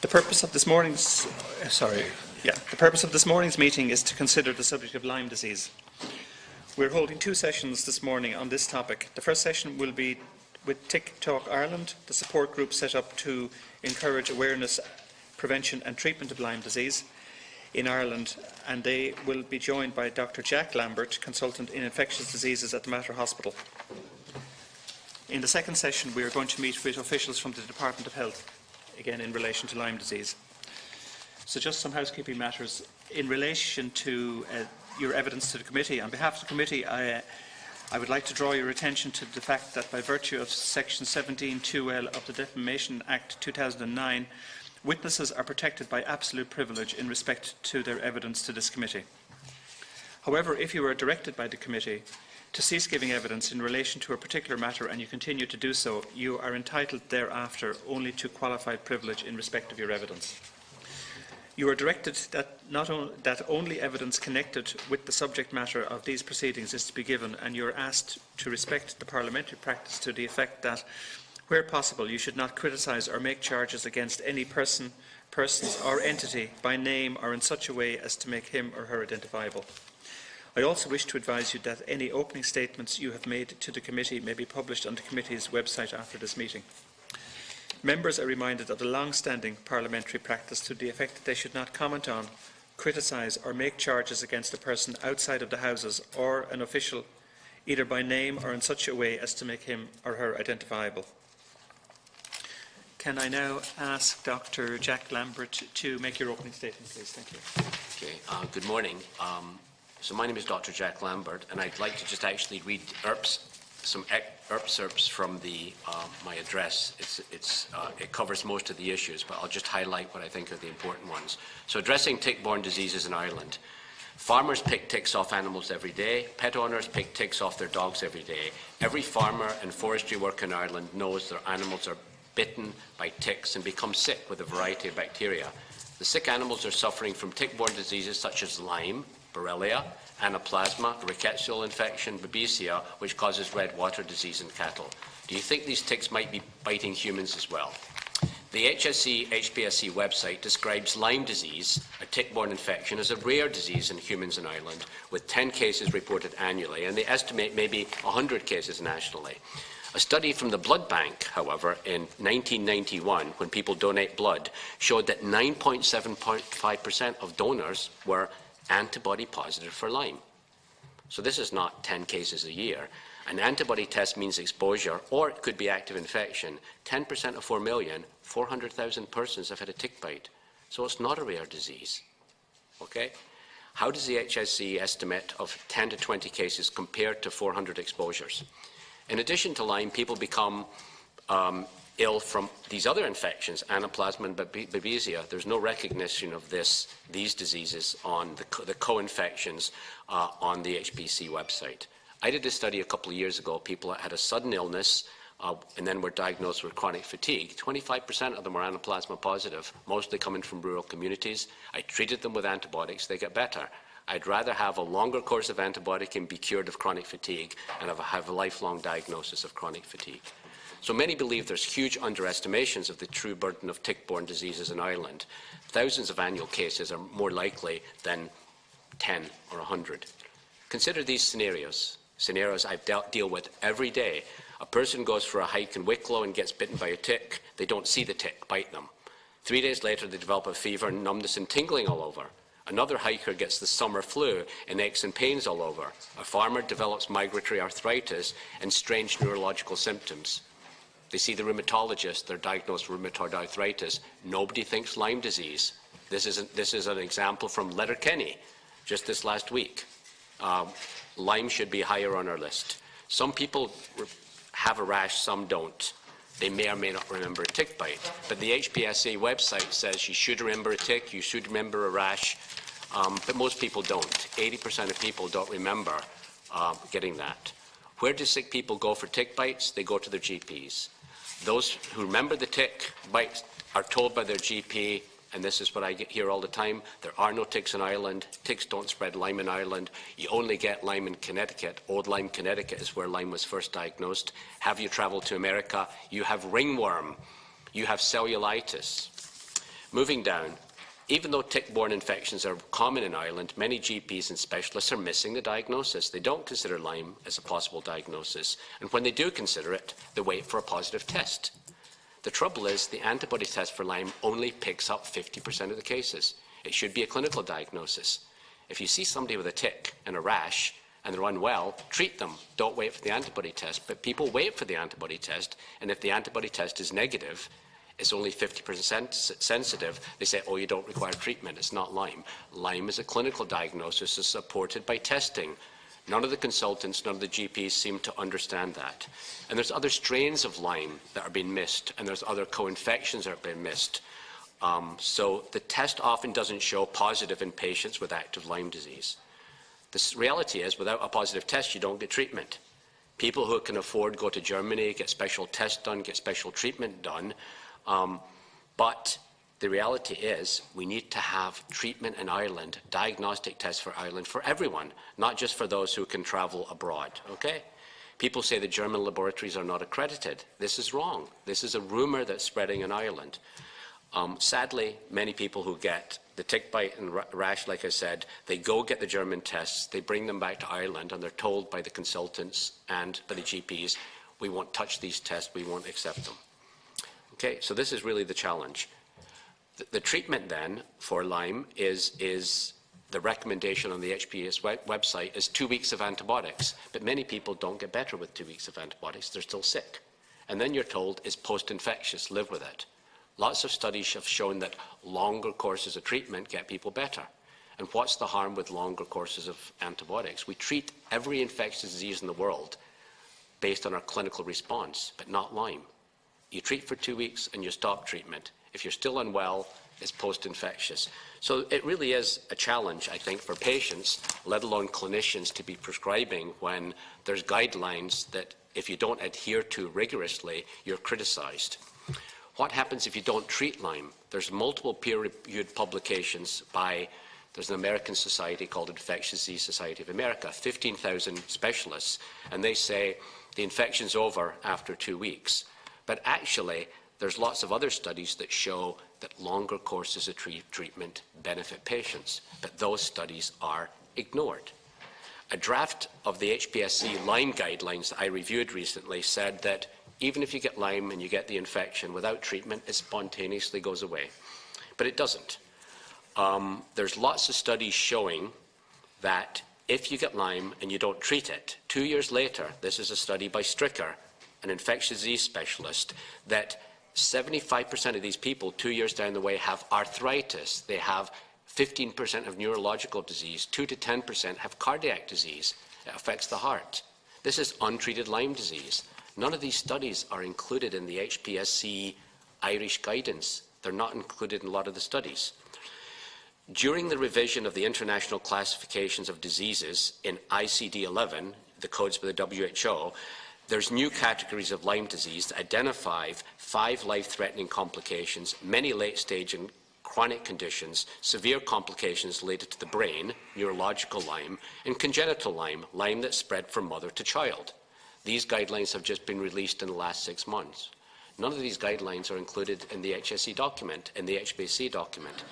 The purpose of this morning's meeting is to consider the subject of Lyme disease. We're holding two sessions this morning on this topic. The first session will be with Tick Talk Ireland, the support group set up to encourage awareness, prevention and treatment of Lyme disease in Ireland, and they will be joined by Dr. Jack Lambert, consultant in infectious diseases at the Mater Hospital. In the second session, we are going to meet with officials from the Department of Health, again in relation to Lyme disease. So just some housekeeping matters in relation to your evidence to the committee. On behalf of the committee, I would like to draw your attention to the fact that by virtue of Section 17(2)(l) of the Defamation Act 2009, witnesses are protected by absolute privilege in respect to their evidence to this committee. However, if you are directed by the committee to cease giving evidence in relation to a particular matter and you continue to do so, you are entitled thereafter only to qualified privilege in respect of your evidence. You are directed that only evidence connected with the subject matter of these proceedings is to be given, and you are asked to respect the parliamentary practice to the effect that, where possible, you should not criticise or make charges against any persons or entity by name or in such a way as to make him or her identifiable. I also wish to advise you that any opening statements you have made to the committee may be published on the committee's website after this meeting. Members are reminded of the long-standing parliamentary practice to the effect that they should not comment on, criticise or make charges against a person outside of the Houses or an official, either by name or in such a way as to make him or her identifiable. Can I now ask Dr. Jack Lambert to make your opening statement, please? Thank you. Okay. Good morning. So my name is Dr. Jack Lambert, and I'd like to just actually read some excerpts from my address. It covers most of the issues, but I'll just highlight what I think are the important ones. So, addressing tick-borne diseases in Ireland. Farmers pick ticks off animals every day. Pet owners pick ticks off their dogs every day. Every farmer and forestry worker in Ireland knows their animals are bitten by ticks and become sick with a variety of bacteria. The sick animals are suffering from tick-borne diseases such as Lyme, Borrelia, Anaplasma, rickettsial infection, Babesia, which causes red water disease in cattle. Do you think these ticks might be biting humans as well? The HSE-HPSC website describes Lyme disease, a tick-borne infection, as a rare disease in humans in Ireland, with 10 cases reported annually, and they estimate maybe 100 cases nationally. A study from the blood bank, however, in 1991, when people donate blood, showed that 9.75% of donors were antibody positive for Lyme. So this is not 10 cases a year. An antibody test means exposure, or it could be active infection. 10% of 4 million, 400,000 persons have had a tick bite. So it's not a rare disease. Okay? How does the HSE estimate of 10 to 20 cases compared to 400 exposures? In addition to Lyme, people become ill from these other infections, Anaplasma and Babesia. There's no recognition of these diseases on the co-infections on the HPC website. I did a study a couple of years ago. People that had a sudden illness and then were diagnosed with chronic fatigue. 25% of them were Anaplasma positive, mostly coming from rural communities. I treated them with antibiotics. They get better. I'd rather have a longer course of antibiotic and be cured of chronic fatigue and have a lifelong diagnosis of chronic fatigue. So many believe there's huge underestimations of the true burden of tick-borne diseases in Ireland. Thousands of annual cases are more likely than 10 or 100. Consider these scenarios I deal with every day. A person goes for a hike in Wicklow and gets bitten by a tick. They don't see the tick bite them. 3 days later, they develop a fever, numbness and tingling all over. Another hiker gets the summer flu and aches and pains all over. A farmer develops migratory arthritis and strange neurological symptoms. They see the rheumatologist, they're diagnosed with rheumatoid arthritis. Nobody thinks Lyme disease. This is an example from Letterkenny just this last week. Lyme should be higher on our list. Some people have a rash, some don't. They may or may not remember a tick bite. But the HPSA website says you should remember a tick, you should remember a rash, but most people don't. 80% of people don't remember getting that. Where do sick people go for tick bites? They go to their GPs. Those who remember the tick bites are told by their GP, and this is what I hear all the time, there are no ticks in Ireland. Ticks don't spread Lyme in Ireland. You only get Lyme in Connecticut. Old Lyme, Connecticut is where Lyme was first diagnosed. Have you travelled to America? You have ringworm. You have cellulitis. Moving down, even though tick-borne infections are common in Ireland, many GPs and specialists are missing the diagnosis. They don't consider Lyme as a possible diagnosis, and when they do consider it, they wait for a positive test. The trouble is, the antibody test for Lyme only picks up 50% of the cases. It should be a clinical diagnosis. If you see somebody with a tick and a rash and they're unwell, treat them. Don't wait for the antibody test. But people wait for the antibody test, and if the antibody test is negative, it's only 50% sensitive, they say, oh, you don't require treatment. It's not Lyme. Lyme is a clinical diagnosis, is supported by testing. None of the consultants, none of the GPs seem to understand that. And there's other strains of Lyme that are being missed, and there's other co-infections that are being missed. So the test often doesn't show positive in patients with active Lyme disease. The reality is, without a positive test, you don't get treatment. People who can afford go to Germany, get special tests done, get special treatment done. But the reality is, we need to have treatment in Ireland, diagnostic tests for Ireland, for everyone, not just for those who can travel abroad, okay? People say the German laboratories are not accredited. This is wrong. This is a rumour that's spreading in Ireland. Sadly, many people who get the tick bite and rash, like I said, they go get the German tests, they bring them back to Ireland, and they're told by the consultants and by the GPs, we won't touch these tests, we won't accept them. Okay, so this is really the challenge. The treatment then for Lyme is the recommendation on the HPS website is 2 weeks of antibiotics, but many people don't get better with 2 weeks of antibiotics, they're still sick. And then you're told it's post-infectious, live with it. Lots of studies have shown that longer courses of treatment get people better. And what's the harm with longer courses of antibiotics? We treat every infectious disease in the world based on our clinical response, but not Lyme. You treat for 2 weeks and you stop treatment. If you're still unwell, it's post-infectious. So it really is a challenge, I think, for patients, let alone clinicians, to be prescribing when there's guidelines that if you don't adhere to rigorously, you're criticised. What happens if you don't treat Lyme? There's multiple peer-reviewed publications by, there's an American society called Infectious Disease Society of America, 15,000 specialists, and they say the infection's over after 2 weeks. But actually, there's lots of other studies that show that longer courses of treatment benefit patients, but those studies are ignored. A draft of the HPSC Lyme guidelines that I reviewed recently said that even if you get Lyme and you get the infection without treatment, it spontaneously goes away. But it doesn't. There's lots of studies showing that if you get Lyme and you don't treat it, 2 years later, this is a study by Stricker, an infectious disease specialist, that 75% of these people 2 years down the way have arthritis. They have 15% of neurological disease, 2 to 10% have cardiac disease. It affects the heart. This is untreated Lyme disease. None of these studies are included in the HPSC Irish guidance. They're not included in a lot of the studies. During the revision of the International Classifications of Diseases in ICD-11, the codes for the WHO, there's new categories of Lyme disease that identify 5 life-threatening complications, many late-stage and chronic conditions, severe complications related to the brain, neurological Lyme, and congenital Lyme, Lyme that's spread from mother to child. These guidelines have just been released in the last 6 months. None of these guidelines are included in the HSE document, in the HBC document.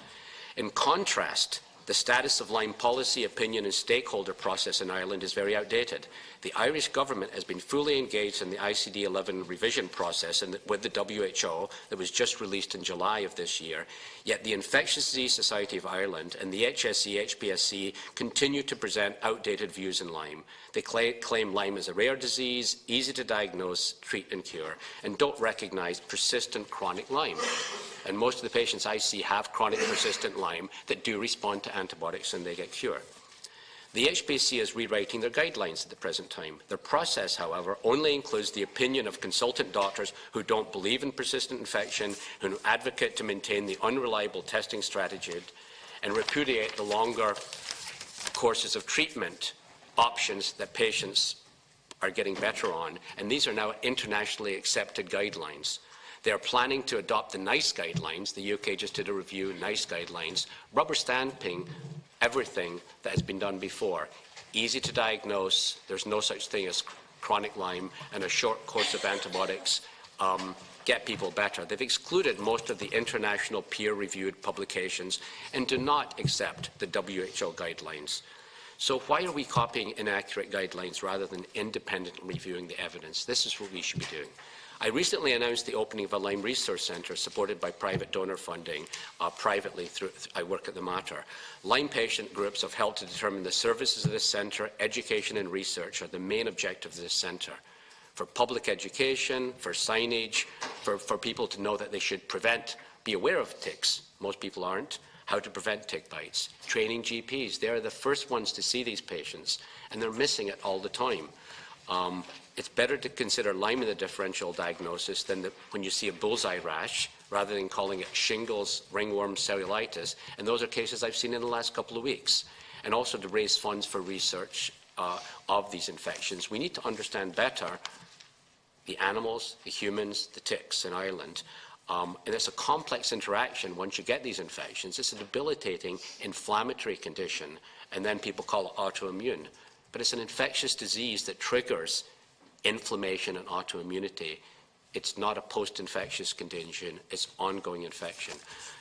In contrast, the status of Lyme policy, opinion and stakeholder process in Ireland is very outdated. The Irish government has been fully engaged in the ICD-11 revision process with the WHO that was just released in July of this year, yet the Infectious Disease Society of Ireland and the HSE, HPSC continue to present outdated views in Lyme. They claim Lyme is a rare disease, easy to diagnose, treat and cure, and don't recognise persistent chronic Lyme. And most of the patients I see have chronic persistent Lyme that do respond to antibiotics and they get cured. The HPC is rewriting their guidelines at the present time. Their process, however, only includes the opinion of consultant doctors who don't believe in persistent infection, who advocate to maintain the unreliable testing strategy and repudiate the longer courses of treatment options that patients are getting better on. And these are now internationally accepted guidelines. They are planning to adopt the NICE guidelines. The UK just did a review, NICE guidelines, rubber stamping everything that has been done before. Easy to diagnose, there's no such thing as chronic Lyme, and a short course of antibiotics get people better. They've excluded most of the international peer-reviewed publications and do not accept the WHO guidelines. So why are we copying inaccurate guidelines rather than independently reviewing the evidence? This is what we should be doing. I recently announced the opening of a Lyme Research Centre supported by private donor funding privately through I work at the Mater. Lyme patient groups have helped to determine the services of this centre. Education and research are the main objectives of this centre. For public education, for signage, for people to know that they should be aware of ticks. Most people aren't. How to prevent tick bites. Training GPs. They're the first ones to see these patients, and they're missing it all the time. It's better to consider Lyme in the differential diagnosis than when you see a bullseye rash, rather than calling it shingles, ringworm, cellulitis. And those are cases I've seen in the last couple of weeks. And also to raise funds for research of these infections. We need to understand better the animals, the humans, the ticks in Ireland. And it's a complex interaction once you get these infections. It's a debilitating inflammatory condition, and then people call it autoimmune. But it's an infectious disease that triggers inflammation and autoimmunity. It's not a post-infectious condition, it's ongoing infection.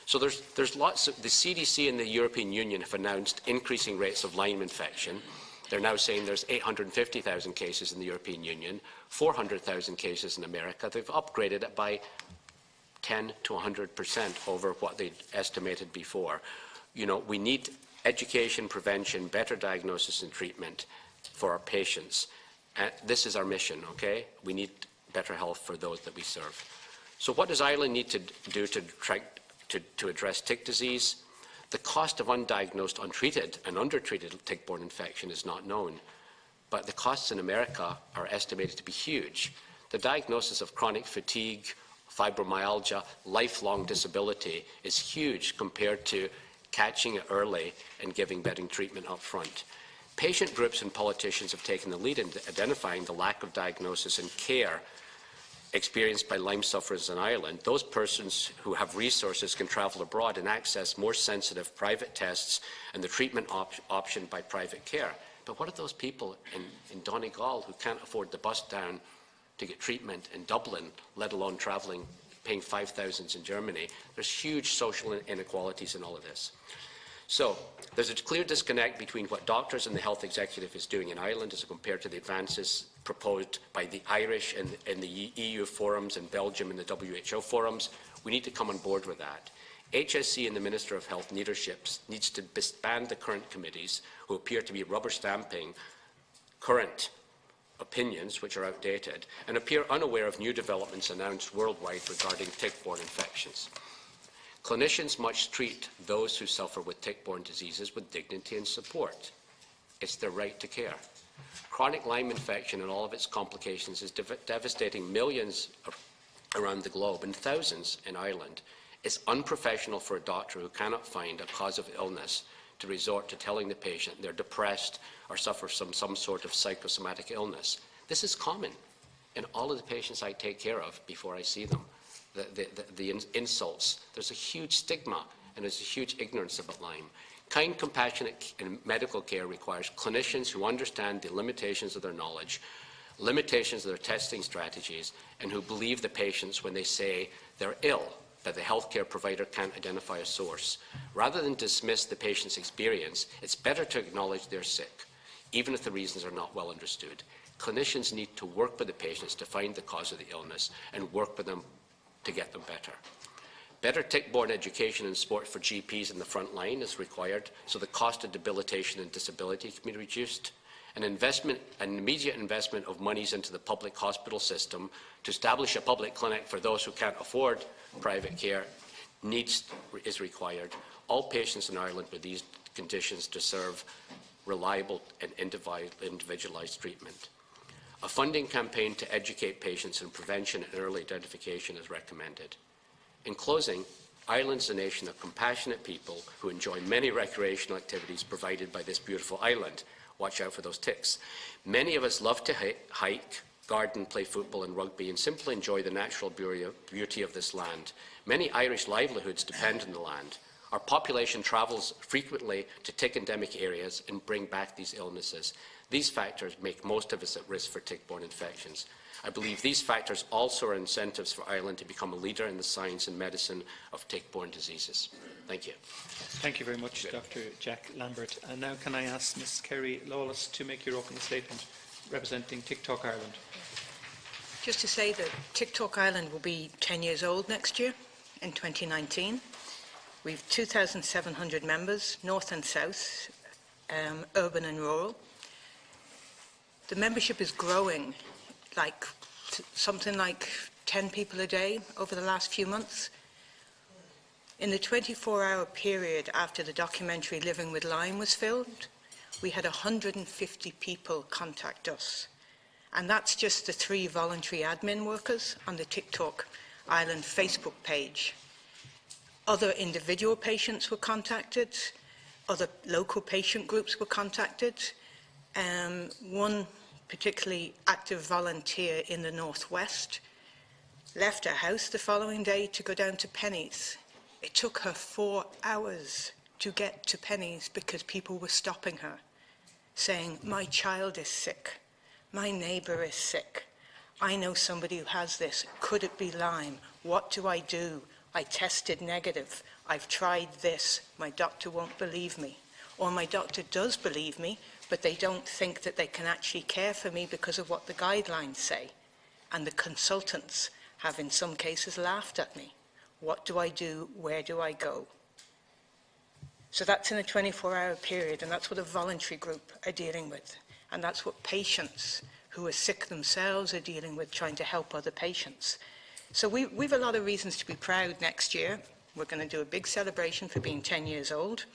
So there's lots of, the CDC and the European Union have announced increasing rates of Lyme infection. They're now saying there's 850,000 cases in the European Union, 400,000 cases in America. They've upgraded it by 10 to 100% over what they estimated before. You know, we need education, prevention, better diagnosis and treatment for our patients. This is our mission, okay? We need better health for those that we serve. So what does Ireland need to do to address tick disease? The cost of undiagnosed, untreated and undertreated tick-borne infection is not known, but the costs in America are estimated to be huge. The diagnosis of chronic fatigue, fibromyalgia, lifelong disability is huge compared to catching it early and giving better treatment up front. Patient groups and politicians have taken the lead in identifying the lack of diagnosis and care experienced by Lyme sufferers in Ireland. Those persons who have resources can travel abroad and access more sensitive private tests and the treatment option by private care. But what are those people in Donegal who can't afford the bus down to get treatment in Dublin, let alone travelling, paying 5,000s in Germany? There's huge social inequalities in all of this. So there's a clear disconnect between what doctors and the health executive is doing in Ireland as compared to the advances proposed by the Irish and the EU forums and Belgium and the WHO forums. We need to come on board with that. HSC and the Minister of Health leaderships needs to disband the current committees who appear to be rubber stamping current opinions which are outdated and appear unaware of new developments announced worldwide regarding tick-borne infections. Clinicians must treat those who suffer with tick-borne diseases with dignity and support. It's their right to care. Chronic Lyme infection and all of its complications is devastating millions around the globe and thousands in Ireland. It's unprofessional for a doctor who cannot find a cause of illness to resort to telling the patient they're depressed or suffer some sort of psychosomatic illness. This is common in all of the patients I take care of before I see them. The insults. There's a huge stigma and there's a huge ignorance about Lyme. Kind, compassionate medical care requires clinicians who understand the limitations of their knowledge, limitations of their testing strategies, and who believe the patients when they say they're ill, that the healthcare provider can't identify a source. Rather than dismiss the patient's experience, it's better to acknowledge they're sick, even if the reasons are not well understood. Clinicians need to work with the patients to find the cause of the illness and work with them to get them better. Better tick-borne education and support for GPs in the front line is required so the cost of debilitation and disability can be reduced. An immediate investment of monies into the public hospital system to establish a public clinic for those who can't afford private care is required. All patients in Ireland with these conditions deserve reliable and individualised treatment. A funding campaign to educate patients in prevention and early identification is recommended. In closing, Ireland's a nation of compassionate people who enjoy many recreational activities provided by this beautiful island. Watch out for those ticks. Many of us love to hike, garden, play football and rugby, and simply enjoy the natural beauty of this land. Many Irish livelihoods depend on the land. Our population travels frequently to tick-endemic areas and bring back these illnesses. These factors make most of us at risk for tick-borne infections. I believe these factors also are incentives for Ireland to become a leader in the science and medicine of tick-borne diseases. Thank you. Thank you very much, Dr. Jack Lambert. And now can I ask Ms. Kerry Lawless to make your opening statement representing TikTok Ireland? Just to say that TikTok Ireland will be 10 years old next year, in 2019. We've 2,700 members, north and south, urban and rural. The membership is growing, like something like 10 people a day over the last few months. In the 24-hour period after the documentary Living with Lyme was filmed, we had 150 people contact us. And that's just the 3 voluntary admin workers on the TikTok Ireland Facebook page. Other individual patients were contacted, other local patient groups were contacted. One particularly active volunteer in the northwest left her house the following day to go down to Penny's. It took her 4 hours to get to Penny's because people were stopping her, saying, "My child is sick, my neighbour is sick, I know somebody who has this, could it be Lyme? What do? I tested negative, I've tried this, my doctor won't believe me." Or my doctor does believe me, but they don't think that they can actually care for me because of what the guidelines say. And the consultants have in some cases laughed at me. What do I do? Where do I go? So that's in a 24-hour period, and that's what a voluntary group are dealing with. And that's what patients who are sick themselves are dealing with, trying to help other patients. So we've a lot of reasons to be proud next year. We're going to do a big celebration for being 10 years old,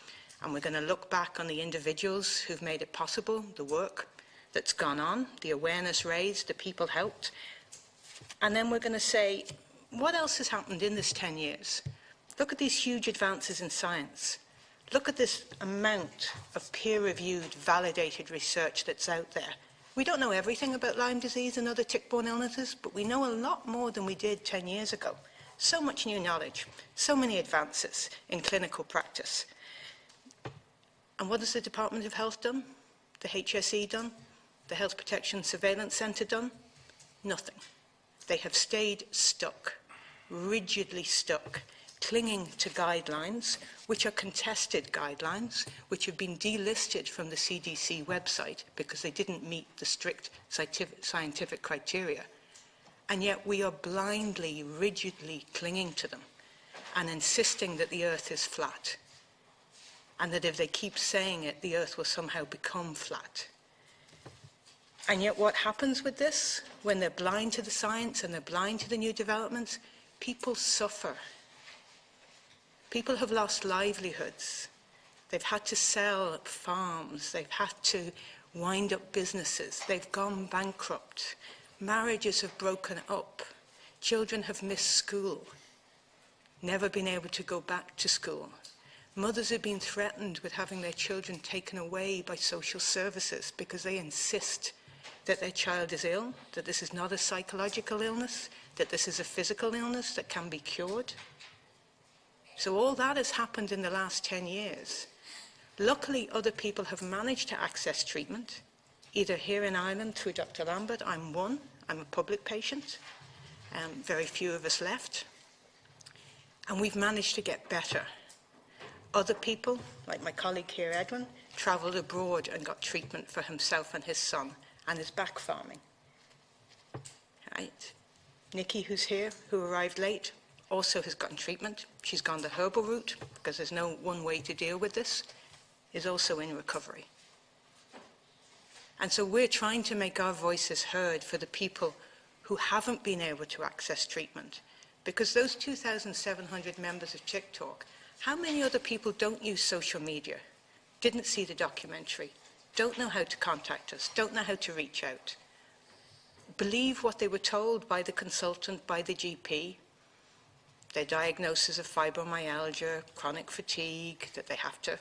and we're going to look back on the individuals who've made it possible, the work that's gone on, the awareness raised, the people helped. And then we're going to say, what else has happened in this 10 years? Look at these huge advances in science. Look at this amount of peer-reviewed, validated research that's out there. We don't know everything about Lyme disease and other tick-borne illnesses, but we know a lot more than we did 10 years ago. So much new knowledge, so many advances in clinical practice. And what has the Department of Health done? The HSE done? The Health Protection Surveillance Centre done? Nothing. They have stayed stuck, rigidly stuck, clinging to guidelines, which are contested guidelines, which have been delisted from the CDC website because they didn't meet the strict scientific criteria. And yet we are blindly, rigidly clinging to them and insisting that the earth is flat, and that if they keep saying it, the earth will somehow become flat. And yet what happens with this, when they're blind to the science and they're blind to the new developments? People suffer. People have lost livelihoods. They've had to sell farms. They've had to wind up businesses. They've gone bankrupt. Marriages have broken up. Children have missed school, never been able to go back to school. Mothers have been threatened with having their children taken away by social services because they insist that their child is ill, that this is not a psychological illness, that this is a physical illness that can be cured. So all that has happened in the last 10 years. Luckily, other people have managed to access treatment, either here in Ireland through Dr. Lambert. I'm one. I'm a public patient. Very few of us left. And we've managed to get better. Other people, like my colleague here, Edwin, travelled abroad and got treatment for himself and his son, and is back farming. Right? Nikki, who's here, who arrived late, also has gotten treatment. She's gone the herbal route, because there's no one way to deal with this, is also in recovery. And so we're trying to make our voices heard for the people who haven't been able to access treatment. Because those 2,700 members of TikTok, how many other people don't use social media, didn't see the documentary, don't know how to contact us, don't know how to reach out, believe what they were told by the consultant, by the GP, their diagnosis of fibromyalgia, chronic fatigue, that they have to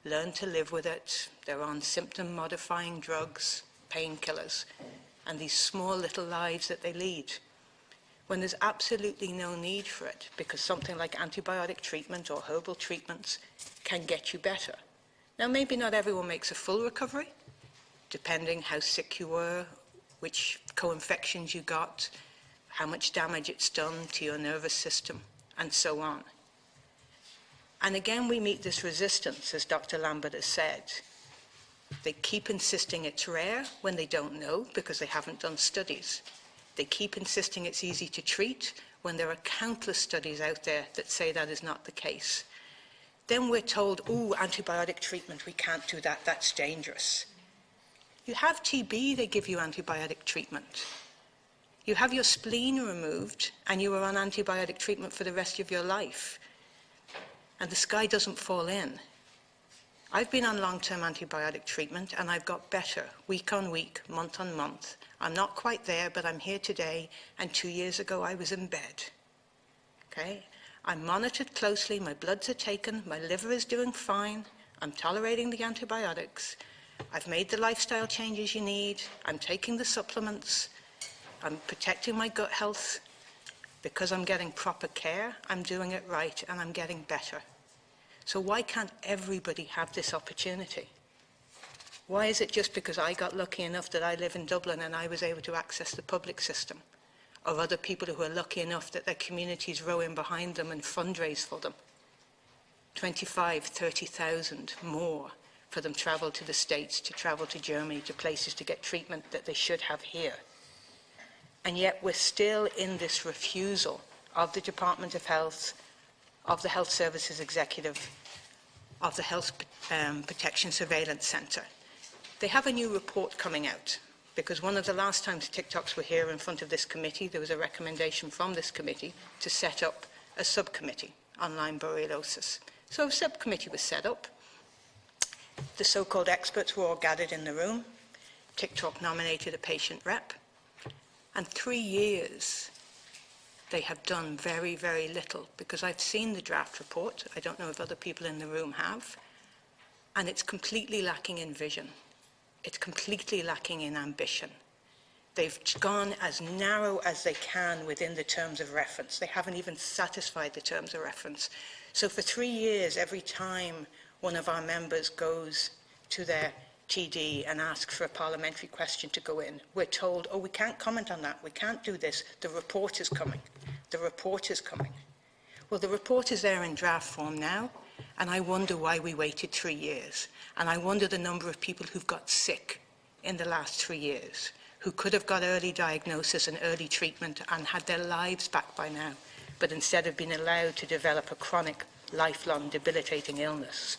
learn to live with it, they're on symptom-modifying drugs, painkillers, and these small little lives that they lead, when there's absolutely no need for it, because something like antibiotic treatment or herbal treatments can get you better. Now, maybe not everyone makes a full recovery, depending how sick you were, which co-infections you got, how much damage it's done to your nervous system, and so on. And again, we meet this resistance, as Dr. Lambert has said. They keep insisting it's rare when they don't know because they haven't done studies. They keep insisting it's easy to treat when there are countless studies out there that say that is not the case. Then we're told, ooh, antibiotic treatment, we can't do that, that's dangerous. You have TB, they give you antibiotic treatment. You have your spleen removed and you are on antibiotic treatment for the rest of your life. And the sky doesn't fall in. I've been on long-term antibiotic treatment and I've got better week on week, month on month. I'm not quite there, but I'm here today, and 2 years ago I was in bed. Okay? I'm monitored closely, my bloods are taken, my liver is doing fine, I'm tolerating the antibiotics, I've made the lifestyle changes you need, I'm taking the supplements, I'm protecting my gut health. Because I'm getting proper care, I'm doing it right, and I'm getting better. So why can't everybody have this opportunity? Why is it just because I got lucky enough that I live in Dublin and I was able to access the public system? Or other people who are lucky enough that their communities row in behind them and fundraise for them? 25, 30,000 more for them travel to the States, to travel to Germany, to places to get treatment that they should have here. And yet we're still in this refusal of the Department of Health, of the Health Services Executive, of the Health Protection Surveillance Centre. They have a new report coming out, because one of the last times TikToks were here in front of this committee, there was a recommendation from this committee to set up a subcommittee on Lyme borreliosis. So a subcommittee was set up. The so-called experts were all gathered in the room. TikTok nominated a patient rep. And 3 years, they have done very, very little, because I've seen the draft report. I don't know if other people in the room have. And it's completely lacking in vision. It's completely lacking in ambition. They've gone as narrow as they can within the terms of reference. They haven't even satisfied the terms of reference. So for 3 years, every time one of our members goes to their TD and asks for a parliamentary question to go in, we're told, oh, we can't comment on that, we can't do this, the report is coming, the report is coming. Well, the report is there in draft form now, and I wonder why we waited 3 years. And I wonder the number of people who've got sick in the last 3 years, who could have got early diagnosis and early treatment and had their lives back by now, but instead have been allowed to develop a chronic, lifelong, debilitating illness.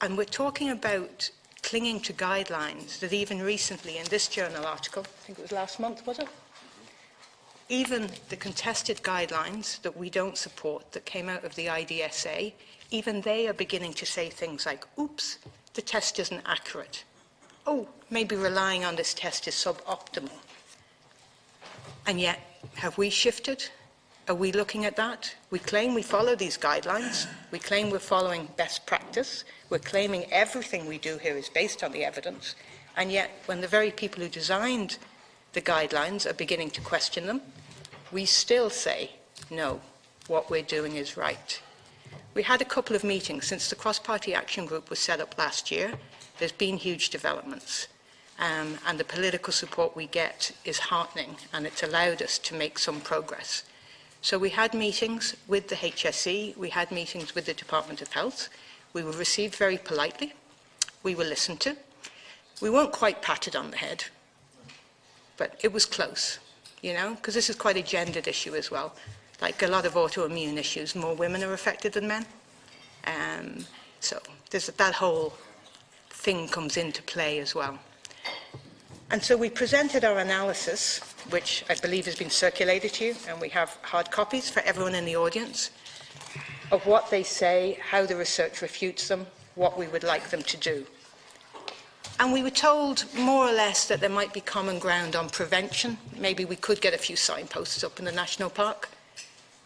And we're talking about clinging to guidelines that even recently in this journal article, I think it was last month, was it? Even the contested guidelines that we don't support that came out of the IDSA, even they are beginning to say things like, oops, the test isn't accurate. Oh, maybe relying on this test is suboptimal. And yet, have we shifted? Are we looking at that? We claim we follow these guidelines. We claim we're following best practice. We're claiming everything we do here is based on the evidence. And yet, when the very people who designed the guidelines are beginning to question them, we still say, no, what we're doing is right. We had a couple of meetings since the Cross-Party Action Group was set up last year. There's been huge developments. And the political support we get is heartening, and it's allowed us to make some progress. So we had meetings with the HSE, we had meetings with the Department of Health. We were received very politely. We were listened to. We weren't quite patted on the head, but it was close, you know, because this is quite a gendered issue as well. Like a lot of autoimmune issues, more women are affected than men. So that whole thing comes into play as well. And so we presented our analysis, which I believe has been circulated to you, and we have hard copies for everyone in the audience, of what they say, how the research refutes them, what we would like them to do. And we were told, more or less, that there might be common ground on prevention. Maybe we could get a few signposts up in the national park.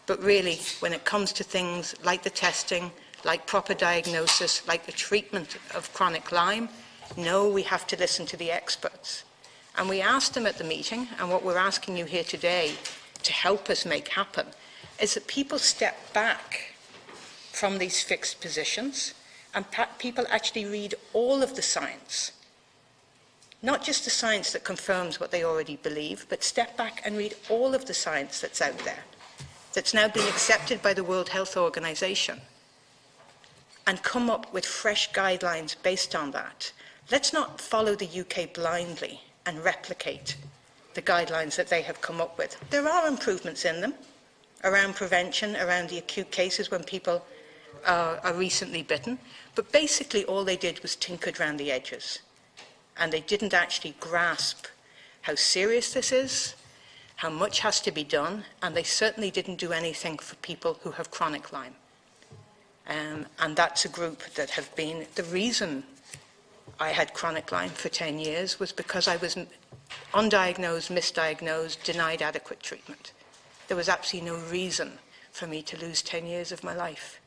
But really, when it comes to things like the testing, like proper diagnosis, like the treatment of chronic Lyme, no, we have to listen to the experts. And we asked them at the meeting, and what we're asking you here today to help us make happen, is that people step back from these fixed positions and people actually read all of the science Not just the science that confirms what they already believe, but step back and read all of the science that's out there, that's now been accepted by the World Health Organization, and come up with fresh guidelines based on that. Let's not follow the UK blindly and replicate the guidelines that they have come up with. There are improvements in them around prevention, around the acute cases when people are recently bitten, but basically all they did was tinkered around the edges, and they didn't actually grasp how serious this is, how much has to be done, and they certainly didn't do anything for people who have chronic Lyme. And that's a group that have been, the reason I had chronic Lyme for 10 years was because I was undiagnosed, misdiagnosed, denied adequate treatment. There was absolutely no reason for me to lose 10 years of my life.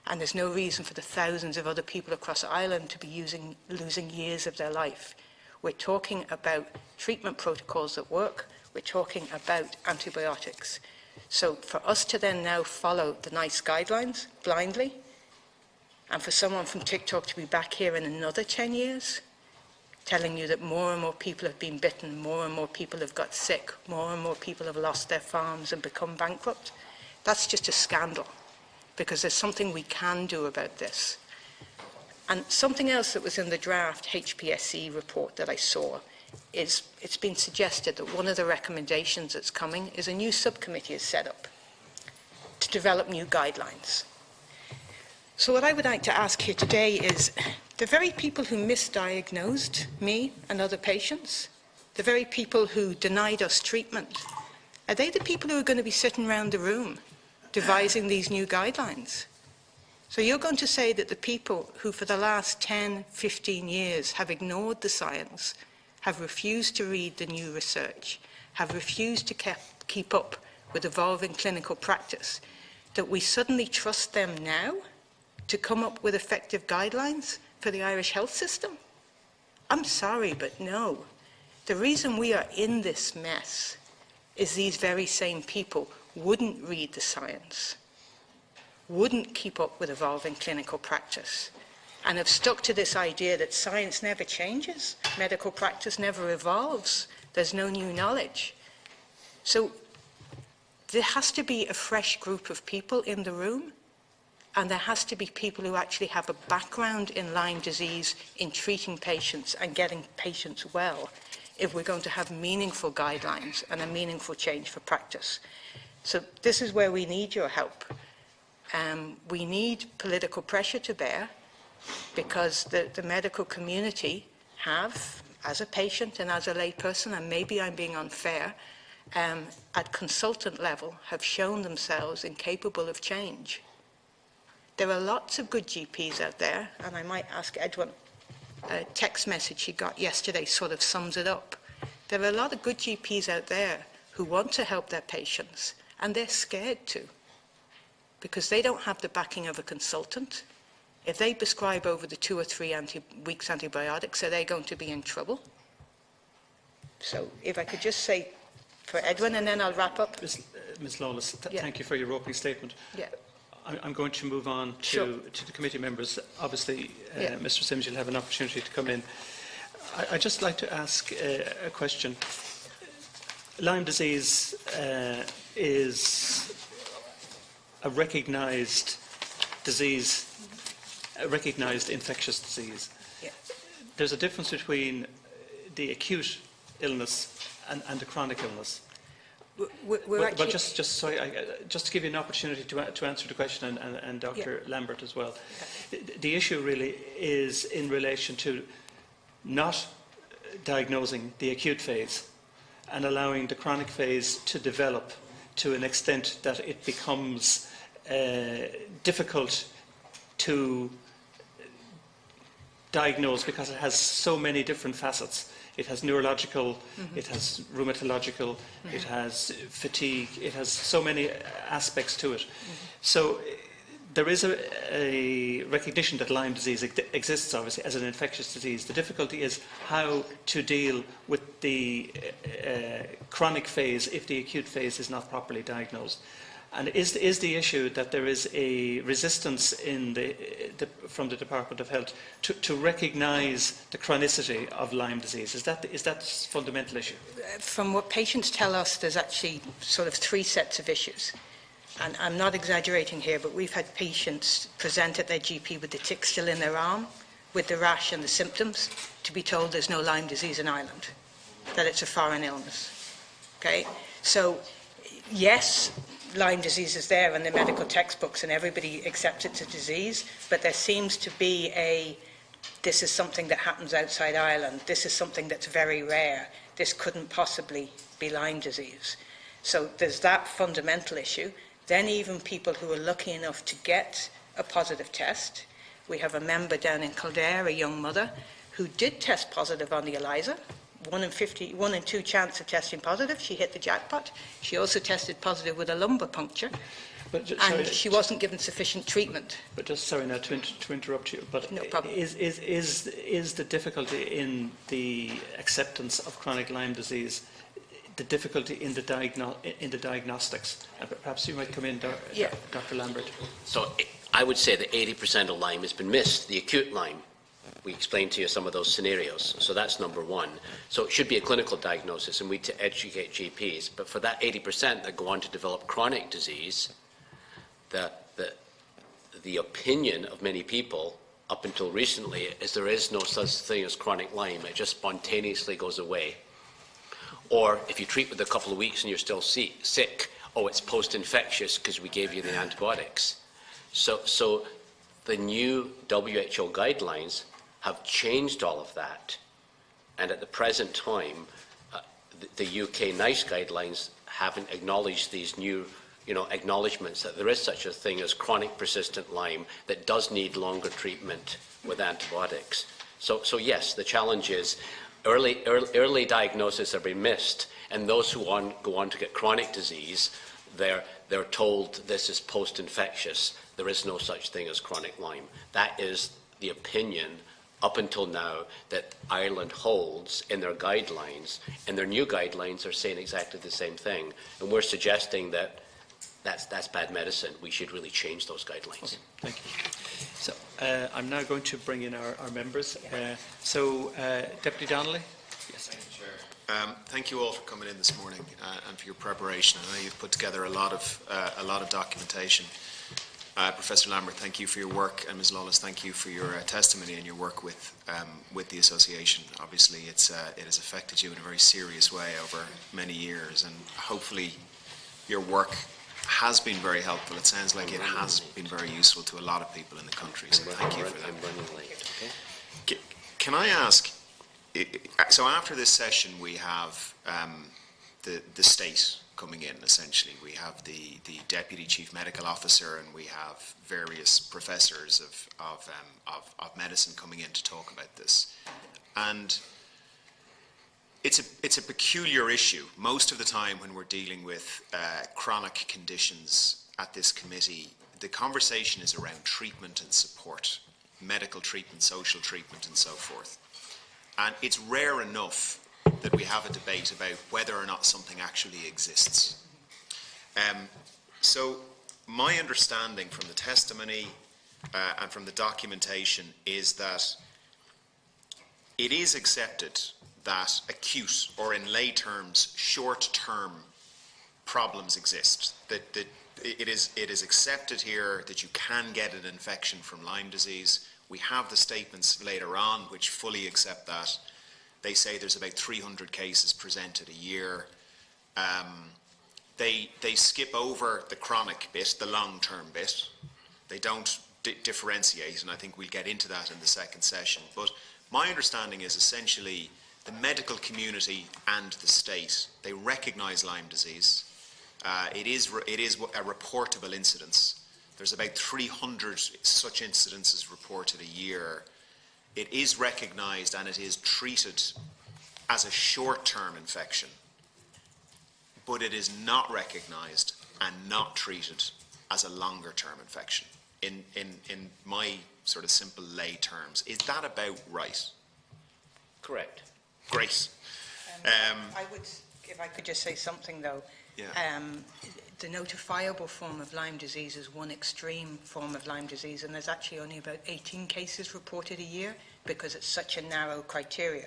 And there's no reason for the thousands of other people across Ireland to be losing years of their life. We're talking about treatment protocols that work. We're talking about antibiotics. So for us to then now follow the nice guidelines blindly, and for someone from TikTok to be back here in another 10 years, telling you that more and more people have been bitten, more and more people have got sick, more and more people have lost their farms and become bankrupt, that's just a scandal, because there's something we can do about this. And something else that was in the draft HPSC report that I saw is it's been suggested that one of the recommendations that's coming is a new subcommittee is set up to develop new guidelines. So what I would like to ask here today is, the very people who misdiagnosed me and other patients, the very people who denied us treatment, are they the people who are going to be sitting around the room devising these new guidelines? So you're going to say that the people who for the last 10, 15 years have ignored the science, have refused to read the new research, have refused to keep up with evolving clinical practice, that we suddenly trust them now to come up with effective guidelines for the Irish health system? I'm sorry, but no. The reason we are in this mess is these very same people wouldn't read the science, wouldn't keep up with evolving clinical practice, and have stuck to this idea that science never changes, medical practice never evolves, there's no new knowledge. So there has to be a fresh group of people in the room, and there has to be people who actually have a background in Lyme disease, in treating patients and getting patients well, if we're going to have meaningful guidelines and a meaningful change for practice. So this is where we need your help. We need political pressure to bear, because the medical community have, as a patient and as a layperson, and maybe I'm being unfair, at consultant level have shown themselves incapable of change. There are lots of good GPs out there, and I might ask Edwin, a text message he got yesterday sort of sums it up. There are a lot of good GPs out there who want to help their patients, and they're scared to, because they don't have the backing of a consultant. If they prescribe over the 2 or 3 weeks antibiotics, are they going to be in trouble? So if I could just say for Edwin, and then I'll wrap up. Ms. Lawless, Yeah. thank you for your opening statement. Yeah. I'm going to move on to the committee members. Obviously, Mr. Sims, you'll have an opportunity to come in. I'd just like to ask a question. Lyme disease is a recognised disease, a recognised infectious disease. Yeah. There's a difference between the acute illness and the chronic illness. Well, just to give you an opportunity to answer the question, and Dr. Lambert as well. The issue really is in relation to not diagnosing the acute phase and allowing the chronic phase to develop to an extent that it becomes difficult to diagnose, because it has so many different facets. It has neurological, it has rheumatological, it has fatigue, it has so many aspects to it. So there is a recognition that Lyme disease exists, obviously, as an infectious disease. The difficulty is how to deal with the chronic phase if the acute phase is not properly diagnosed. And is the issue that there is a resistance in from the Department of Health to recognise the chronicity of Lyme disease? Is that a fundamental issue? From what patients tell us, there's actually sort of 3 sets of issues. And I'm not exaggerating here, but we've had patients present at their GP with the tick still in their arm, with the rash and the symptoms, to be told there's no Lyme disease in Ireland, that it's a foreign illness. Okay? So, yes, Lyme disease is there in the medical textbooks and everybody accepts it's a disease, but there seems to be this is something that happens outside Ireland, this is something that's very rare, this couldn't possibly be Lyme disease. So there's that fundamental issue. Then even people who are lucky enough to get a positive test. We have a member down in Kildare, a young mother, who did test positive on the ELISA, 1 in 2 chance of testing positive. She hit the jackpot. She also tested positive with a lumbar puncture, and she wasn't given sufficient treatment. But just sorry now to interrupt you, but no problem. Is the difficulty in the acceptance of chronic Lyme disease the difficulty in the diagnostics? Perhaps you might come in, Dr. Lambert. So I would say that 80% of Lyme has been missed, the acute Lyme. We explained to you some of those scenarios. So that's number one. So it should be a clinical diagnosis, and we to educate GPs. But for that 80% that go on to develop chronic disease, the opinion of many people up until recently is there is no such thing as chronic Lyme. It just spontaneously goes away. Or if you treat with a couple of weeks and you're still sick, oh, it's post-infectious because we gave you the antibiotics. So the new WHO guidelines have changed all of that. And at the present time, the UK NICE guidelines haven't acknowledged these new acknowledgements that there is such a thing as chronic persistent Lyme that does need longer treatment with antibiotics. So yes, the challenge is early diagnosis have been missed, and those who go on to get chronic disease, they're told this is post-infectious. There is no such thing as chronic Lyme. That is the opinion up until now that Ireland holds in their guidelines, and their new guidelines are saying exactly the same thing. And we're suggesting that that's bad medicine. We should really change those guidelines. Okay, thank you. So I'm now going to bring in our members. Deputy Donnelly. Yes. Thank you, Chair. Thank you all for coming in this morning and for your preparation. I know you've put together a lot of documentation. Professor Lambert, thank you for your work, and Ms. Lawless, thank you for your testimony and your work with the association. Obviously, it has affected you in a very serious way over many years, and hopefully your work has been very helpful. It sounds like it has been very useful to a lot of people in the country, so thank you for that. I'm running late. Okay. Can I ask, so after this session we have the state coming in, essentially. We have the Deputy Chief Medical Officer, and we have various professors of medicine coming in to talk about this. And it's a peculiar issue. Most of the time when we're dealing with chronic conditions at this committee, the conversation is around treatment and support, medical treatment, social treatment, and so forth. And it's rare enough that we have a debate about whether or not something actually exists. So my understanding from the testimony and from the documentation is that it is accepted that acute, or in lay terms, short-term problems exist. That it is accepted here that you can get an infection from Lyme disease. We have the statements later on which fully accept that. They say there's about 300 cases presented a year. They skip over the chronic bit, the long-term bit. They don't differentiate, and I think we'll get into that in the second session. But my understanding is essentially the medical community and the state, they recognise Lyme disease. It is a reportable incidence. There's about 300 such incidences reported a year. It is recognised and it is treated as a short-term infection, but it is not recognised and not treated as a longer-term infection. In my sort of simple lay terms, is that about right? Correct. Great. I would, if I could just say something though. Yeah. the notifiable form of Lyme disease is one extreme form of Lyme disease, and there's actually only about 18 cases reported a year because it's such a narrow criteria.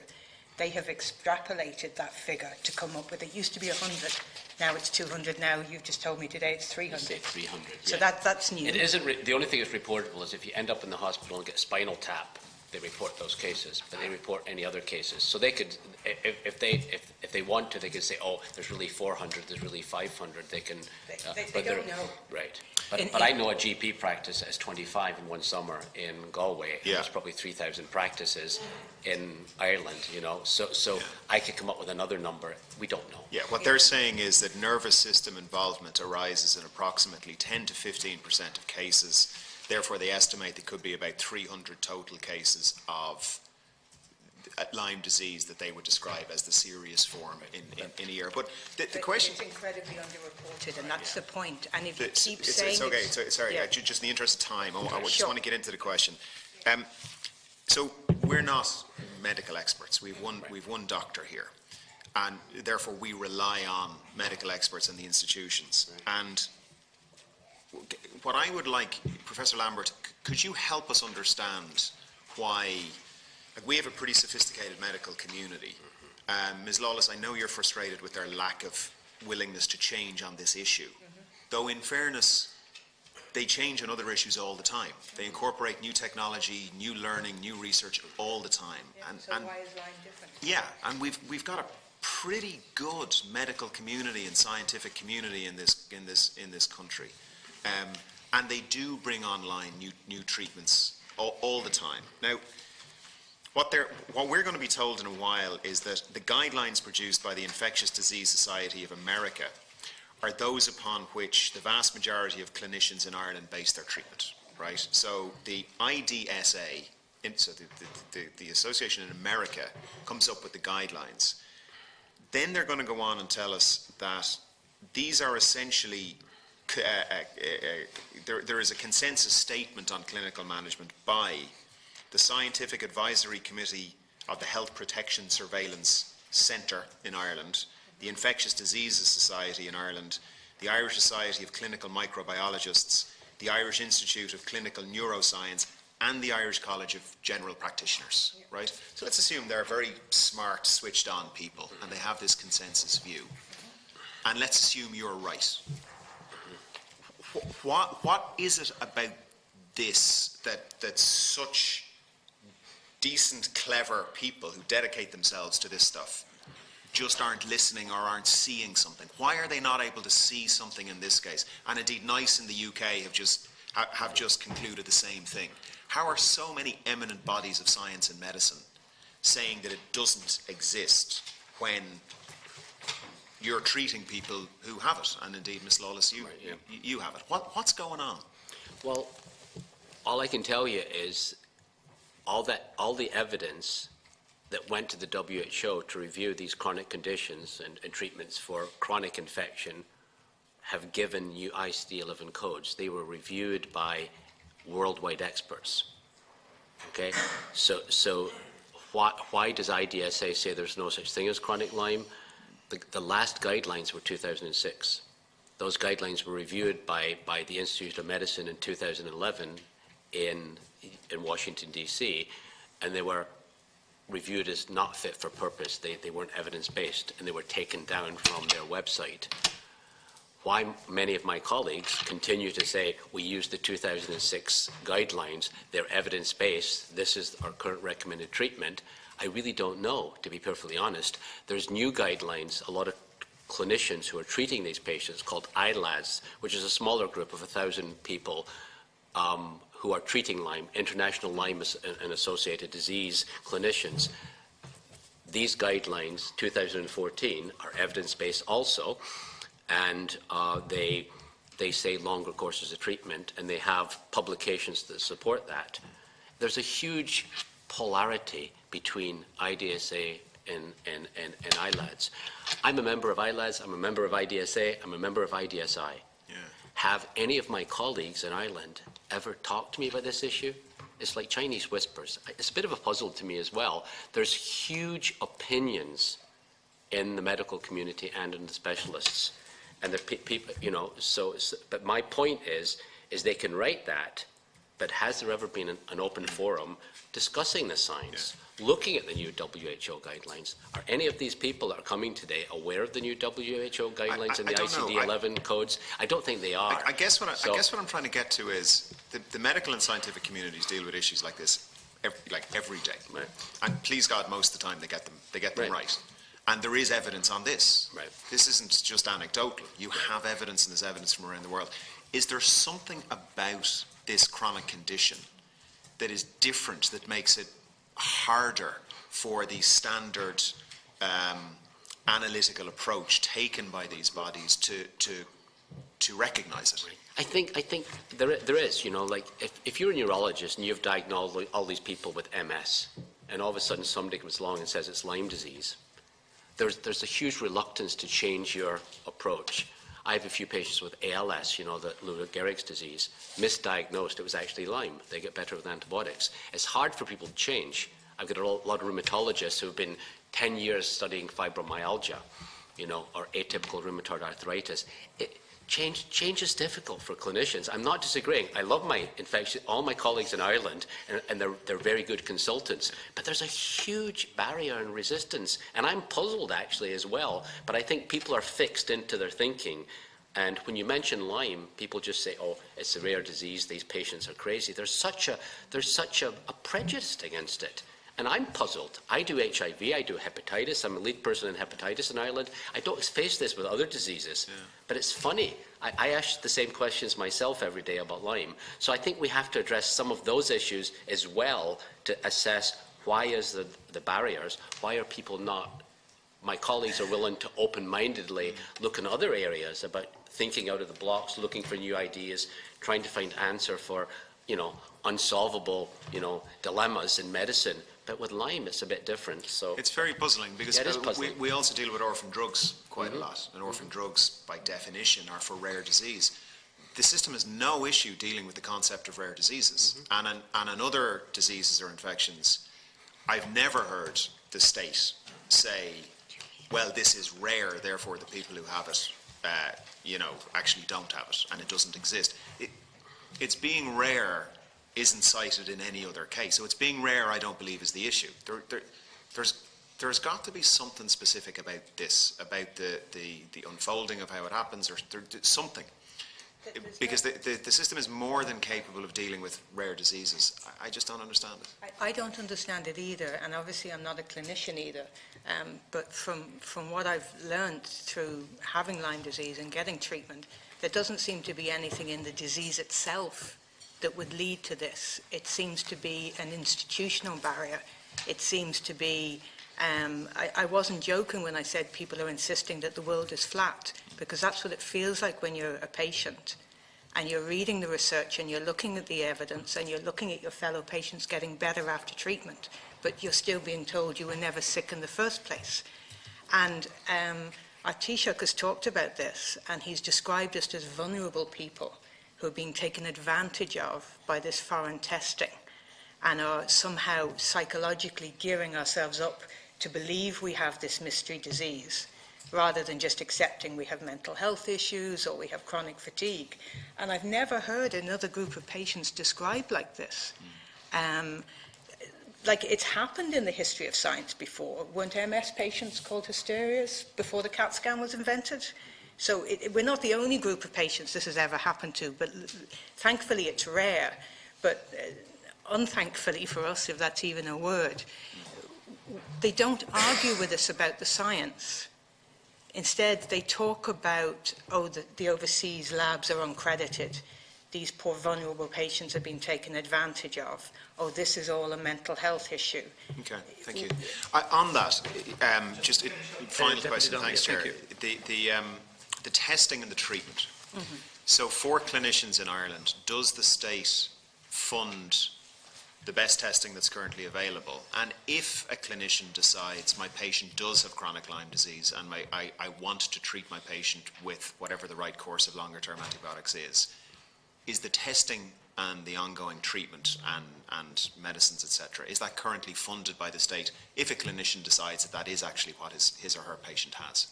They have extrapolated that figure to come up with, it used to be 100, now it's 200, now you've just told me today it's 300. You say 300, So yeah. that's new. It isn't, the only thing that's reportable is if you end up in the hospital and get spinal tap, they report those cases, but they report any other cases. So they could, if they want to, they could say, oh, there's really 400, there's really 500. They can. They don't know. Right. But I know a GP practice that has 25 in one summer in Galway. Yeah. There's probably 3,000 practices in Ireland. You know, so Yeah. I could come up with another number. We don't know. Yeah, what they're saying is that nervous system involvement arises in approximately 10 to 15% of cases. Therefore, they estimate there could be about 300 total cases of Lyme disease that they would describe as the serious form in a year. But the question... It's incredibly underreported, and that's the point. And if you keep It's saying... okay, sorry, yeah. just in the interest of time, I just Sure. want to get into the question. So we're not medical experts. We've one doctor here, and therefore we rely on medical experts in the institutions. And what I would like, Professor Lambert, could you help us understand why, like, we have a pretty sophisticated medical community. Ms. Lawless, I know you're frustrated with their lack of willingness to change on this issue. Though in fairness, they change on other issues all the time. They incorporate new technology, new learning, new research all the time. So why is Lyme different? Yeah, and we've got a pretty good medical community and scientific community in this country. And they do bring online new treatments all the time. Now, what we're going to be told in a while is that the guidelines produced by the Infectious Disease Society of America are those upon which the vast majority of clinicians in Ireland base their treatment, right? So the IDSA, so the association in America, comes up with the guidelines. Then they're going to go on and tell us that these are essentially there is a consensus statement on clinical management by the Scientific Advisory Committee of the Health Protection Surveillance Centre in Ireland, the Infectious Diseases Society in Ireland, the Irish Society of Clinical Microbiologists, the Irish Institute of Clinical Neuroscience, and the Irish College of General Practitioners, right? So let's assume they're very smart, switched-on people, and they have this consensus view. And let's assume you're right. What is it about this that such decent, clever people who dedicate themselves to this stuff just aren't listening or aren't seeing something? Why are they not able to see something in this case? And indeed, NICE in the UK have just concluded the same thing. How are so many eminent bodies of science and medicine saying that it doesn't exist when you're treating people who have it? And indeed, Ms. Lawless, you have it. What's going on? Well, all I can tell you is all the evidence that went to the WHO to review these chronic conditions and treatments for chronic infection have given new ICD-11 codes. They were reviewed by worldwide experts. Okay, so why does IDSA say there's no such thing as chronic Lyme? The last guidelines were 2006. Those guidelines were reviewed by the Institute of Medicine in 2011 in Washington, D.C., and they were reviewed as not fit for purpose. They weren't evidence-based, and they were taken down from their website. Why many of my colleagues continue to say, we use the 2006 guidelines, they're evidence-based, this is our current recommended treatment, I really don't know, to be perfectly honest. There's new guidelines, a lot of clinicians who are treating these patients called ILADS, which is a smaller group of 1,000 people who are treating Lyme, international Lyme and associated disease clinicians. These guidelines, 2014, are evidence-based also, and they say longer courses of treatment, and they have publications that support that. There's a huge polarity between IDSA and ILADS. I'm a member of ILADS, I'm a member of IDSA, I'm a member of IDSI. Yeah. Have any of my colleagues in Ireland ever talked to me about this issue? It's like Chinese whispers. It's a bit of a puzzle to me as well. There's huge opinions in the medical community and in the specialists. And the people, you know, but my point is they can write that, but has there ever been an open forum discussing the science, looking at the new WHO guidelines? Are any of these people that are coming today aware of the new WHO guidelines and the ICD-11 codes? I don't think they are. I guess what I'm trying to get to is the medical and scientific communities deal with issues like this every day. Right. And please God, most of the time they get them right. And there is evidence on this. Right. This isn't just anecdotal. You have evidence, and there's evidence from around the world. Is there something about this chronic condition that is different, that makes it harder for the standard analytical approach taken by these bodies to recognise it? I think there is, you know, like if you're a neurologist and you've diagnosed all these people with MS, and all of a sudden somebody comes along and says it's Lyme disease, there's a huge reluctance to change your approach. I have a few patients with ALS, you know, the Lou Gehrig's disease, misdiagnosed. It was actually Lyme. They get better with antibiotics. It's hard for people to change. I've got a lot of rheumatologists who have been 10 years studying fibromyalgia, you know, or atypical rheumatoid arthritis. Change is difficult for clinicians. I'm not disagreeing. I love all my colleagues in Ireland, and they're very good consultants. But there's a huge barrier and resistance, and I'm puzzled actually as well. But I think people are fixed into their thinking. And when you mention Lyme, people just say, "Oh, it's a rare disease. These patients are crazy." There's such a prejudice against it. And I'm puzzled. I do HIV, I do hepatitis. I'm a lead person in hepatitis in Ireland. I don't face this with other diseases. Yeah. But it's funny. I ask the same questions myself every day about Lyme. So I think we have to address some of those issues as well to assess why is the barriers, why are people not, my colleagues are willing to open-mindedly look in other areas about thinking out of the blocks, looking for new ideas, trying to find answer for, you know, unsolvable, you know, dilemmas in medicine. But with Lyme, it's a bit different. So it's very puzzling because yeah, it is puzzling. We also deal with orphan drugs quite a lot, and orphan drugs, by definition, are for rare disease. The system has no issue dealing with the concept of rare diseases, and in other diseases or infections, I've never heard the state say, "Well, this is rare, therefore the people who have it, you know, actually don't have it, and it doesn't exist." It's being rare isn't cited in any other case. So it's being rare, I don't believe, is the issue. There's got to be something specific about this, about the unfolding of how it happens, or something. Because the system is more than capable of dealing with rare diseases. I just don't understand it. I don't understand it either, and obviously I'm not a clinician either. But from what I've learned through having Lyme disease and getting treatment, there doesn't seem to be anything in the disease itself that would lead to this. It seems to be an institutional barrier. It seems to be, I wasn't joking when I said people are insisting that the world is flat, because that's what it feels like when you're a patient and you're reading the research and you're looking at the evidence and you're looking at your fellow patients getting better after treatment, but you're still being told you were never sick in the first place. And our Taoiseach has talked about this, and he's described us as vulnerable people who are being taken advantage of by this foreign testing and are somehow psychologically gearing ourselves up to believe we have this mystery disease, rather than just accepting we have mental health issues or we have chronic fatigue. And I've never heard another group of patients described like this. Like it's happened in the history of science before. Weren't MS patients called hysterias before the CAT scan was invented? So we're not the only group of patients this has ever happened to, but thankfully it's rare. But unthankfully for us, if that's even a word, they don't argue with us about the science. Instead, they talk about, oh, the overseas labs are uncredited. These poor vulnerable patients have been taken advantage of. Oh, this is all a mental health issue. Okay, thank you. On that, just a final question, thanks, Chair. The testing and the treatment. So for clinicians in Ireland, does the state fund the best testing that's currently available? And if a clinician decides my patient does have chronic Lyme disease and I want to treat my patient with whatever the right course of longer-term antibiotics is the testing and the ongoing treatment and medicines, etc., is that currently funded by the state if a clinician decides that that is actually what his or her patient has?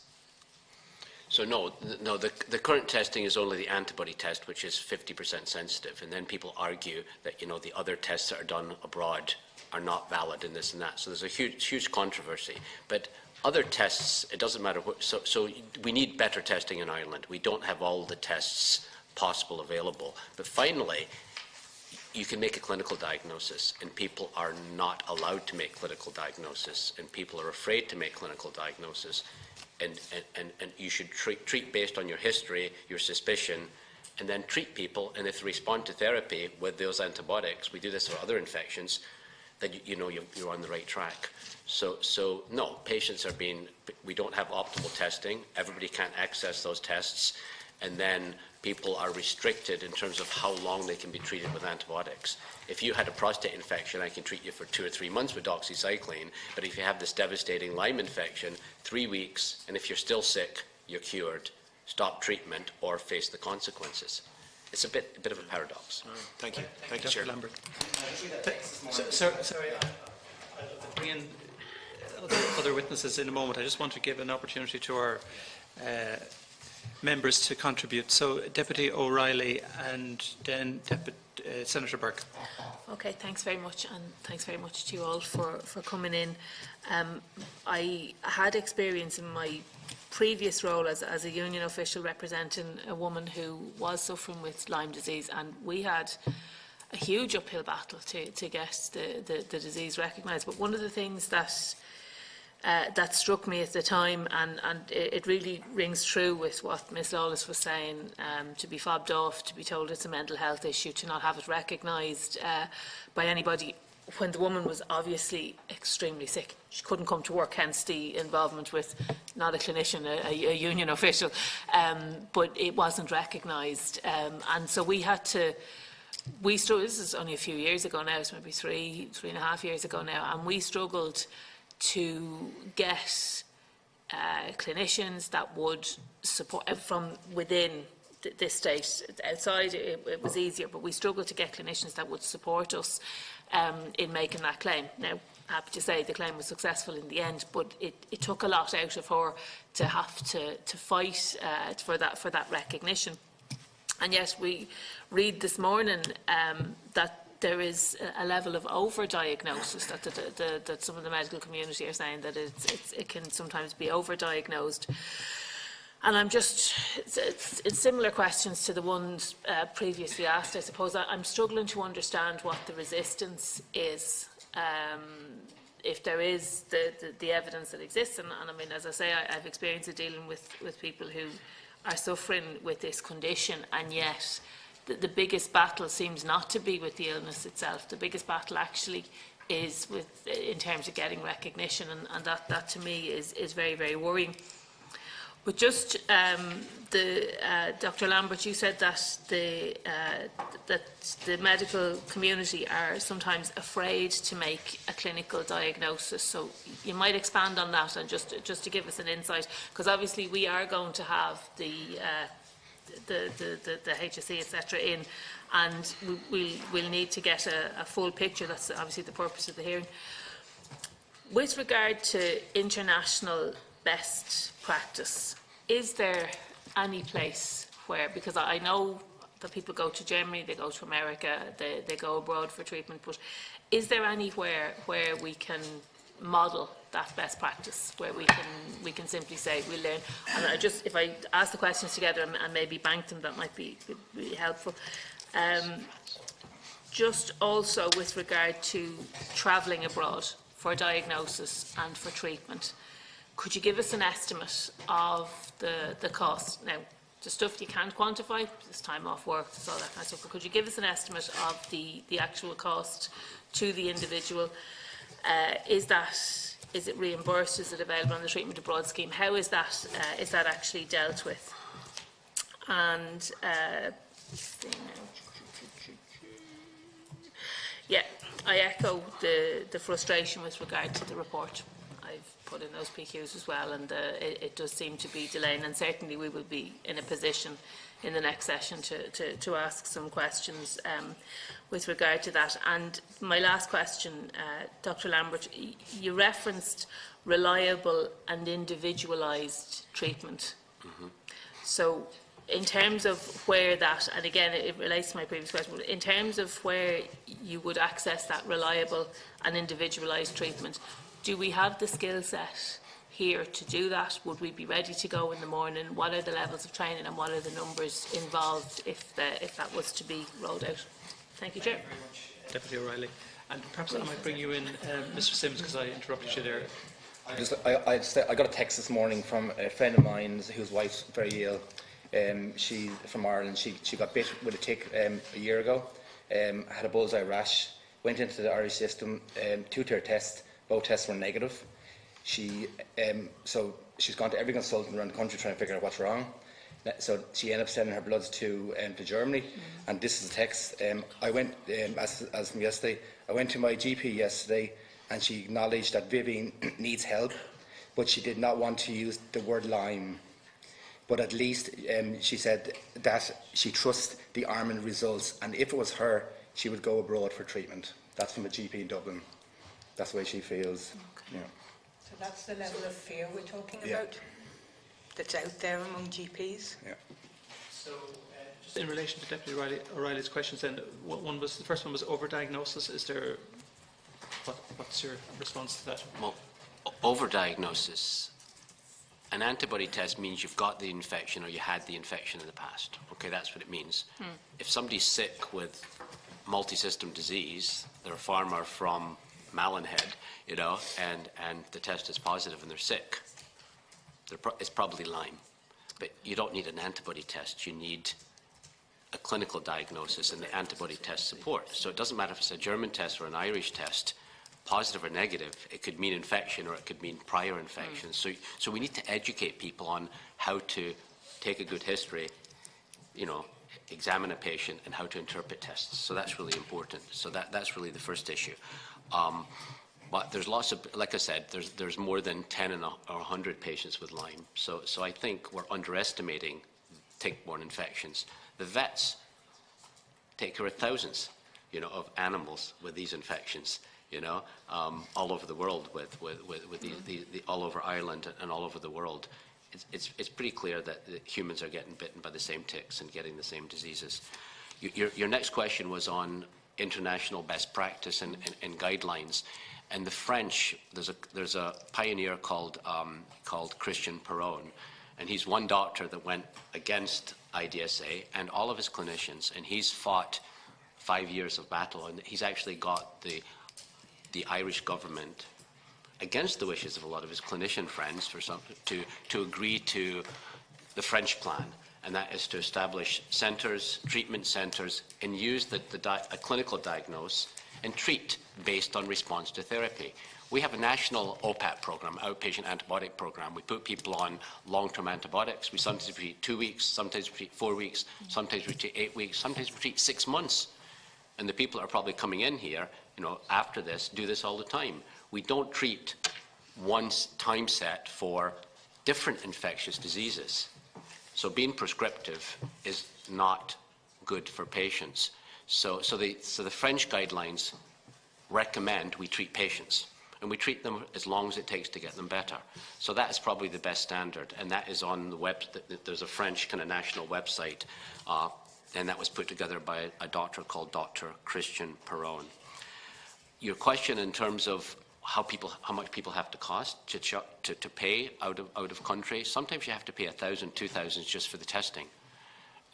So no, the current testing is only the antibody test, which is 50% sensitive, and then people argue that, the other tests that are done abroad are not valid in this and that. So there's a huge controversy. But other tests, it doesn't matter what, so we need better testing in Ireland. We don't have all the tests possible available. But finally, you can make a clinical diagnosis, and people are not allowed to make clinical diagnosis, and people are afraid to make clinical diagnosis. And you should treat based on your history, your suspicion, and then treat people. And if they respond to therapy with those antibiotics, we do this for other infections, then you're on the right track. So no, patients are we don't have optimal testing. Everybody can't access those tests, and then people are restricted in terms of how long they can be treated with antibiotics. If you had a prostate infection, I can treat you for 2 or 3 months with doxycycline, but if you have this devastating Lyme infection, 3 weeks, and if you're still sick, you're cured. Stop treatment or face the consequences. It's a bit of a paradox. Thank you. Thank you, Dr. Chair. Lambert. Sorry, I'll bring in other witnesses in a moment. I just want to give an opportunity to our members to contribute. So, Deputy O'Reilly and then Senator Burke. Okay, thanks very much, and thanks very much to you all for coming in. I had experience in my previous role as a union official representing a woman who was suffering with Lyme disease, and we had a huge uphill battle to get the disease recognised. But one of the things that struck me at the time, and it really rings true with what Ms Lawless was saying, to be fobbed off, to be told it's a mental health issue, to not have it recognised by anybody, when the woman was obviously extremely sick. She couldn't come to work, hence the involvement with not a clinician, a union official, but it wasn't recognised. And so we had to, this is only a few years ago now, it's maybe three and a half years ago now, and we struggled to get clinicians that would support from within this state. Outside it was easier, but we struggled to get clinicians that would support us in making that claim. Now, happy to say the claim was successful in the end, but it took a lot out of her to have to fight for that recognition. And yet we read this morning that there is a level of over-diagnosis, that some of the medical community are saying that it can sometimes be over-diagnosed. And I'm just, it's similar questions to the ones previously asked, I suppose. I'm struggling to understand what the resistance is, if there is the evidence that exists. And I mean, as I say, I've experience of dealing with people who are suffering with this condition, and yet the biggest battle seems not to be with the illness itself. The biggest battle actually is in terms of getting recognition, and that to me is very, very worrying. But just Dr. Lambert, you said that the medical community are sometimes afraid to make a clinical diagnosis. So you might expand on that, and just to give us an insight, because obviously we are going to have the HSE, etc. in, and we'll need to get a full picture. That's obviously the purpose of the hearing. With regard to international best practice, is there any place where, because I know that people go to Germany, they go to America, they go abroad for treatment, but is there anywhere where we can model that best practice, where we can simply say we learn? And if I ask the questions together and maybe bank them, that might be helpful. Just also with regard to travelling abroad for diagnosis and for treatment, could you give us an estimate of the cost? Now, the stuff you can't quantify, this time off work, all that kind of stuff, but could you give us an estimate of the actual cost to the individual? Is it reimbursed? Is it available on the treatment abroad scheme? How is that actually dealt with? And yeah, I echo the frustration with regard to the report. I've put in those PQs as well, and it does seem to be delaying, and certainly we will be in a position in the next session to ask some questions with regard to that. And my last question, Dr. Lambert, you referenced reliable and individualised treatment So in terms of where that, and again, it relates to my previous question, but in terms of where you would access that reliable and individualised treatment, do we have the skill set here to do that? Would we be ready to go in the morning? What are the levels of training and what are the numbers involved if that was to be rolled out? Thank you, Chair. Thank you very much, Deputy O'Reilly. And perhaps I might bring you in, Mr. Sims, because I interrupted you there. I got a text this morning from a friend of mine whose wife's very ill. She's from Ireland. She got bit with a tick a year ago, had a bullseye rash, went into the Irish system, 2-tier test, both tests were negative. So she's gone to every consultant around the country trying to figure out what's wrong. So she ended up sending her bloods to Germany, and this is the text. I went, as from yesterday, I went to my GP yesterday, and she acknowledged that Vivian needs help, but she did not want to use the word Lyme. But at least she said that she trusts the Ireland results, and if it was her, she would go abroad for treatment. That's from a GP in Dublin. That's the way she feels. Okay. Yeah. So that's the level of fear we're talking Yeah. about that's out there among GPs? Yeah. So, just in relation to Deputy O'Reilly's questions, then, the first one was overdiagnosis. Is there, what's your response to that? Well, overdiagnosis. An antibody test means you've got the infection or you had the infection in the past. Okay, that's what it means. If somebody's sick with multi-system disease, they're a farmer from Mallinhead, you know, and the test is positive and they're sick, it's probably Lyme. But you don't need an antibody test. You need a clinical diagnosis and the antibody test support. So it doesn't matter if it's a German test or an Irish test, positive or negative, it could mean infection or it could mean prior infection. So we need to educate people on how to take a good history, you know, examine a patient and how to interpret tests. So that's really important. So that's really the first issue. But there's lots of, like I said, there's more than 10 or 100 patients with Lyme. So I think we're underestimating tick-borne infections. The vets take care of thousands, you know, of animals with these infections, you know, all over the world, with all over Ireland and all over the world. It's pretty clear that humans are getting bitten by the same ticks and getting the same diseases. Your next question was on international best practice and guidelines. And the French, there's a pioneer called Christian Perron, and he's one doctor that went against IDSA and all of his clinicians, and he's fought 5 years of battle, and he's actually got the Irish government, against the wishes of a lot of his clinician friends, to agree to the French plan, and that is to establish centres, treatment centres, and use a clinical diagnosis and treat based on response to therapy. We have a national OPAT program, outpatient antibiotic program. We put people on long-term antibiotics. We sometimes treat 2 weeks, sometimes we treat 4 weeks, sometimes we treat 8 weeks, sometimes we treat 6 months. And the people that are probably coming in here, you know, after this, do this all the time. We don't treat one time set for different infectious diseases. So being prescriptive is not good for patients. So the French guidelines recommend we treat patients, and we treat them as long as it takes to get them better. So that is probably the best standard, and that is on the web. There's a French kind of national website, and that was put together by a doctor called Dr. Christian Perron. Your question in terms of how much people have to cost to pay out of country, sometimes you have to pay 1,000, 2,000 just for the testing.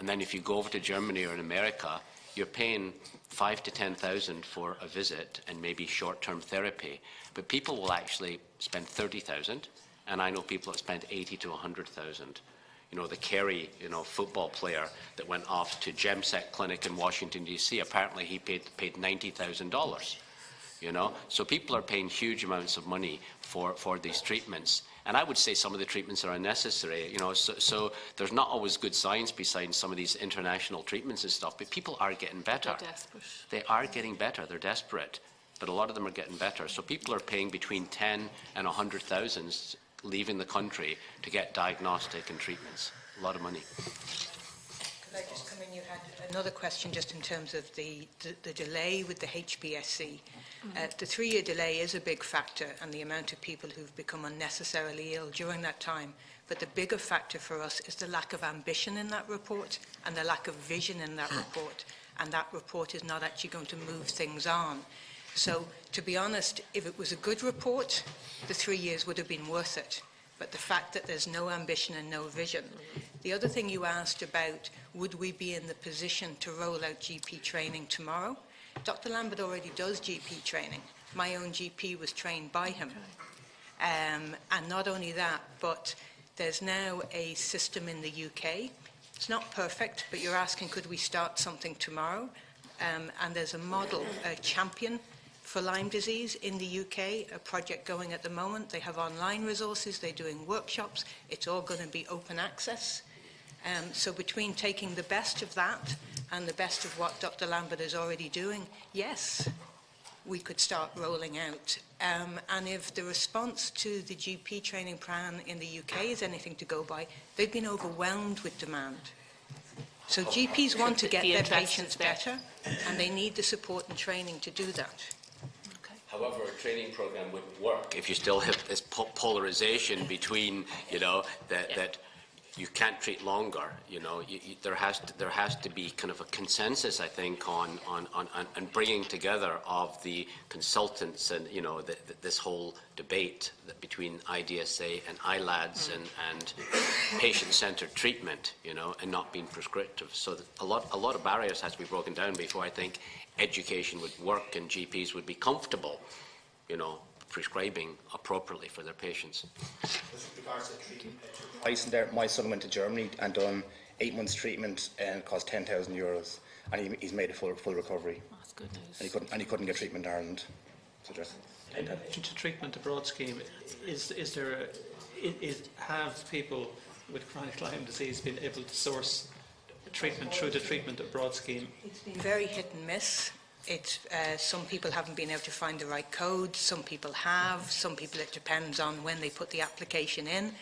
And then if you go over to Germany or in America, you're paying 5,000 to 10,000 for a visit and maybe short-term therapy. But people will actually spend 30,000, and I know people that spend 80 to 100,000. You know, the Kerry, you know, football player that went off to GemSec Clinic in Washington, D.C., apparently he paid $90,000. You know, so people are paying huge amounts of money for these treatments, and I would say some of the treatments are unnecessary. You know, so there's not always good science beside some of these international treatments and stuff. But people are getting better. They're desperate. They are getting better. They're desperate, but a lot of them are getting better. So people are paying between 10 and 100,000 leaving the country to get diagnostic and treatments. A lot of money. Could I just come in? You had another question just in terms of the delay with the HBSC. The 3-year delay is a big factor, and the amount of people who've become unnecessarily ill during that time But the bigger factor for us is the lack of ambition in that report and the lack of vision in that report. And that report is not actually going to move things on. So, to be honest, if it was a good report, the 3 years would have been worth it. But the fact that there's no ambition and no vision. The other thing you asked about, would we be in the position to roll out GP training tomorrow? Dr. Lambert already does GP training. My own GP was trained by him. And not only that, but there's now a system in the UK. It's not perfect, but you're asking, could we start something tomorrow? And there's a model, a champion for Lyme disease in the UK, a project going at the moment. They have online resources, they're doing workshops. It's all going to be open access. So between taking the best of that and the best of what Dr. Lambert is already doing, yes, we could start rolling out. And if the response to the GP training plan in the UK is anything to go by, they've been overwhelmed with demand. So GPs want to get their patients better, and they need the support and training to do that. However, a training program wouldn't work if you still have this polarization between, that you can't treat longer. There has to be kind of a consensus, I think, on bringing together of the consultants and this whole debate between IDSA and ILADS and patient-centered treatment, and not being prescriptive. So that a lot of barriers has to be broken down before I think education would work and GPs would be comfortable, prescribing appropriately for their patients. My son went to Germany and done 8 months treatment and it cost €10,000, and he's made a full recovery. Oh, that's good news. And he couldn't get treatment in Ireland. So In addition to treatment abroad scheme, have people with chronic Lyme disease been able to source treatment through the treatment abroad scheme? It's been very hit and miss. Some people haven't been able to find the right code, some people have, some people it depends on when they put the application in.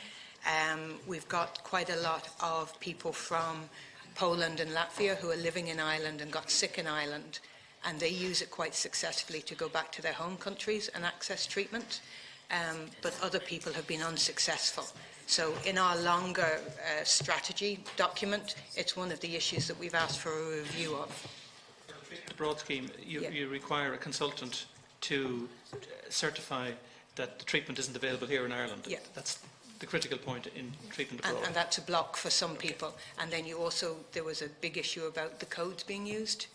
We've got quite a lot of people from Poland and Latvia who are living in Ireland and got sick in Ireland, and they use it quite successfully to go back to their home countries and access treatment, but other people have been unsuccessful. So in our longer strategy document, it's one of the issues that we've asked for a review of. The broad scheme, you require a consultant to certify that the treatment isn't available here in Ireland. Yeah. That's the critical point in treatment abroad. And that's a block for some people. And then there was a big issue about the codes being used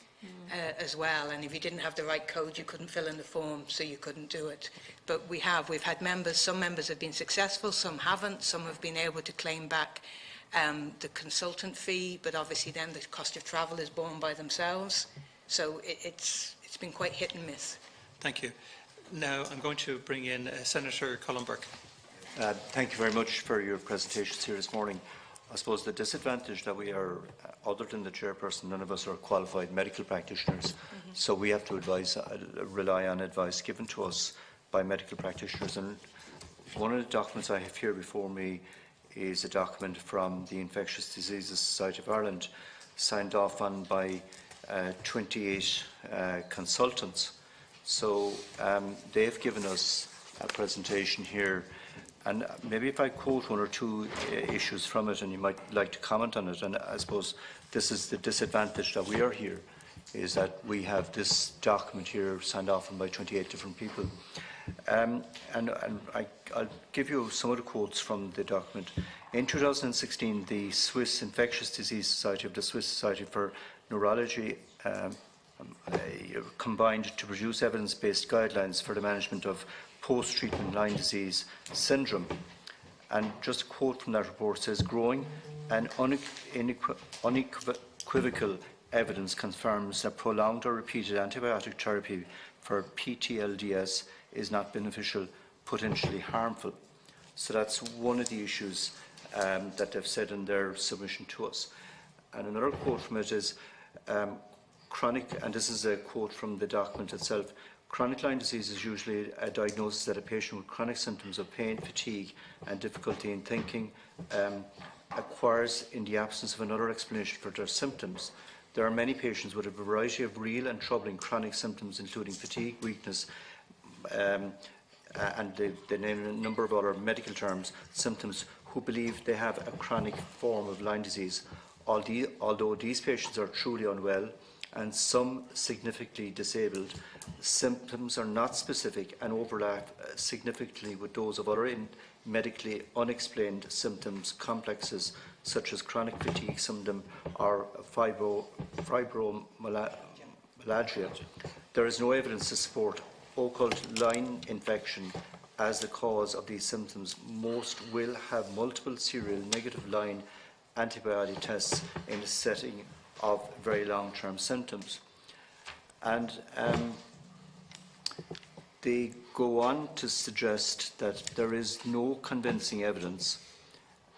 as well. And if you didn't have the right code, you couldn't fill in the form, so you couldn't do it. But we've had members, some members have been successful, some haven't, some have been able to claim back the consultant fee, but obviously then the cost of travel is borne by themselves. So it's been quite hit and miss. Thank you. Now I'm going to bring in Senator Cullenberg. Thank you very much for your presentations here this morning. I suppose the disadvantage that we are, other than the chairperson, none of us are qualified medical practitioners, so we have to rely on advice given to us by medical practitioners. And one of the documents I have here before me is a document from the Infectious Diseases Society of Ireland, signed off on by 28 consultants. So they've given us a presentation here, and maybe if I quote one or two issues from it and you might like to comment on it. And I suppose this is the disadvantage that we are here, is that we have this document here signed off on by 28 different people. And I'll give you some of the quotes from the document. In 2016, the Swiss Infectious Disease Society of the Swiss Society for Neurology combined to produce evidence-based guidelines for the management of post-treatment Lyme disease syndrome. And just a quote from that report says, growing and unequivocal evidence confirms that prolonged or repeated antibiotic therapy for PTLDS is not beneficial, potentially harmful. So that's one of the issues that they've said in their submission to us. And another quote from it is, chronic, and this is a quote from the document itself, chronic Lyme disease is usually a diagnosis that a patient with chronic symptoms of pain, fatigue and difficulty in thinking acquires in the absence of another explanation for their symptoms. There are many patients with a variety of real and troubling chronic symptoms, including fatigue, weakness, and they name a number of other medical terms, symptoms who believe they have a chronic form of Lyme disease, although these patients are truly unwell and some significantly disabled. Symptoms are not specific and overlap significantly with those of other medically unexplained symptoms complexes such as chronic fatigue syndrome or fibromyalgia. There is no evidence to support occult Lyme infection as the cause of these symptoms. Most will have multiple serial negative Lyme antibiotic tests in the setting of very long-term symptoms. And they go on to suggest that there is no convincing evidence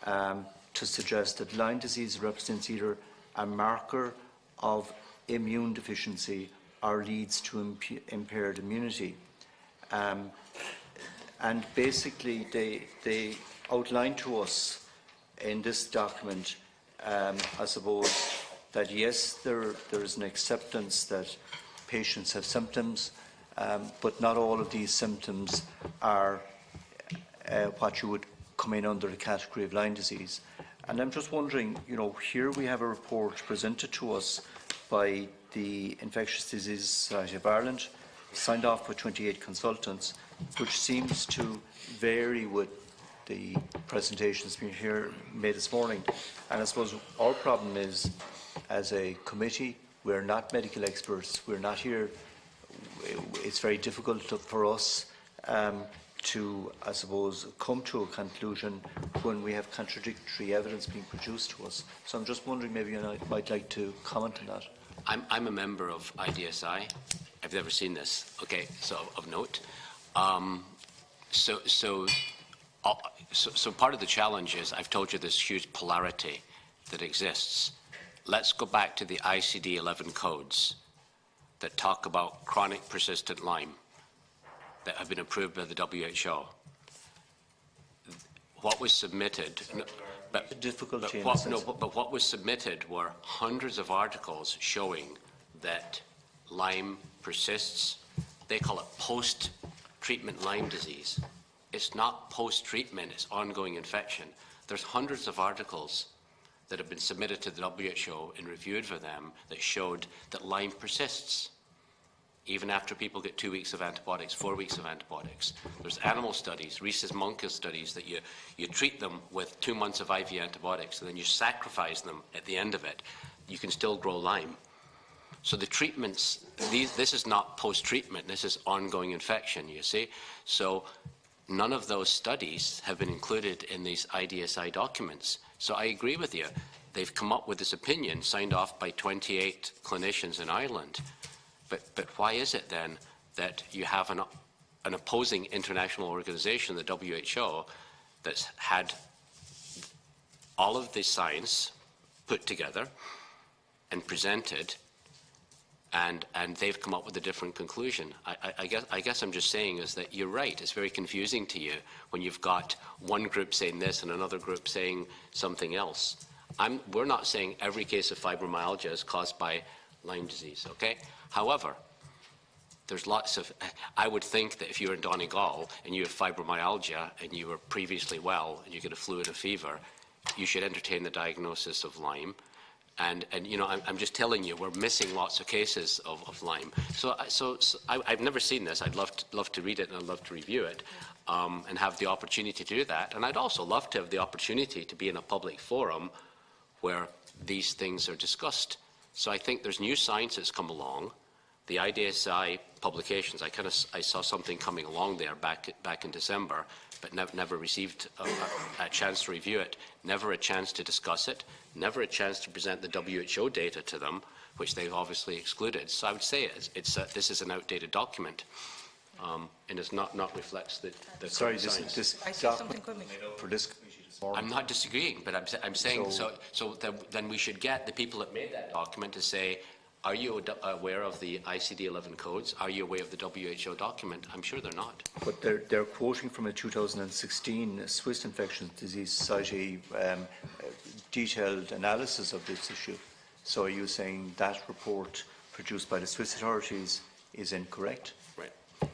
to suggest that Lyme disease represents either a marker of immune deficiency or leads to impaired immunity. And basically, they outline to us in this document, I suppose, that yes, there is an acceptance that patients have symptoms, but not all of these symptoms are what you would come in under the category of Lyme disease. And I'm just wondering, you know, here we have a report presented to us by the Infectious Diseases Society of Ireland, signed off by 28 consultants, which seems to vary with the presentations being made this morning. And I suppose our problem is, as a committee, we're not medical experts, we're not here. It's very difficult for us to, I suppose, come to a conclusion when we have contradictory evidence being produced to us. So I'm just wondering, maybe you might like to comment on that. I'm a member of IDSI. I've never seen this. Okay, so of note. So part of the challenge is, I've told you this huge polarity that exists. Let's go back to the ICD-11 codes that talk about chronic persistent Lyme that have been approved by the WHO. What was submitted, but what was submitted were hundreds of articles showing that Lyme persists. They call it post-treatment Lyme disease. It's not post-treatment, it's ongoing infection. There's hundreds of articles that have been submitted to the WHO and reviewed for them that showed that Lyme persists, even after people get 2 weeks of antibiotics, 4 weeks of antibiotics. There's animal studies, rhesus monkey studies, that you treat them with 2 months of IV antibiotics and then you sacrifice them at the end of it. You can still grow Lyme. So the treatments, this is not post-treatment, this is ongoing infection, you see. So none of those studies have been included in these IDSI documents. So I agree with you. They've come up with this opinion signed off by 28 clinicians in Ireland. But why is it then that you have an opposing international organization, the WHO, that's had all of this science put together and presented, and they've come up with a different conclusion? I guess I'm just saying is that you're right. It's very confusing to you when you've got one group saying this and another group saying something else. We're not saying every case of fibromyalgia is caused by Lyme disease, okay? However, there's lots of, I would think that if you're in Donegal and you have fibromyalgia and you were previously well and you get a flu and a fever, you should entertain the diagnosis of Lyme. And you know, I'm just telling you, we're missing lots of cases of Lyme. So I've never seen this. I'd love to read it and I'd love to review it and have the opportunity to do that. And I'd also love to have the opportunity to be in a public forum where these things are discussed. So I think there's new science that's come along. The IDSI publications, I saw something coming along there back in December, but never received a chance to review it, never a chance to discuss it, never a chance to present the WHO data to them, which they've obviously excluded. So I would say this is an outdated document, and it's not reflects the current science. This document for this committee this morning. I'm not disagreeing, but I'm saying so then we should get the people that made that document to say, are you aware of the ICD-11 codes? Are you aware of the WHO document? I'm sure they're not. But they're quoting from a 2016 Swiss Infectious Disease Society detailed analysis of this issue. So are you saying that report produced by the Swiss authorities is incorrect? Right.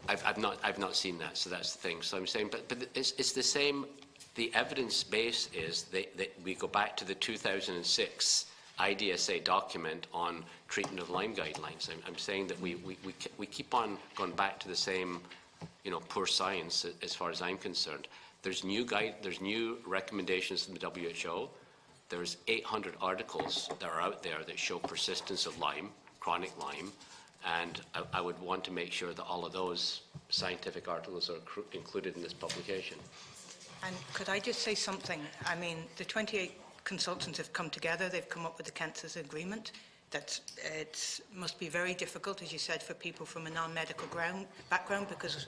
I've not seen that, so that's the thing. So I'm saying, but it's the same The evidence base is that we go back to the 2006 IDSA document on treatment of Lyme guidelines. I'm saying that we keep on going back to the same, poor science as far as I'm concerned. There's new recommendations from the WHO. There's 800 articles that are out there that show persistence of Lyme, chronic Lyme, and I would want to make sure that all of those scientific articles are included in this publication. And could I just say something? I mean, the 28 consultants have come together. They've come up with the Cancers Agreement. It must be very difficult, as you said, for people from a non-medical background, because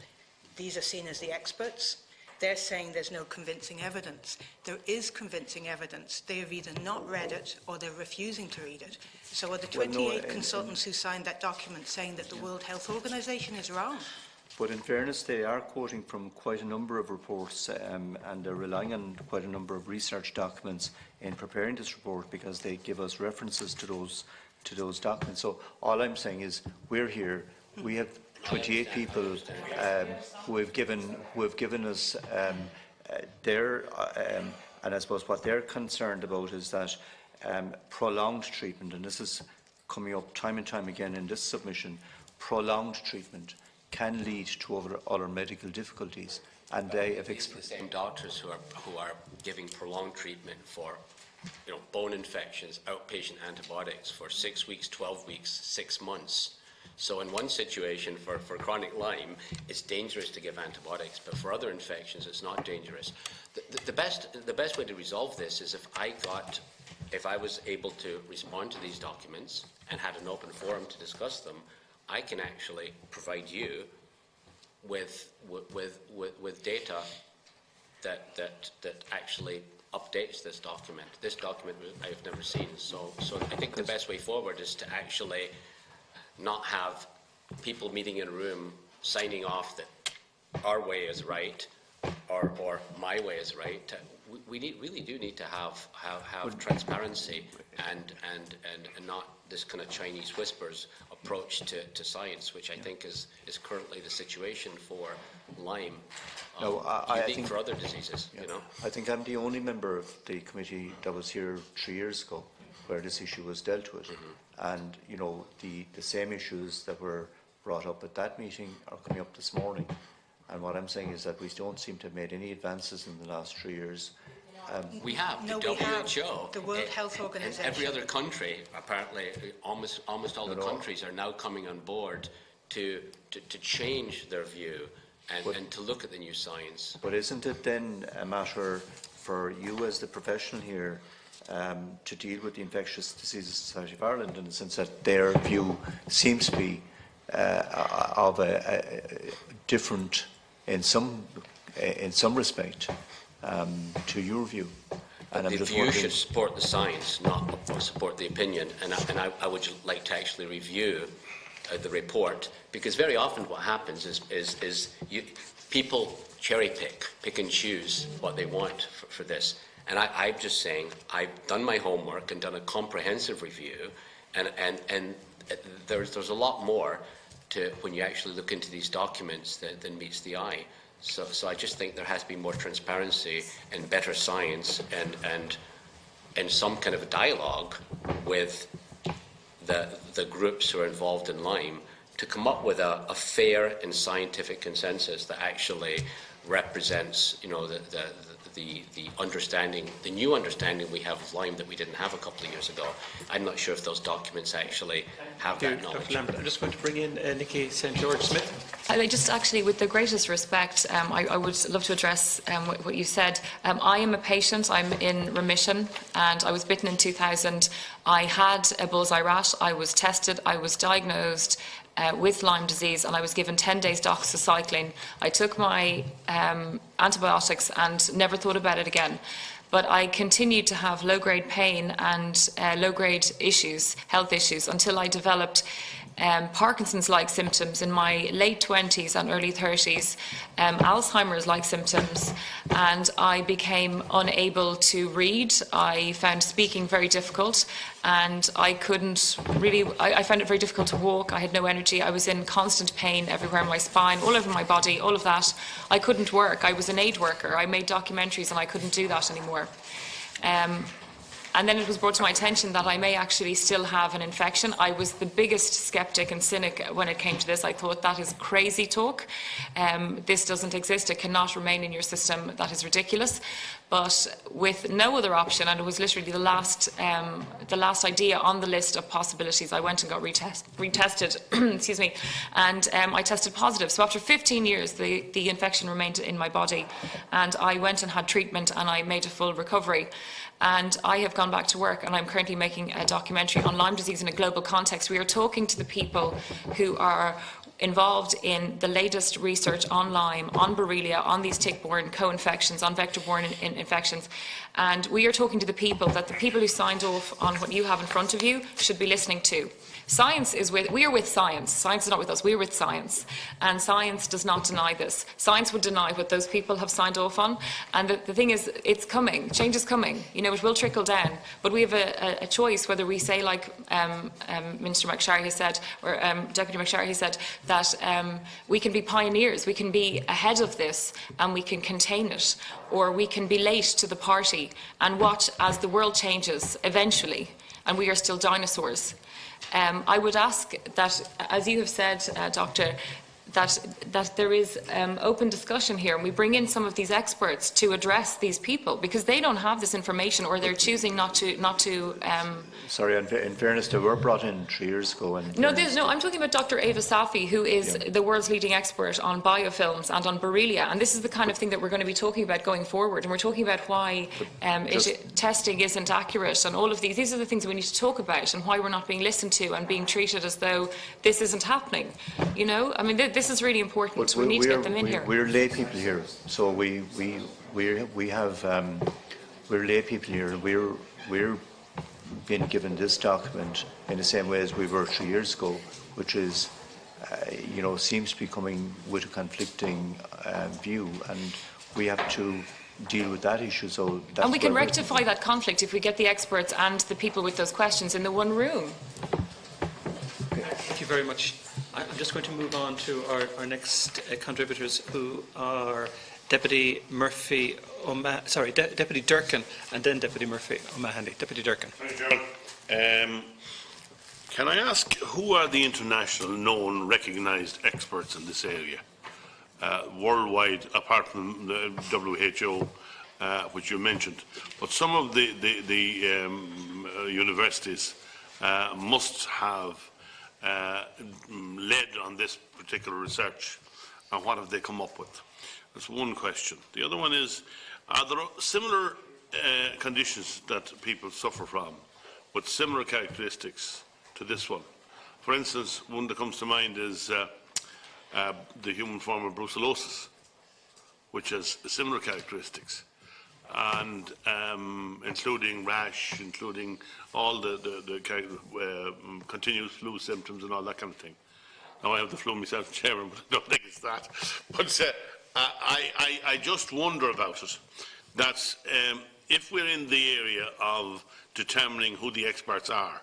these are seen as the experts. They're saying there's no convincing evidence. There is convincing evidence. They have either not read it or they're refusing to read it. So are the 28 consultants who signed that document saying that the World Health Organization is wrong? But in fairness, they are quoting from quite a number of reports and they're relying on quite a number of research documents in preparing this report, because they give us references to those documents. So all I'm saying is we're here. We have 28 people who have given us their and I suppose what they're concerned about is that prolonged treatment, and this is coming up time and time again in this submission, prolonged treatment can lead to other medical difficulties, and they have experienced. The same doctors who are giving prolonged treatment for, bone infections, outpatient antibiotics for 6 weeks, 12 weeks, 6 months. So in one situation, for chronic Lyme, it's dangerous to give antibiotics, but for other infections, it's not dangerous. The best way to resolve this is if I was able to respond to these documents and had an open forum to discuss them, I can actually provide you with data that actually updates this document. This document I've never seen. So I think the best way forward is to actually not have people meeting in a room signing off that our way is right or my way is right. We really do need to have transparency and not this kind of Chinese whispers approach to science, which I think is currently the situation for Lyme. I think for other diseases, I think I'm the only member of the committee that was here 3 years ago where this issue was dealt with. And, the same issues that were brought up at that meeting are coming up this morning. And what I'm saying is that we don't seem to have made any advances in the last 3 years. We have. No, the we WHO, have. The World Health Organization. Every other country, apparently, almost all the countries are now coming on board to change their view and to look at the new science. But isn't it then a matter for you as the professional here to deal with the Infectious Diseases Society of Ireland, in the sense that their view seems to be of a different, in some respect, to your view? And the view should support the science, not support the opinion. And I would like to actually review the report, because very often what happens is people cherry pick and choose what they want for this. And I'm just saying, I've done my homework and done a comprehensive review, and there's a lot more to when you actually look into these documents than meets the eye. So I just think there has to be more transparency and better science and some kind of a dialogue with the groups who are involved in Lyme to come up with a fair and scientific consensus that actually represents, the understanding, the new understanding we have of Lyme that we didn't have a couple of years ago. I'm not sure if those documents actually have that knowledge. Dr. Lambert, I'm just going to bring in Nikki St. George Smith. I just actually, with the greatest respect, I would love to address what you said. I am a patient, I'm in remission, and I was bitten in 2000. I had a bullseye rash, I was tested, I was diagnosed with Lyme disease, and I was given 10 days doxycycline. I took my antibiotics and never thought about it again. But I continued to have low-grade pain and low-grade issues, health issues, until I developed Parkinson's-like symptoms in my late 20s and early 30s, Alzheimer's-like symptoms, and I became unable to read. I found speaking very difficult, and I couldn't really, I found it very difficult to walk. I had no energy. I was in constant pain everywhere in my spine, all over my body, all of that. I couldn't work. I was an aid worker. I made documentaries and I couldn't do that anymore. And then it was brought to my attention that I may actually still have an infection. I was the biggest skeptic and cynic when it came to this. I thought, that is crazy talk. This doesn't exist. It cannot remain in your system. That is ridiculous. But with no other option, and it was literally the last idea on the list of possibilities, I went and got retested, excuse me, and I tested positive. So after 15 years, the infection remained in my body, and I went and had treatment, and I made a full recovery. And I have gone back to work, and I'm currently making a documentary on Lyme disease in a global context. We are talking to the people who are involved in the latest research on Lyme, on Borrelia, on these tick-borne co-infections, on vector-borne infections. And we are talking to the people who signed off on what you have in front of you should be listening to. Science is we are with science. Science is not with us. We are with science. And science does not deny this. Science would deny what those people have signed off on. And the thing is, it's coming. Change is coming. You know, it will trickle down. But we have a choice whether we say, like Minister McSharry said, or Deputy McSharry said, that we can be pioneers. We can be ahead of this and we can contain it. Or we can be late to the party and watch as the world changes eventually. And we are still dinosaurs. I would ask that, as you have said, Doctor, that there is open discussion here, and we bring in some of these experts to address these people, because they don't have this information, or they're choosing not to. Sorry, in fairness, they were brought in 3 years ago. No, I'm talking about Dr. Ava Safi, who is the world's leading expert on biofilms and on Borrelia, and this is the kind of thing that we're going to be talking about going forward, and we're talking about why testing isn't accurate, and all of these. These are the things that we need to talk about, and why we're not being listened to and being treated as though this isn't happening. You know, I mean, this is really important. We need to get them in here. We're lay people here, so we're lay people here. We're being given this document in the same way as we were 3 years ago, which is, you know, seems to be coming with a conflicting view, and we have to deal with that issue. So that's, and we can rectify that conflict if we get the experts and the people with those questions in the one room. Thank you very much. I'm just going to move on to our next contributors, who are Deputy Deputy Durkan, and then Deputy Murphy O'Mahony. Deputy Durkan. Thank you, Chairman. Can I ask, who are the international known recognised experts in this area? Worldwide, apart from the WHO, which you mentioned, but some of the universities must have led on this particular research, and what have they come up with? That's one question. The other one is, are there similar conditions that people suffer from with similar characteristics to this one? For instance, one that comes to mind is the human form of brucellosis, which has similar characteristics, and including rash, including all the continuous flu symptoms and all that kind of thing. Now, I have the flu myself, Chairman, but I don't think it's that. But I just wonder about it, that if we're in the area of determining who the experts are,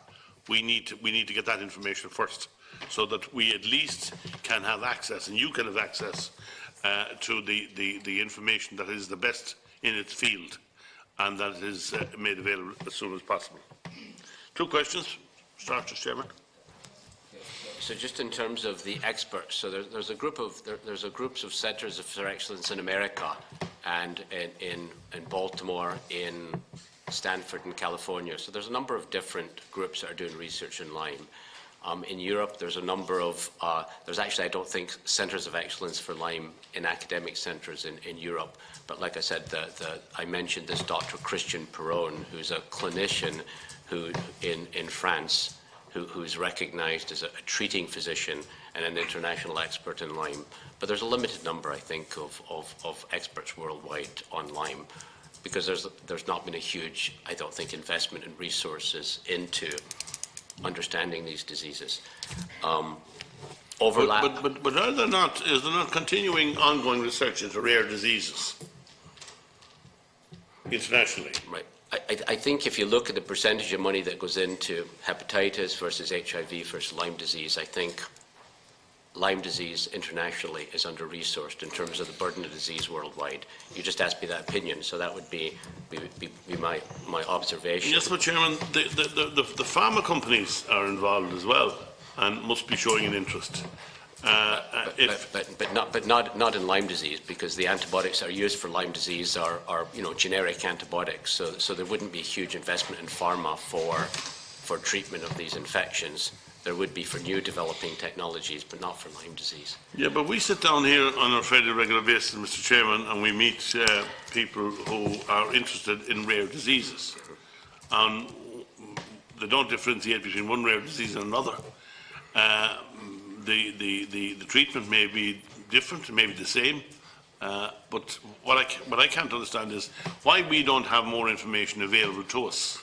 we need to get that information first, so that we at least can have access, and you can have access to the information that is the best in its field, and that is made available as soon as possible. Two questions. Start, Chairman. So just in terms of the experts, so there's a groups of centres of excellence in America, and in Baltimore, in Stanford, in California. So there's a number of different groups that are doing research in Lyme. In Europe, there's a number of, there's actually, I don't think, centres of excellence for Lyme in academic centres in Europe. But like I said, I mentioned this Dr. Christian Perron, who's a clinician who in France, who's recognised as a treating physician and an international expert in Lyme. But there's a limited number, I think, of experts worldwide on Lyme, because there's not been a huge, I don't think, investment in resources into understanding these diseases. Overlap. But is there not continuing ongoing research into rare diseases internationally? Right. I think if you look at the percentage of money that goes into hepatitis versus HIV versus Lyme disease, I think Lyme disease internationally is under-resourced in terms of the burden of disease worldwide. You just asked me that opinion, so that would be my observation. Yes, but Chairman, the pharma companies are involved as well and must be showing an interest. But not in Lyme disease, because the antibiotics that are used for Lyme disease are generic antibiotics, so there wouldn't be huge investment in pharma for treatment of these infections. There would be for new developing technologies, but not for Lyme disease. Yeah, but we sit down here on a fairly regular basis, Mr. Chairman, and we meet people who are interested in rare diseases. And they don't differentiate between one rare disease and another. The treatment may be different, it may be the same, but what I can't understand is why we don't have more information available to us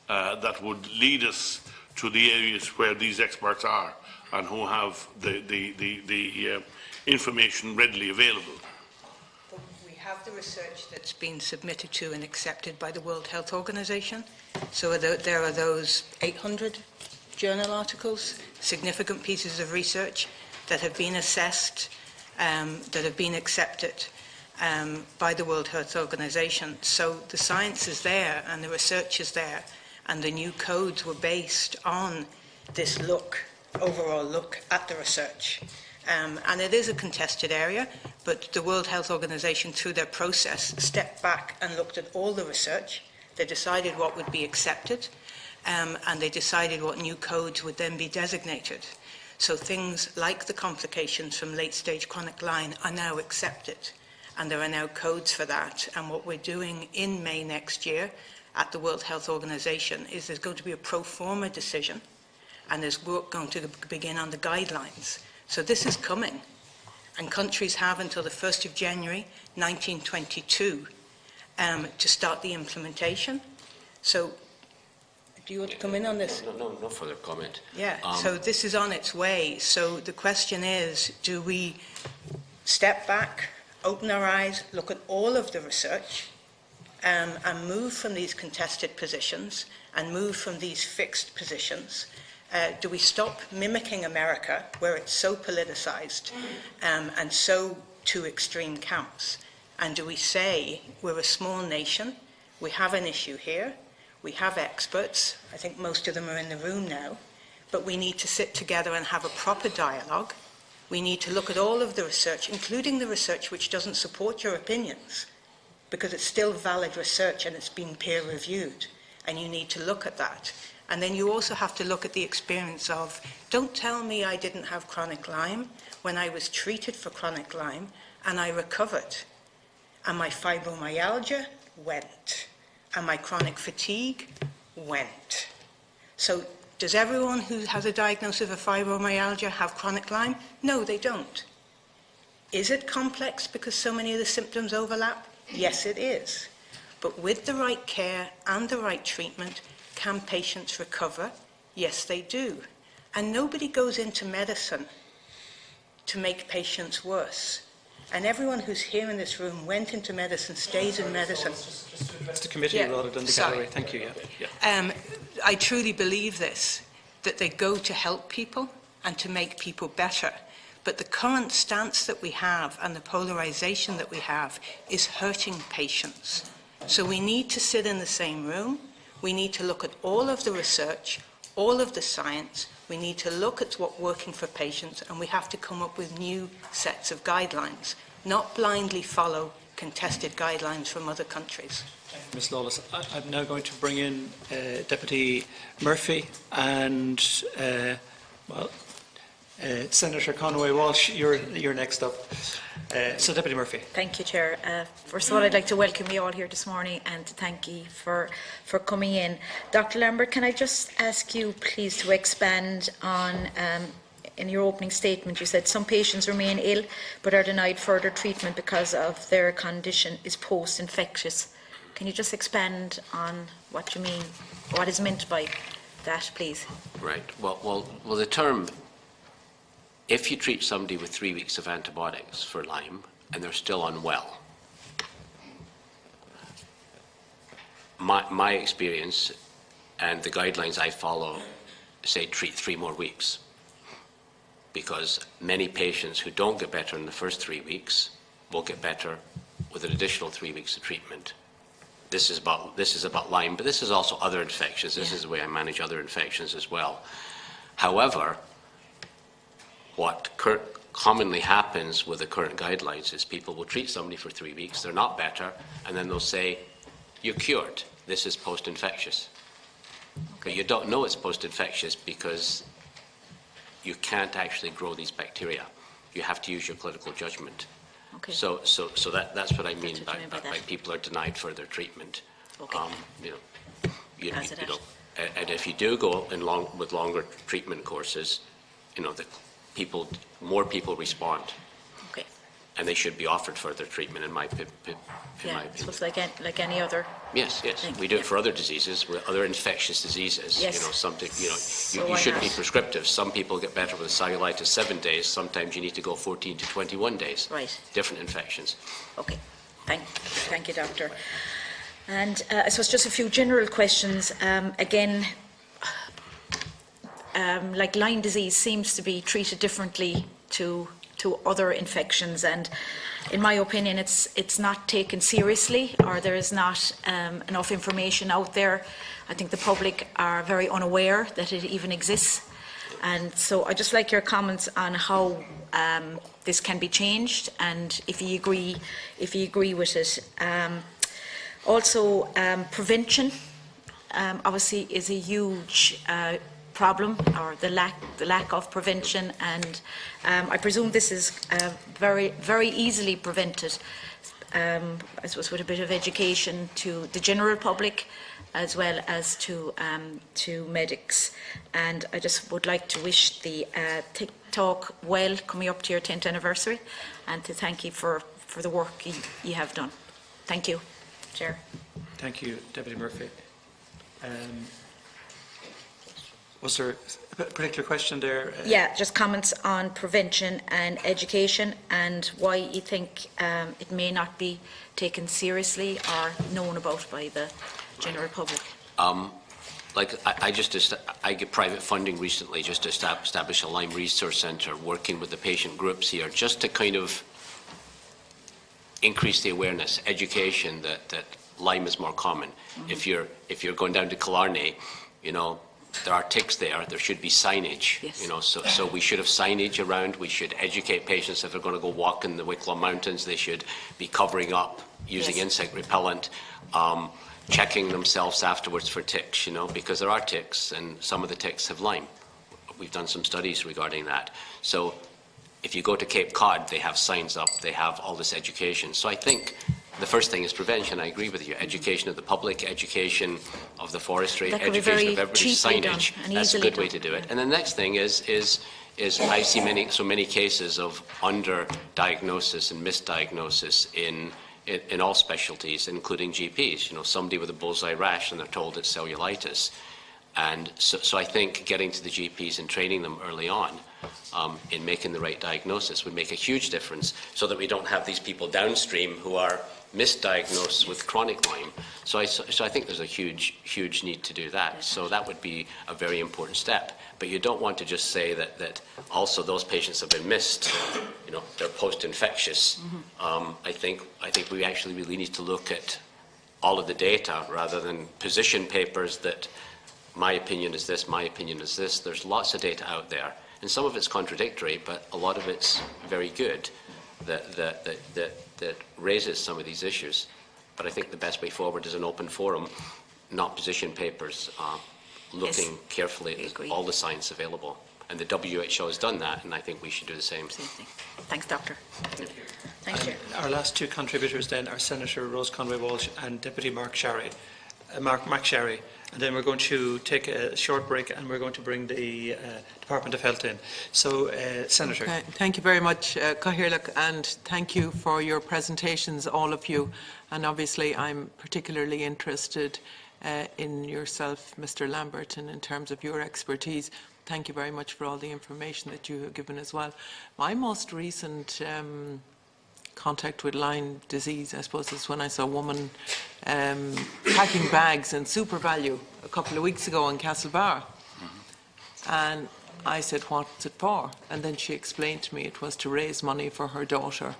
that would lead us to the areas where these experts are and who have the information readily available. We have the research that's been submitted to and accepted by the World Health Organization. So there are those 800 journal articles, significant pieces of research that have been assessed, that have been accepted by the World Health Organization. So the science is there and the research is there, and the new codes were based on this overall look at the research. And it is a contested area, but the World Health Organization, through their process, stepped back and looked at all the research. They decided what would be accepted, and they decided what new codes would then be designated. So things like the complications from late-stage chronic Lyme are now accepted, and there are now codes for that. And what we're doing in May next year at the World Health Organization is there's going to be a pro forma decision, and there's work going to begin on the guidelines. So this is coming, and countries have until the 1st of January 1922 to start the implementation. So do you want to come in on this? No further comment. Yeah, so this is on its way. So the question is, do we step back, open our eyes, look at all of the research, and move from these contested positions and move from these fixed positions? Do we stop mimicking America, where it's so politicized and so two extreme camps? And do we say, we're a small nation, we have an issue here, we have experts, I think most of them are in the room now, but we need to sit together and have a proper dialogue. We need to look at all of the research, including the research which doesn't support your opinions, because it's still valid research and it's been peer-reviewed, and you need to look at that. And then you also have to look at the experience of, don't tell me I didn't have chronic Lyme when I was treated for chronic Lyme and I recovered, and my fibromyalgia went, and my chronic fatigue went. So does everyone who has a diagnosis of fibromyalgia have chronic Lyme? No, they don't. Is it complex because so many of the symptoms overlap? Yes, it is. But with the right care and the right treatment, can patients recover? Yes, they do. And nobody goes into medicine to make patients worse. And everyone who's here in this room went into medicine, stays in medicine. Just to address the committee rather than the gallery. Thank you. Yeah. I truly believe this, that they go to help people and to make people better. But the current stance that we have and the polarization that we have is hurting patients. So we need to sit in the same room. We need to look at all of the research, all of the science. We need to look at what's working for patients, and we have to come up with new sets of guidelines, not blindly follow contested guidelines from other countries. Ms. Lawless, I'm now going to bring in Deputy Murphy and, Senator Conway Walsh, you're next up. So, Deputy Murphy. Thank you, Chair. First of all, I'd like to welcome you all here this morning and to thank you for coming in. Dr. Lambert, can I just ask you, please, to expand on, in your opening statement, you said some patients remain ill but are denied further treatment because of their condition is post-infectious. Can you just expand on what you mean, what is meant by that, please? Right. Well, the term, if you treat somebody with 3 weeks of antibiotics for Lyme and they're still unwell, my experience and the guidelines I follow say treat 3 more weeks, because many patients who don't get better in the first 3 weeks will get better with an additional 3 weeks of treatment. This is about Lyme, but this is also other infections. This is the way I manage other infections as well. However, what commonly happens with the current guidelines is people will treat somebody for 3 weeks, they're not better, and then they'll say, you're cured. This is post-infectious. But you don't know it's post-infectious because you can't actually grow these bacteria. You have to use your clinical judgment. Okay. So that's what I mean That's what you by mean by that. people are denied further treatment. Okay. As it is. And if you do go with longer treatment courses, more people respond. Okay. And they should be offered further treatment, in my opinion. So it's like any other. Yes. Thank We do you. it for other diseases, with other infectious diseases. Yes. You why should be not? prescriptive. Some people get better with cellulitis 7 days. Sometimes you need to go 14 to 21 days. Right. Different infections. Okay. Thank you, Doctor. And I suppose just a few general questions. Again, like Lyme disease seems to be treated differently to other infections, and in my opinion it's not taken seriously, or there is not enough information out there. I think the public are very unaware that it even exists, and so I'd just like your comments on how this can be changed, and if you agree with it. Also, prevention obviously is a huge problem, or the lack of prevention, and I presume this is very easily prevented, I suppose with a bit of education to the general public as well as to medics. And I just would like to wish the TikTok well coming up to your 10th anniversary, and to thank you for the work you have done. Thank you, Chair. Thank you, Deputy Murphy. Was there a particular question there? Yeah, just comments on prevention and education, and why you think it may not be taken seriously or known about by the general public. I get private funding recently just to establish a Lyme Resource Centre, working with the patient groups here, just to kind of increase the awareness, education that Lyme is more common. Mm-hmm. If you're going down to Killarney, there are ticks there. There should be signage. Yes. So we should have signage around. We should educate patients if they're going to go walk in the Wicklow Mountains. They should be covering up, using insect repellent, checking themselves afterwards for ticks. Because there are ticks, and some of the ticks have Lyme. We've done some studies regarding that. So if you go to Cape Cod, they have signs up. They have all this education. So I think the first thing is prevention. I agree with you. Education of the public, education of the forestry, education of everybody, signage. That's a good way to do it. And the next thing is I see so many cases of underdiagnosis and misdiagnosis in all specialties, including GPs. Somebody with a bullseye rash and they're told it's cellulitis. And so I think getting to the GPs and training them early on in making the right diagnosis would make a huge difference, so that we don't have these people downstream who are misdiagnosed with chronic Lyme. So I think there's a huge need to do that. So that would be a very important step. But you don't want to just say that also those patients have been missed. They're post-infectious. Mm-hmm. I think we actually really need to look at all of the data rather than position papers that my opinion is this, my opinion is this. There's lots of data out there, and some of it's contradictory, but a lot of it's very good that raises some of these issues. But I think the best way forward is an open forum, not position papers, looking carefully at all the science available. And the WHO has done that, and I think we should do the same. Thanks, Doctor. Thank you. Our last two contributors then are Senator Rose Conway-Walsh and Deputy Mark Sherry. And then we're going to take a short break, and we're going to bring the Department of Health in. So, Senator. Okay. Thank you very much, Cathaoirleach, and thank you for your presentations, all of you. And obviously, I'm particularly interested in yourself, Mr. Lambert, and in terms of your expertise. Thank you very much for all the information that you have given as well. My most recent contact with Lyme disease, I suppose, is when I saw a woman packing bags in Super Value a couple of weeks ago in Castlebar. And I said, what's it for? And then she explained to me it was to raise money for her daughter,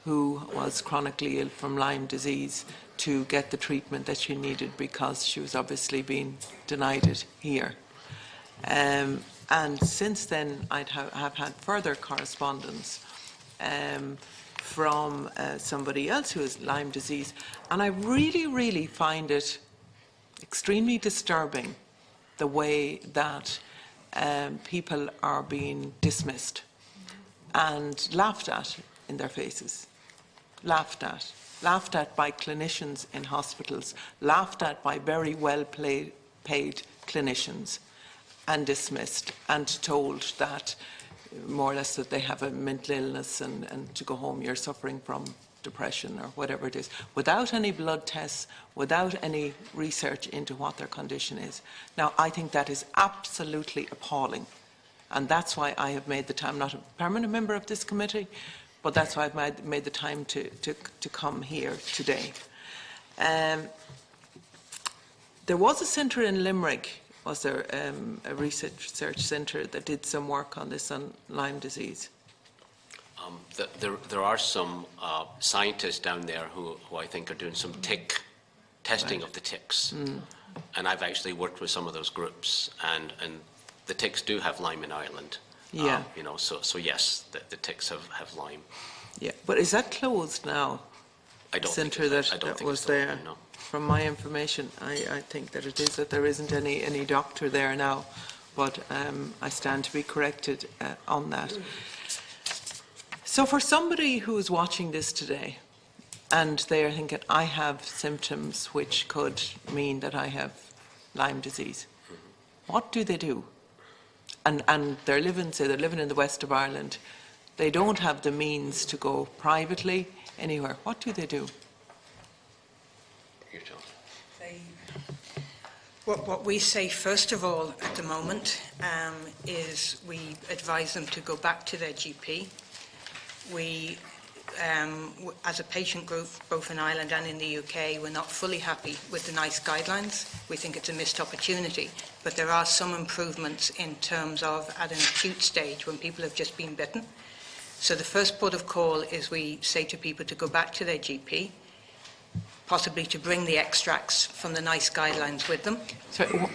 who was chronically ill from Lyme disease, to get the treatment that she needed because she was obviously being denied it here. And since then, I have had further correspondence from somebody else who has Lyme disease. And I really, really find it extremely disturbing the way that people are being dismissed and laughed at in their faces. Laughed at by clinicians in hospitals, laughed at by very well paid clinicians, and dismissed and told that more or less that they have a mental illness and to go home you're suffering from depression or whatever it is, without any blood tests, without any research into what their condition is. Now, I think that is absolutely appalling, and that's why I have made the time, I'm not a permanent member of this committee, but that's why I've made the time to come here today. There was a centre in Limerick, was there a research centre that did some work on this, on Lyme disease? There are some scientists down there who I think are doing some tick testing of the ticks. And I've actually worked with some of those groups, and the ticks do have Lyme in Ireland. Yeah. You know, so yes, the ticks have Lyme. Yeah, but is that closed now? I don't centre that was there. No. From my information, I think that it is, that there isn't any doctor there now, but I stand to be corrected on that. So for somebody who is watching this today and they're thinking, I have symptoms which could mean that I have Lyme disease, what do they do? And they're living, say they're living in the west of Ireland, they don't have the means to go privately anywhere. What do they do? You tell. What we say first of all at the moment is we advise them to go back to their GP. We, as a patient group, both in Ireland and in the UK, we're not fully happy with the NICE guidelines. We think it's a missed opportunity, but there are some improvements in terms of at an acute stage when people have just been bitten. So the first port of call is we say to people to go back to their GP, possibly to bring the extracts from the NICE guidelines with them,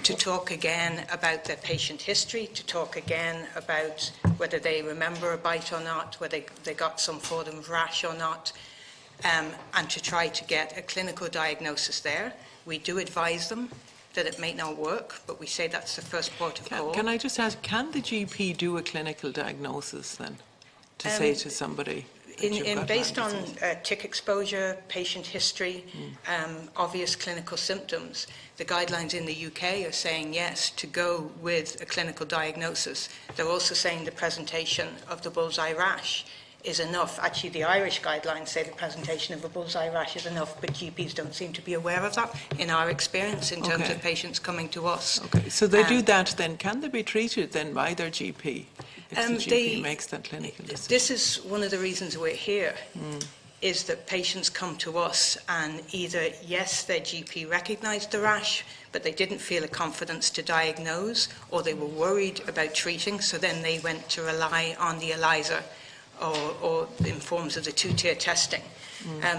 to talk again about their patient history, to talk again about whether they remember a bite or not, whether they got some form of rash or not, and to try to get a clinical diagnosis there. We do advise them that it may not work, but we say that's the first port of call. Can I just ask, can the GP do a clinical diagnosis then, to say to somebody? Based on tick exposure, patient history, obvious clinical symptoms, the guidelines in the UK are saying yes, to go with a clinical diagnosis. They're also saying the presentation of the bullseye rash is enough. Actually, the Irish guidelines say the presentation of a bullseye rash is enough, but GPs don't seem to be aware of that in our experience in terms of patients coming to us. Okay, so they do that then. Can they be treated then by their GP? If the GP makes that clinical decision. This is one of the reasons we're here, is that patients come to us and either, yes, their GP recognised the rash, but they didn't feel a confidence to diagnose, or they were worried about treating, so then they went to rely on the ELISA or in forms of the two-tier testing.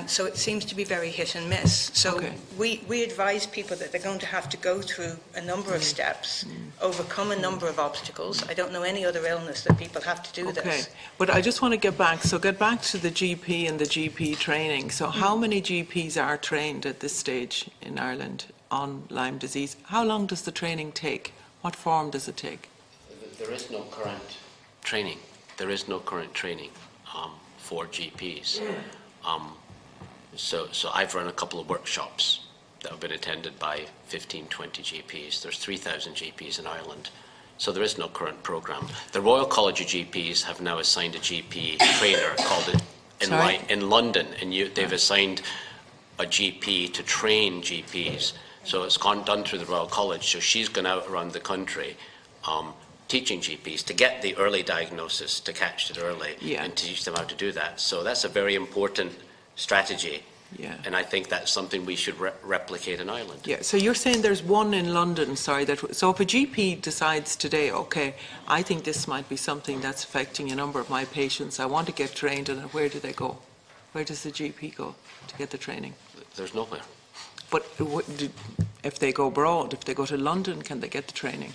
So it seems to be very hit and miss. So we advise people that they're going to have to go through a number of steps, overcome a number of obstacles. I don't know any other illness that people have to do this. But I just want to get back to the GP and the GP training. So how many GPs are trained at this stage in Ireland on Lyme disease? How long does the training take? What form does it take? There is no current training. There is no current training for GPs. So I've run a couple of workshops that have been attended by 15, 20 GPs. There's 3,000 GPs in Ireland. So there is no current programme. The Royal College of GPs have now assigned a GP trainer called it in London, and they've assigned a GP to train GPs. So it's done through the Royal College. So she's gone out around the country teaching GPs to get the early diagnosis, to catch it early, and teach them how to do that. So that's a very important strategy. Yeah. And I think that's something we should replicate in Ireland. Yeah, so you're saying there's one in London, sorry, so if a GP decides today, okay, I think this might be something that's affecting a number of my patients, I want to get trained, and where do they go? Where does the GP go to get the training? There's nowhere. But if they go abroad, if they go to London, can they get the training?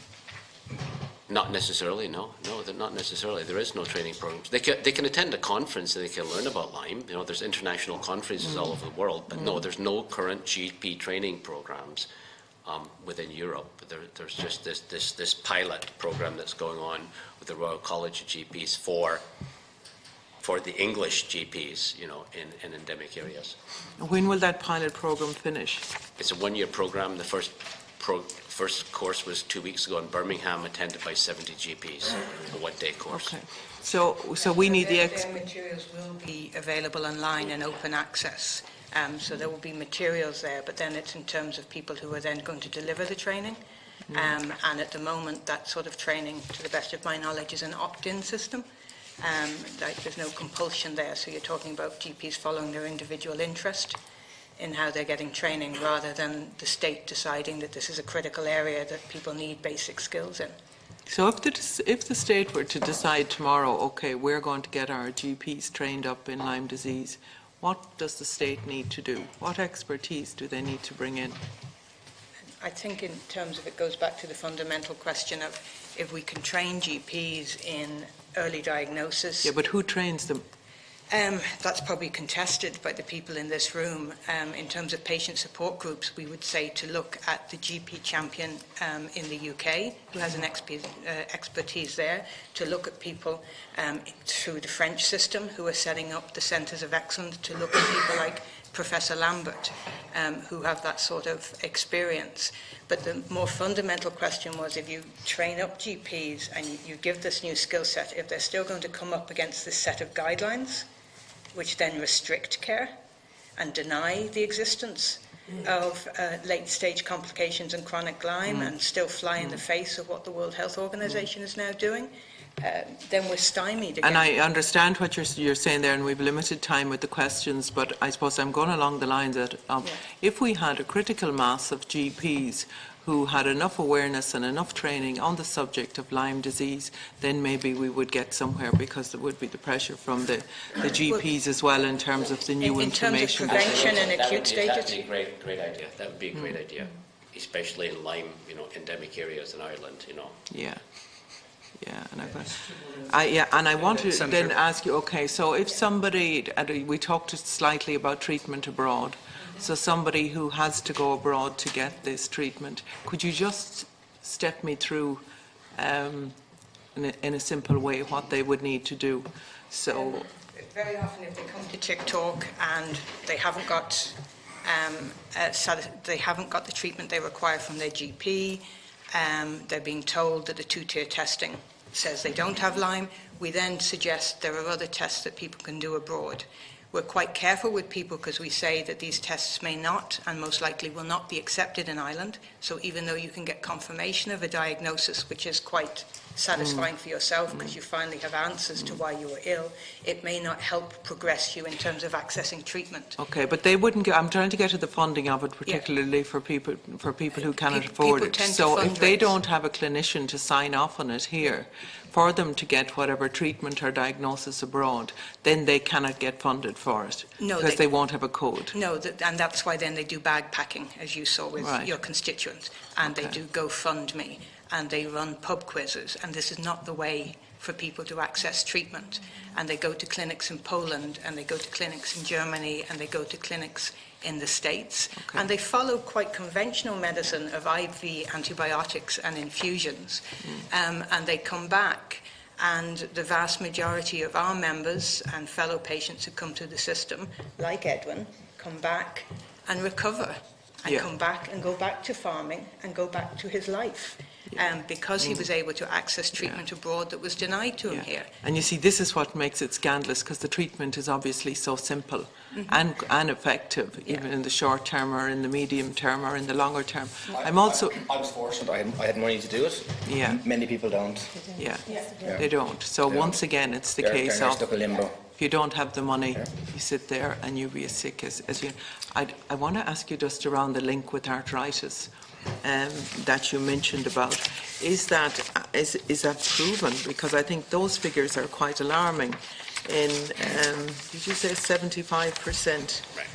Not necessarily, no, not necessarily. There is no training programs. They can attend a conference and they can learn about Lyme. You know, there's international conferences all over the world, but no, there's no current GP training programs within Europe. There's just this pilot program that's going on with the Royal College of GPs for the English GPs, you know, in endemic areas. When will that pilot program finish? It's a one-year program. The first course was 2 weeks ago in Birmingham, attended by 70 GPs, a one-day course. Okay. So we need the Their materials will be available online and open access. So there will be materials there, but then it's in terms of people who are then going to deliver the training. And at the moment, that sort of training, to the best of my knowledge, is an opt-in system. There's no compulsion there, so you're talking about GPs following their individual interest in how they're getting training, rather than the state deciding that this is a critical area that people need basic skills in. So if the state were to decide tomorrow, okay, we're going to get our GPs trained up in Lyme disease, what does the state need to do? What expertise do they need to bring in? I think in terms of, it goes back to the fundamental question of if we can train GPs in early diagnosis. Yeah, but who trains them? That's probably contested by the people in this room. In terms of patient support groups, we would say to look at the GP champion in the UK, who has an expertise there, to look at people through the French system who are setting up the centres of excellence, to look at people like Professor Lambert, who have that sort of experience. But the more fundamental question was, if you train up GPs and you give this new skill set, if they're still going to come up against this set of guidelines, which then restrict care and deny the existence of late-stage complications and chronic Lyme, and still fly in the face of what the World Health Organization is now doing, then we're stymied again. And I understand what you're saying there, and we've limited time with the questions, but I suppose I'm going along the lines that if we had a critical mass of GPs who had enough awareness and enough training on the subject of Lyme disease, then maybe we would get somewhere, because there would be the pressure from the GPs as well in terms of the new information. In terms of prevention and acute stages? That would be a great idea. That would be a great idea, especially in Lyme, you know, endemic areas in Ireland, you know. Yeah. Yeah, and I want to then ask you, okay, so if somebody, we talked slightly about treatment abroad, so somebody who has to go abroad to get this treatment, could you just step me through in a simple way what they would need to do? So very often, if they come to TikTok and they haven't got the treatment they require from their GP, they're being told that the two-tier testing says they don't have Lyme. We then suggest there are other tests that people can do abroad. We're quite careful with people, because we say that these tests may not, and most likely will not, be accepted in Ireland. So even though you can get confirmation of a diagnosis, which is quite satisfying for yourself because you finally have answers to why you were ill, it may not help progress you in terms of accessing treatment. Okay, but they wouldn't get, I'm trying to get to the funding of it, particularly for people who cannot afford it. So if they don't have a clinician to sign off on it here, for them to get whatever treatment or diagnosis abroad, then they cannot get funded for it, because they won't have a code. No, and that's why then they do bag packing, as you saw with your constituents, and they do GoFundMe, and they run pub quizzes, and this is not the way for people to access treatment. And they go to clinics in Poland, and they go to clinics in Germany, and they go to clinics in the States, and they follow quite conventional medicine of IV antibiotics and infusions, and they come back, and the vast majority of our members and fellow patients who come to the system, like Edwin, come back and recover, and come back and go back to farming and go back to his life. because he was able to access treatment abroad that was denied to him here. And you see, this is what makes it scandalous, because the treatment is obviously so simple and effective, even in the short term or in the medium term or in the longer term. I was fortunate. I had money to do it. Yeah. Many people don't. Yeah, they don't. So once again, it's the case they're of stuck in limbo. if you don't have the money, you sit there and you be as sick as you. I want to ask you just around the link with arthritis that you mentioned about. Is that proven? Because I think those figures are quite alarming. In did you say 75%? Right.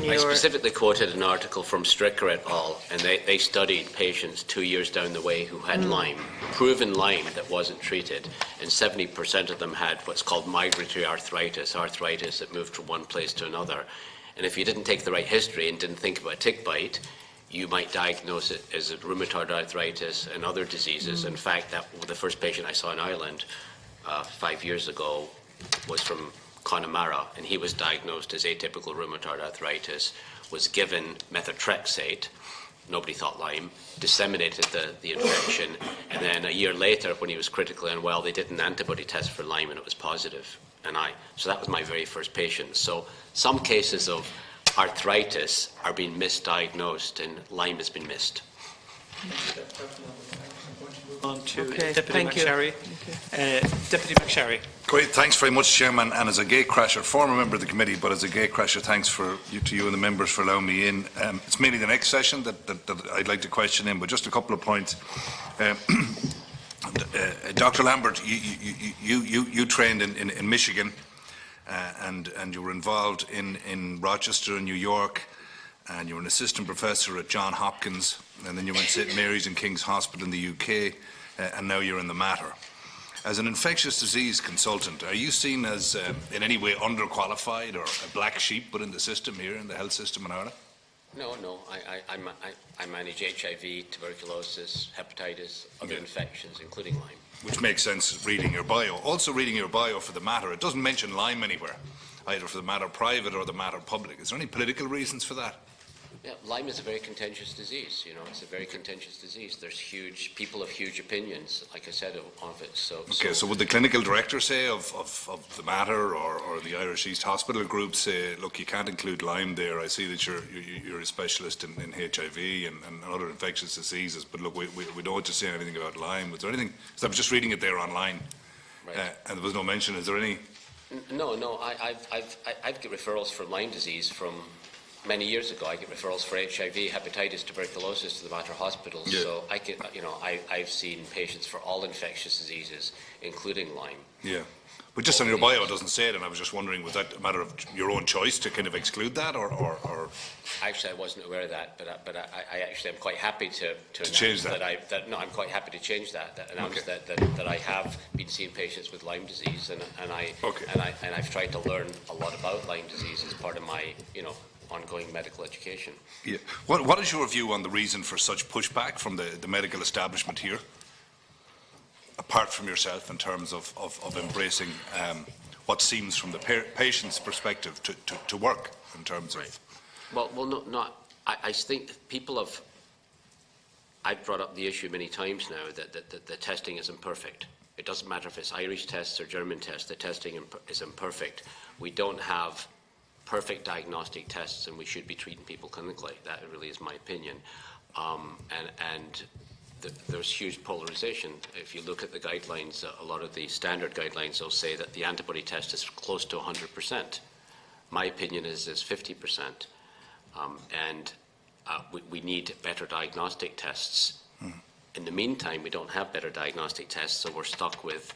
I specifically quoted an article from Stricker et al., and they studied patients 2 years down the way who had Lyme, proven Lyme that wasn't treated, and 70% of them had what's called migratory arthritis that moved from one place to another. And if you didn't take the right history and didn't think about a tick bite, you might diagnose it as a rheumatoid arthritis and other diseases. In fact, the first patient I saw in Ireland 5 years ago was from Connemara, and he was diagnosed as atypical rheumatoid arthritis, was given methotrexate, nobody thought Lyme, disseminated the infection, and then a year later, when he was critically unwell, they did an antibody test for Lyme and it was positive. So that was my very first patient. So some cases of arthritis are being misdiagnosed and Lyme has been missed. On to Okay, Deputy thank you. McSherry. Deputy McSherry. Great, thanks very much, Chairman. And as a gatecrasher, former member of the committee, but as a gatecrasher, thanks to you and the members for allowing me in. It's mainly the next session that I'd like to question in, but just a couple of points. Dr. Lambert, you trained in Michigan, and you were involved in Rochester in New York, and you were an assistant professor at Johns Hopkins, and then you went to St Mary's and King's Hospital in the UK, and now you're in the Mater. As an infectious disease consultant, are you seen as in any way underqualified or a black sheep within the system here, in the health system in Ireland? No. I manage HIV, tuberculosis, hepatitis, other infections, including Lyme. Which makes sense reading your bio. Also reading your bio for the Mater, it doesn't mention Lyme anywhere, either for the Mater private or the Mater public. Is there any political reasons for that? Yeah, Lyme is a very contentious disease. It's a very contentious disease. There's people have huge opinions, like I said, of it. So would the clinical director say of the Mater or the Irish East Hospital Group say, look, you can't include Lyme there. I see that you're a specialist in HIV and other infectious diseases, but look, we don't want to say anything about Lyme. Was there anything? Because I was just reading it there online, right. And there was no mention. Is there any? No. I've got referrals for Lyme disease from many years ago. I get referrals for HIV, hepatitis, tuberculosis to the Mater hospitals. Yeah. So I've seen patients for all infectious diseases, including Lyme. Yeah. But just on your bio, it doesn't say it, and I was just wondering, was that a matter of your own choice to kind of exclude that, or? Actually, I wasn't aware of that, but I actually am quite happy to change that. I'm quite happy to change that. Announce that I have been seeing patients with Lyme disease, and I've tried to learn a lot about Lyme disease as part of my ongoing medical education. Yeah. What is your view on the reason for such pushback from the medical establishment here? Apart from yourself, in terms of embracing what seems from the patient's perspective to work in terms of... I think people have... I've brought up the issue many times now that the testing is imperfect. It doesn't matter if it's Irish tests or German tests, the testing is imperfect. We don't have perfect diagnostic tests, and we should be treating people clinically. That really is my opinion. There's huge polarization. If you look at the guidelines, a lot of the standard guidelines will say that the antibody test is close to 100%. My opinion is 50%. We need better diagnostic tests. In the meantime, we don't have better diagnostic tests, so we're stuck with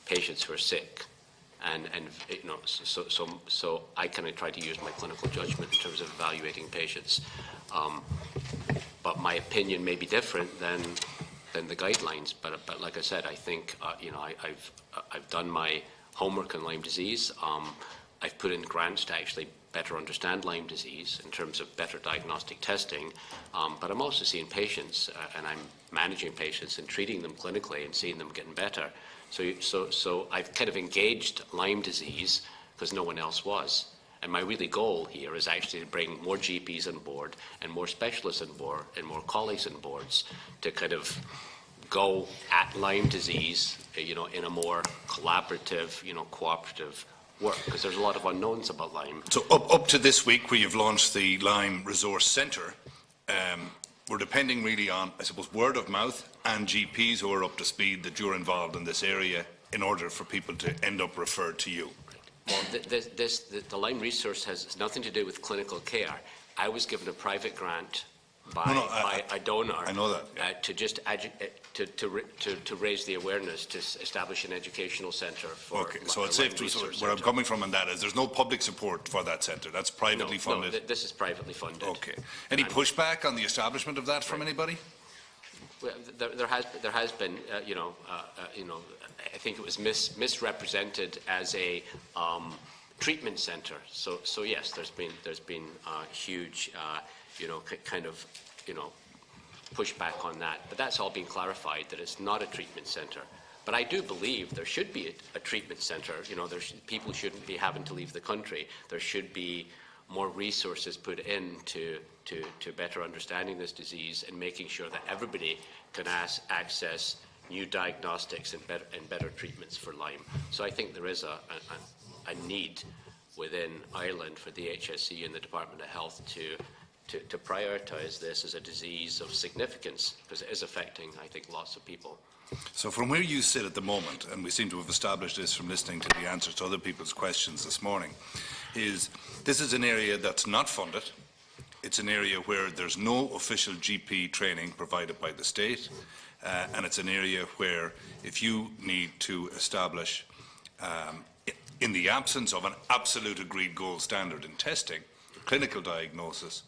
patients who are sick. So I kind of try to use my clinical judgment in terms of evaluating patients. But my opinion may be different than the guidelines. But like I said, I think I've done my homework on Lyme disease. I've put in grants to actually better understand Lyme disease in terms of better diagnostic testing. But I'm also seeing patients, and I'm managing patients and treating them clinically and seeing them getting better. So I've kind of engaged Lyme disease because no one else was. And my really goal here is actually to bring more GPs on board and more specialists on board and more colleagues on boards to kind of go at Lyme disease, in a more collaborative, cooperative work, because there's a lot of unknowns about Lyme. So up to this week, where you've launched the Lyme Resource Centre, we're depending really on, I suppose, word of mouth and GPs who are up to speed that you're involved in this area in order for people to end up referred to you. Well, the Lyme resource has nothing to do with clinical care. I was given a private grant by a donor. I know that. Yeah. To just to raise the awareness, to establish an educational centre for. Okay, so it's safe to. So where I'm coming from on that is there's no public support for that centre. That's privately funded. No, this is privately funded. Okay. Any pushback on the establishment of that from anybody? Well, there has been, I think it was misrepresented as a treatment centre. So yes, there's been huge, pushback on that. But that's all been clarified, that it's not a treatment centre. But I do believe there should be a treatment centre. People shouldn't be having to leave the country. There should be more resources put into to better understanding this disease and making sure that everybody can access new diagnostics and better treatments for Lyme. So I think there is a need within Ireland for the HSE and the Department of Health to prioritise this as a disease of significance, because it is affecting, I think, lots of people. So from where you sit at the moment, and we seem to have established this from listening to the answers to other people's questions this morning, this is an area that's not funded. It's an area where there's no official GP training provided by the state, and it's an area where if you need to establish, in the absence of an absolute agreed gold standard in testing, clinical diagnosis,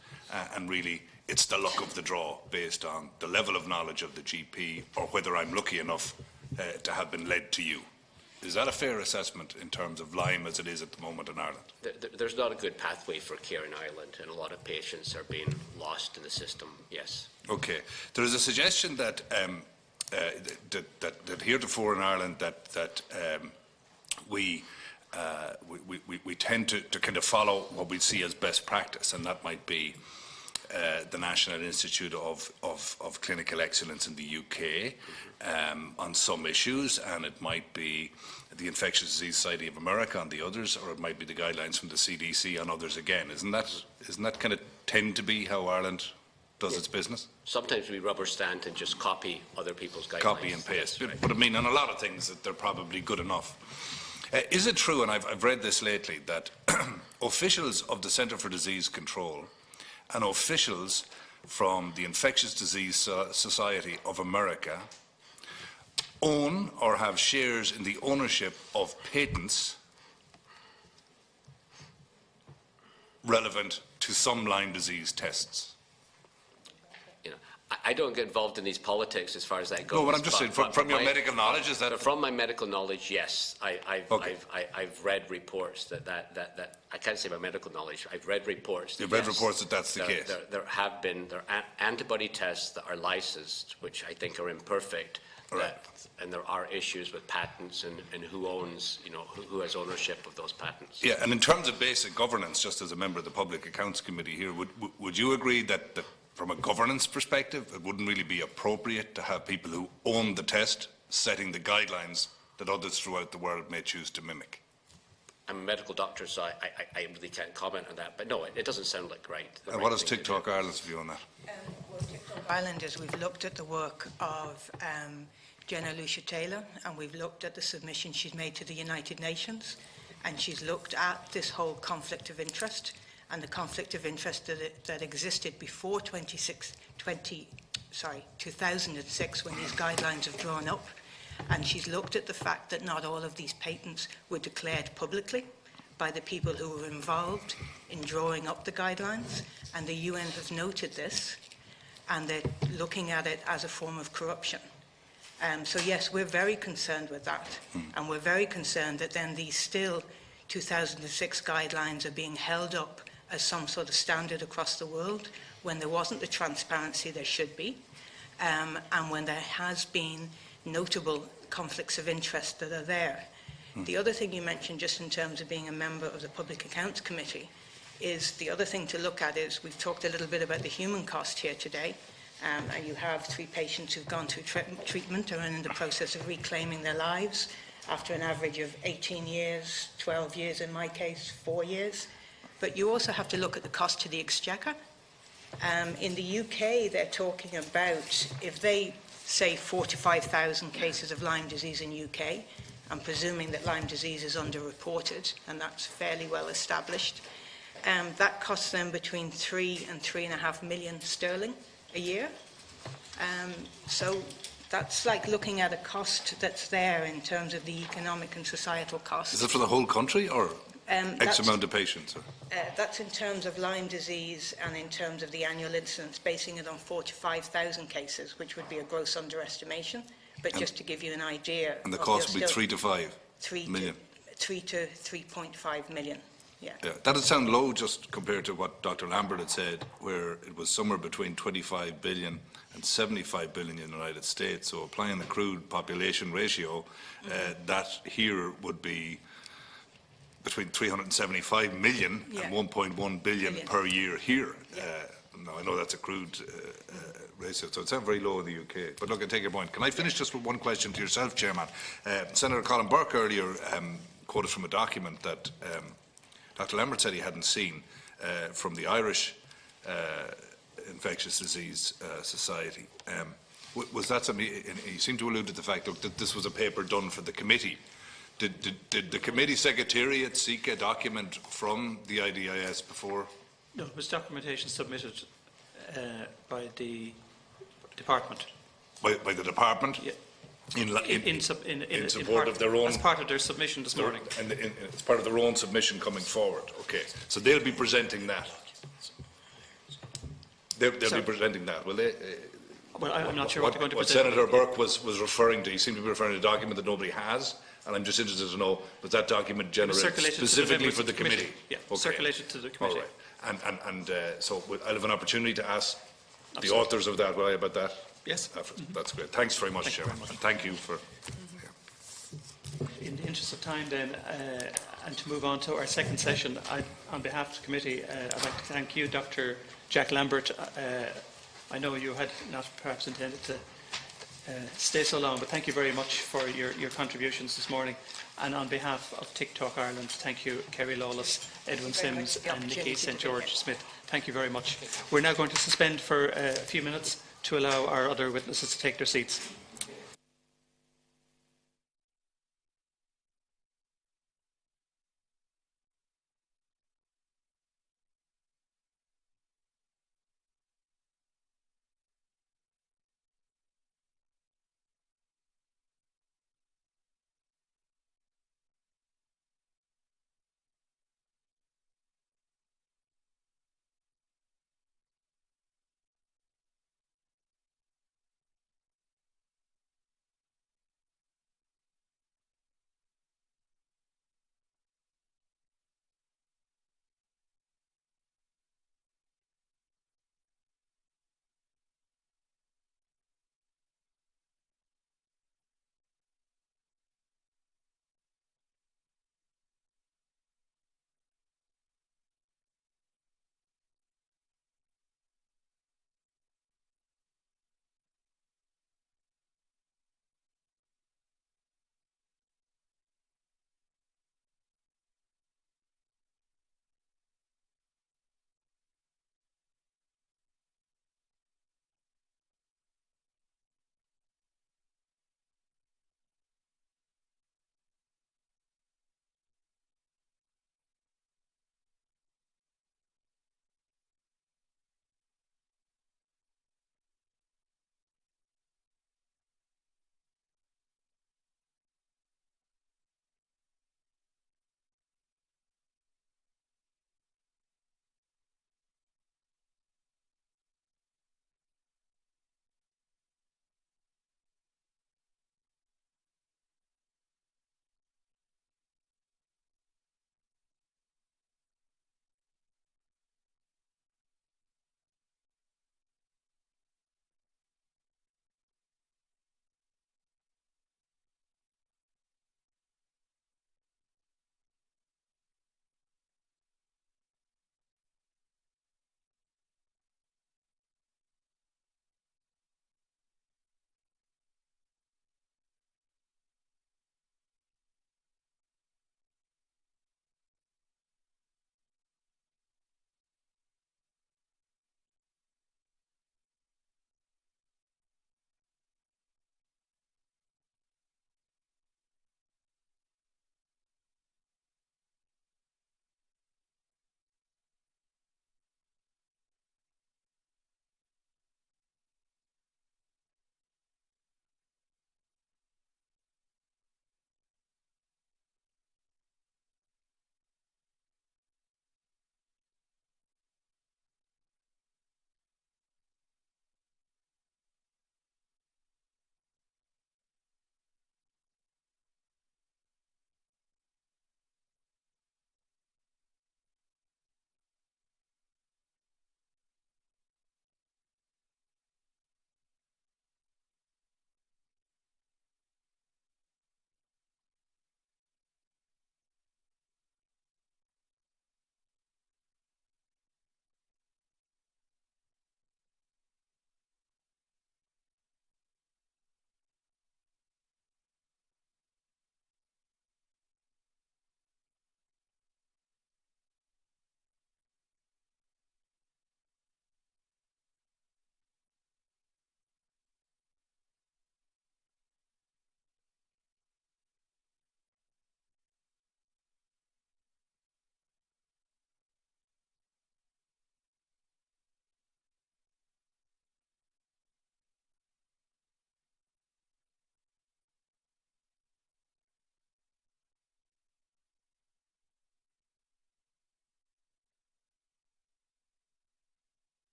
and really it's the luck of the draw based on the level of knowledge of the GP or whether I'm lucky enough to have been led to you. Is that a fair assessment in terms of Lyme as it is at the moment in Ireland? There's not a good pathway for care in Ireland, and a lot of patients are being lost in the system, yes. Okay. There is a suggestion that that heretofore in Ireland that we tend to kind of follow what we see as best practice, and that might be the National Institute of Clinical Excellence in the UK on some issues, and it might be the Infectious Disease Society of America on the others, or it might be the guidelines from the CDC on others again. Isn't that kind of tend to be how Ireland does its business? Sometimes we rubber stamp and just copy other people's guidelines. Copy and paste. Yes, right. But I mean, on a lot of things, that they're probably good enough. Is it true, and I've read this lately, that officials of the Centre for Disease Control and officials from the Infectious Disease Society of America own or have shares in the ownership of patents relevant to some Lyme disease tests? I don't get involved in these politics as far as that goes. No, but I'm just saying, from your medical knowledge, is that? From my medical knowledge, yes. I've read reports that I can't say my medical knowledge. I've read reports. You've read reports that that's the case. There are antibody tests that are licensed, which I think are imperfect. Right. And there are issues with patents and who owns, who has ownership of those patents. Yeah, and in terms of basic governance, just as a member of the Public Accounts Committee here, would you agree that from a governance perspective, it wouldn't really be appropriate to have people who own the test setting the guidelines that others throughout the world may choose to mimic? I'm a medical doctor, so I really can't comment on that. But no, it doesn't sound like right. And what is TikTok Ireland's view on that? Well, TikTok Ireland is we've looked at the work of Jenna Lucia Taylor, and we've looked at the submission she's made to the United Nations, and she's looked at this whole conflict of interest and the conflict of interest that existed before 2006 when these guidelines have drawn up. And she's looked at the fact that not all of these patents were declared publicly by the people who were involved in drawing up the guidelines. And the UN has noted this, and they're looking at it as a form of corruption. So yes, we're very concerned with that. And we're very concerned that then these still 2006 guidelines are being held up as some sort of standard across the world when there wasn't the transparency there should be, and when there has been notable conflicts of interest that are there. The other thing you mentioned, just in terms of being a member of the Public Accounts Committee, is the other thing to look at is, we've talked a little bit about the human cost here today, And you have 3 patients who've gone through treatment and are in the process of reclaiming their lives after an average of 18 years, 12 years in my case, 4 years. But you also have to look at the cost to the exchequer. In the UK, they're talking about, if they say 45,000 cases of Lyme disease in UK, I'm presuming that Lyme disease is underreported, and that's fairly well established. That costs them between 3 and 3.5 million sterling a year. So that's like looking at a cost that's there in terms of the economic and societal costs. Is it for the whole country or X amount of patients? That's in terms of Lyme disease and in terms of the annual incidence, basing it on 4 to 5,000 cases, which would be a gross underestimation. But just to give you an idea... And the cost would be 3 to 5 million? 3 to 3.5 million, yeah. That would sound low just compared to what Dr. Lambert had said, where it was somewhere between 25 billion and 75 billion in the United States. So applying the crude population ratio, that here would be between 375 million and 1.1 billion per year here. Now, I know that's a crude ratio, so it's not very low in the UK. But look, I take your point. Can I finish just with one question to yourself, Chairman? Senator Colin Burke earlier quoted from a document that Dr. Lambert said he hadn't seen from the Irish Infectious Disease Society. Was that something, he seemed to allude to the fact that this was a paper done for the committee. Did the committee secretariat seek a document from the IDIS before? No, it was documentation submitted by the department. By the department? Yeah. In support of their own... As part of their submission this morning. And it's part of their own submission coming forward. Okay. So they'll be presenting that. They'll be presenting that, will they? Well, I'm not sure what they're going to present. What Senator Burke was referring to, he seemed to be referring to a document that nobody has, and I'm just interested to know, was that document generated specifically for the committee? Yeah, circulated to the committee. All right. So I'll have an opportunity to ask the authors of that, will I, about that? Yes. That's great. Thanks very much, Chairman. And thank you for... In the interest of time then, and to move on to our second session, on behalf of the committee, I'd like to thank you, Dr. Jack Lambert. I know you had not perhaps intended to stay so long, but thank you very much for your contributions this morning. And on behalf of TikTok Ireland, thank you, Kerry Lawless, Edwin Sims and Nikki St. George Smith. Thank you very much. We're now going to suspend for a few minutes to allow our other witnesses to take their seats.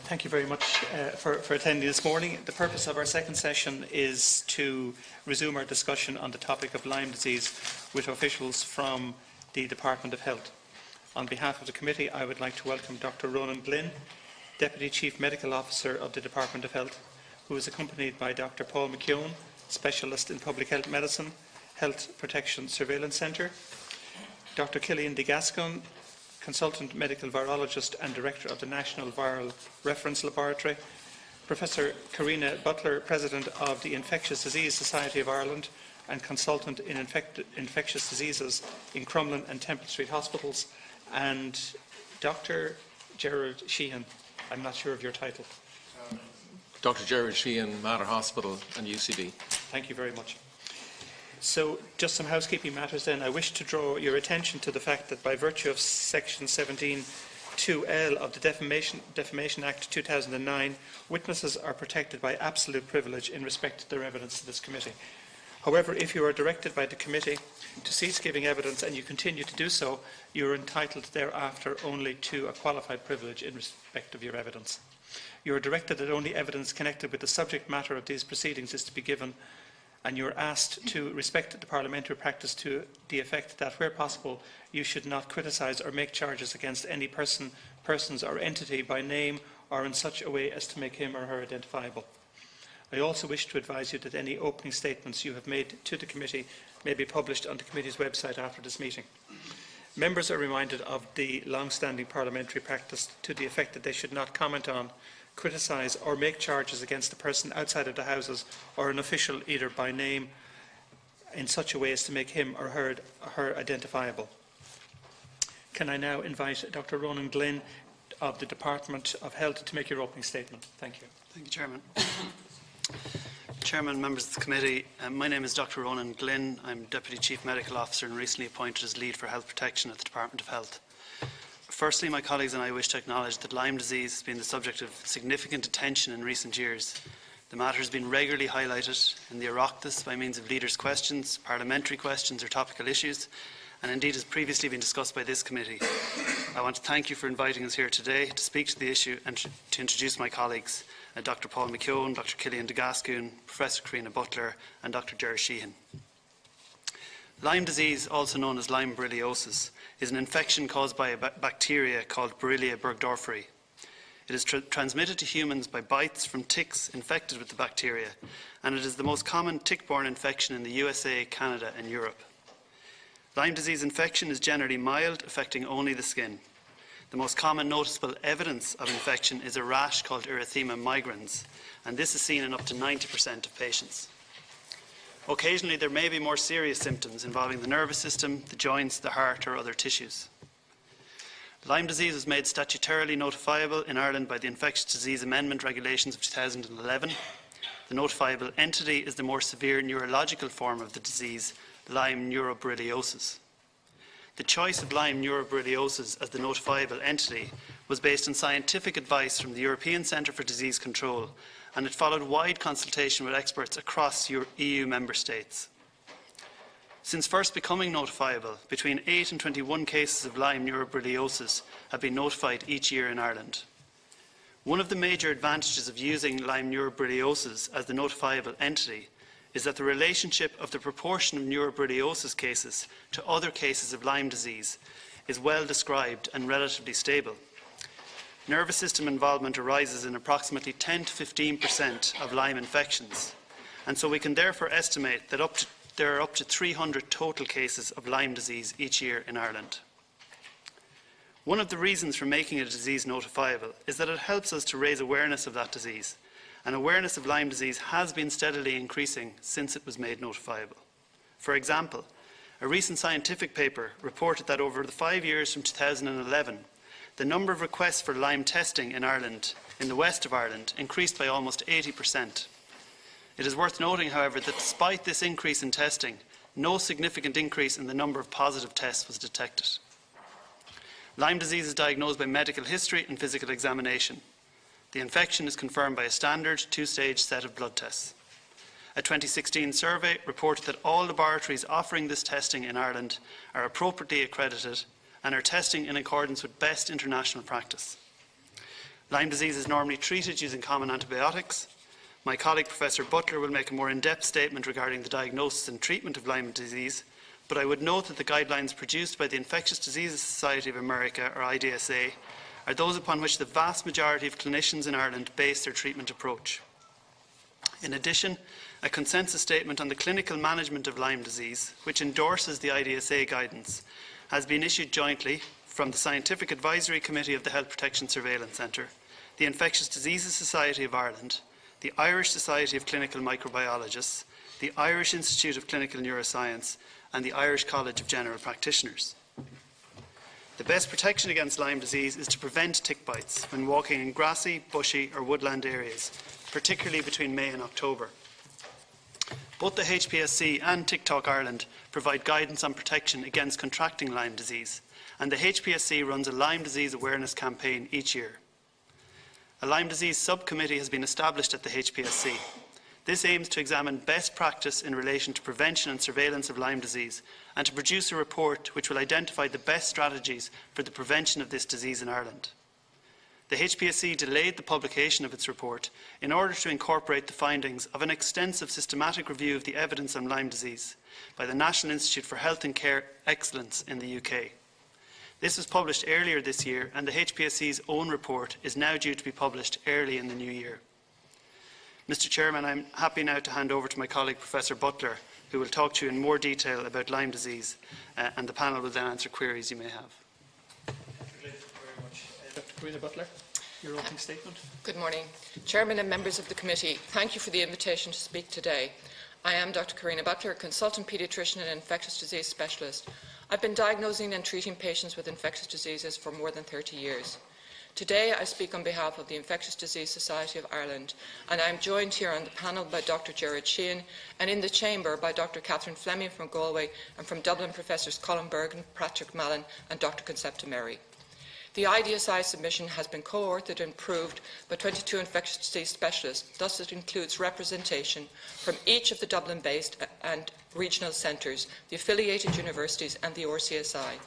Thank you very much for attending this morning. The purpose of our second session is to resume our discussion on the topic of Lyme disease with officials from the Department of Health. On behalf of the committee, I would like to welcome Dr. Ronan Glynn, Deputy Chief Medical Officer of the Department of Health, who is accompanied by Dr. Paul McKeown, Specialist in Public Health Medicine, Health Protection Surveillance Centre, Dr. Cillian de Gascon, Consultant Medical Virologist and Director of the National Viral Reference Laboratory, Professor Karina Butler, President of the Infectious Disease Society of Ireland and Consultant in Infectious Diseases in Crumlin and Temple Street Hospitals, and Dr. Gerard Sheehan. I'm not sure of your title. Dr. Gerard Sheehan, Mater Hospital and UCD. Thank you very much. So, just some housekeeping matters then. I wish to draw your attention to the fact that by virtue of Section 17(2)(l) of the Defamation Act 2009, witnesses are protected by absolute privilege in respect to their evidence to this committee. However, if you are directed by the committee to cease giving evidence and you continue to do so, you are entitled thereafter only to a qualified privilege in respect of your evidence. You are directed that only evidence connected with the subject matter of these proceedings is to be given, and you are asked to respect the parliamentary practice to the effect that, where possible, you should not criticise or make charges against any persons or entity by name or in such a way as to make him or her identifiable. I also wish to advise you that any opening statements you have made to the committee may be published on the committee's website after this meeting. Members are reminded of the long-standing parliamentary practice to the effect that they should not comment on, criticise or make charges against a person outside of the Houses or an official either by name in such a way as to make him or her identifiable. Can I now invite Dr. Ronan Glynn of the Department of Health to make your opening statement. Thank you. Thank you, Chairman. Chairman, members of the committee, my name is Dr. Ronan Glynn. I'm Deputy Chief Medical Officer and recently appointed as Lead for Health Protection at the Department of Health. Firstly, my colleagues and I wish to acknowledge that Lyme disease has been the subject of significant attention in recent years. The matter has been regularly highlighted in the Oireachtas by means of leaders' questions, parliamentary questions or topical issues, and indeed has previously been discussed by this committee. I want to thank you for inviting us here today to speak to the issue and to introduce my colleagues, Dr. Paul McKeown, Dr. Cillian de Gascon, Professor Karina Butler and Dr. Gerard Sheehan. Lyme disease, also known as Lyme borreliosis, is an infection caused by a bacteria called Borrelia burgdorferi. It is transmitted to humans by bites from ticks infected with the bacteria, and it is the most common tick-borne infection in the USA, Canada and Europe. Lyme disease infection is generally mild, affecting only the skin. The most common noticeable evidence of infection is a rash called erythema migrans, and this is seen in up to 90% of patients. Occasionally, there may be more serious symptoms involving the nervous system, the joints, the heart or other tissues. Lyme disease was made statutorily notifiable in Ireland by the Infectious Disease Amendment Regulations of 2011. The notifiable entity is the more severe neurological form of the disease, Lyme neuroborreliosis. The choice of Lyme neuroborreliosis as the notifiable entity was based on scientific advice from the European Centre for Disease Control, and it followed wide consultation with experts across EU member states. Since first becoming notifiable, between 8 and 21 cases of Lyme neuroborreliosis have been notified each year in Ireland. One of the major advantages of using Lyme neuroborreliosis as the notifiable entity is that the relationship of the proportion of neuroborreliosis cases to other cases of Lyme disease is well described and relatively stable. Nervous system involvement arises in approximately 10 to 15% of Lyme infections, and so we can therefore estimate that there are up to 300 total cases of Lyme disease each year in Ireland. One of the reasons for making a disease notifiable is that it helps us to raise awareness of that disease, and awareness of Lyme disease has been steadily increasing since it was made notifiable. For example, a recent scientific paper reported that over the 5 years from 2011, the number of requests for Lyme testing in Ireland, in the west of Ireland, increased by almost 80%. It is worth noting, however, that despite this increase in testing, no significant increase in the number of positive tests was detected. Lyme disease is diagnosed by medical history and physical examination. The infection is confirmed by a standard two-stage set of blood tests. A 2016 survey reported that all laboratories offering this testing in Ireland are appropriately accredited and are testing in accordance with best international practice. Lyme disease is normally treated using common antibiotics. My colleague Professor Butler will make a more in-depth statement regarding the diagnosis and treatment of Lyme disease, but I would note that the guidelines produced by the Infectious Diseases Society of America, or IDSA, are those upon which the vast majority of clinicians in Ireland base their treatment approach. In addition, a consensus statement on the clinical management of Lyme disease, which endorses the IDSA guidance, has been issued jointly from the Scientific Advisory Committee of the Health Protection Surveillance Centre, the Infectious Diseases Society of Ireland, the Irish Society of Clinical Microbiologists, the Irish Institute of Clinical Neuroscience, and the Irish College of General Practitioners. The best protection against Lyme disease is to prevent tick bites when walking in grassy, bushy or woodland areas, particularly between May and October. Both the HPSC and TikTok Ireland provide guidance on protection against contracting Lyme disease, and the HPSC runs a Lyme disease awareness campaign each year. A Lyme disease subcommittee has been established at the HPSC. This aims to examine best practice in relation to prevention and surveillance of Lyme disease and to produce a report which will identify the best strategies for the prevention of this disease in Ireland. The HPSC delayed the publication of its report in order to incorporate the findings of an extensive systematic review of the evidence on Lyme disease by the National Institute for Health and Care Excellence in the UK. This was published earlier this year, and the HPSC's own report is now due to be published early in the new year. Mr. Chairman, I'm happy now to hand over to my colleague Professor Butler, who will talk to you in more detail about Lyme disease, and the panel will then answer queries you may have. Thank you very much. Dr. Karina Butler, your opening statement. Good morning. Chairman and members of the committee, thank you for the invitation to speak today. I am Dr. Karina Butler, consultant paediatrician and infectious disease specialist. I've been diagnosing and treating patients with infectious diseases for more than 30 years. Today I speak on behalf of the Infectious Disease Society of Ireland, and I am joined here on the panel by Dr. Gerard Sheehan and in the chamber by Dr. Catherine Fleming from Galway and from Dublin Professors Colin Bergen, Patrick Mallon and Dr. Concepta Mary. The IDSI submission has been co-authored and approved by 22 infectious disease specialists, thus it includes representation from each of the Dublin-based and regional centres, the affiliated universities and the RCSI.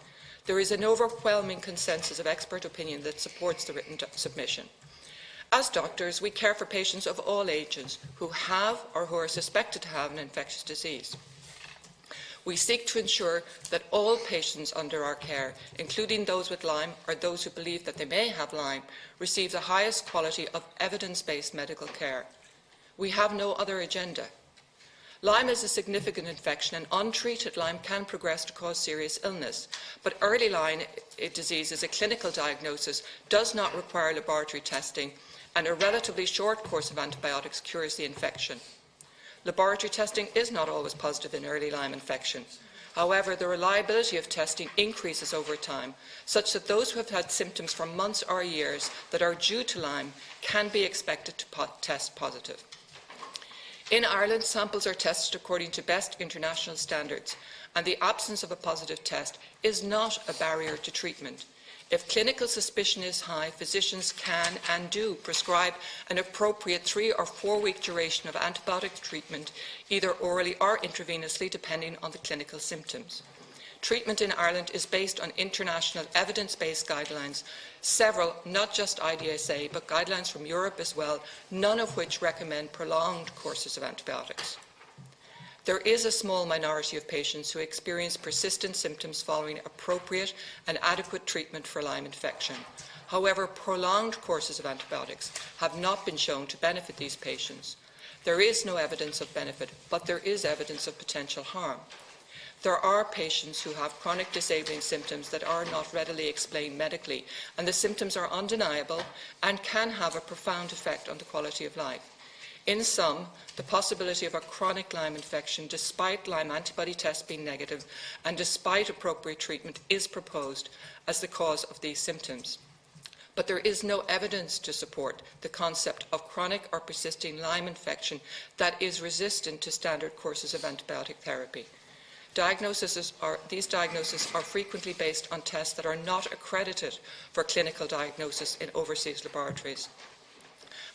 There is an overwhelming consensus of expert opinion that supports the written submission. As doctors, we care for patients of all ages who have or who are suspected to have an infectious disease. We seek to ensure that all patients under our care, including those with Lyme or those who believe that they may have Lyme, receive the highest quality of evidence-based medical care. We have no other agenda. Lyme is a significant infection, and untreated Lyme can progress to cause serious illness. But early Lyme disease as a clinical diagnosis does not require laboratory testing, and a relatively short course of antibiotics cures the infection. Laboratory testing is not always positive in early Lyme infection. However, the reliability of testing increases over time, such that those who have had symptoms for months or years that are due to Lyme can be expected to test positive. In Ireland, samples are tested according to best international standards, and the absence of a positive test is not a barrier to treatment. If clinical suspicion is high, physicians can and do prescribe an appropriate 3 or 4 week duration of antibiotic treatment, either orally or intravenously, depending on the clinical symptoms. Treatment in Ireland is based on international evidence-based guidelines, several, not just IDSA, but guidelines from Europe as well, none of which recommend prolonged courses of antibiotics. There is a small minority of patients who experience persistent symptoms following appropriate and adequate treatment for Lyme infection. However, prolonged courses of antibiotics have not been shown to benefit these patients. There is no evidence of benefit, but there is evidence of potential harm. There are patients who have chronic disabling symptoms that are not readily explained medically, and the symptoms are undeniable and can have a profound effect on the quality of life. In some, the possibility of a chronic Lyme infection, despite Lyme antibody tests being negative and despite appropriate treatment, is proposed as the cause of these symptoms. But there is no evidence to support the concept of chronic or persisting Lyme infection that is resistant to standard courses of antibiotic therapy. These diagnoses are frequently based on tests that are not accredited for clinical diagnosis in overseas laboratories.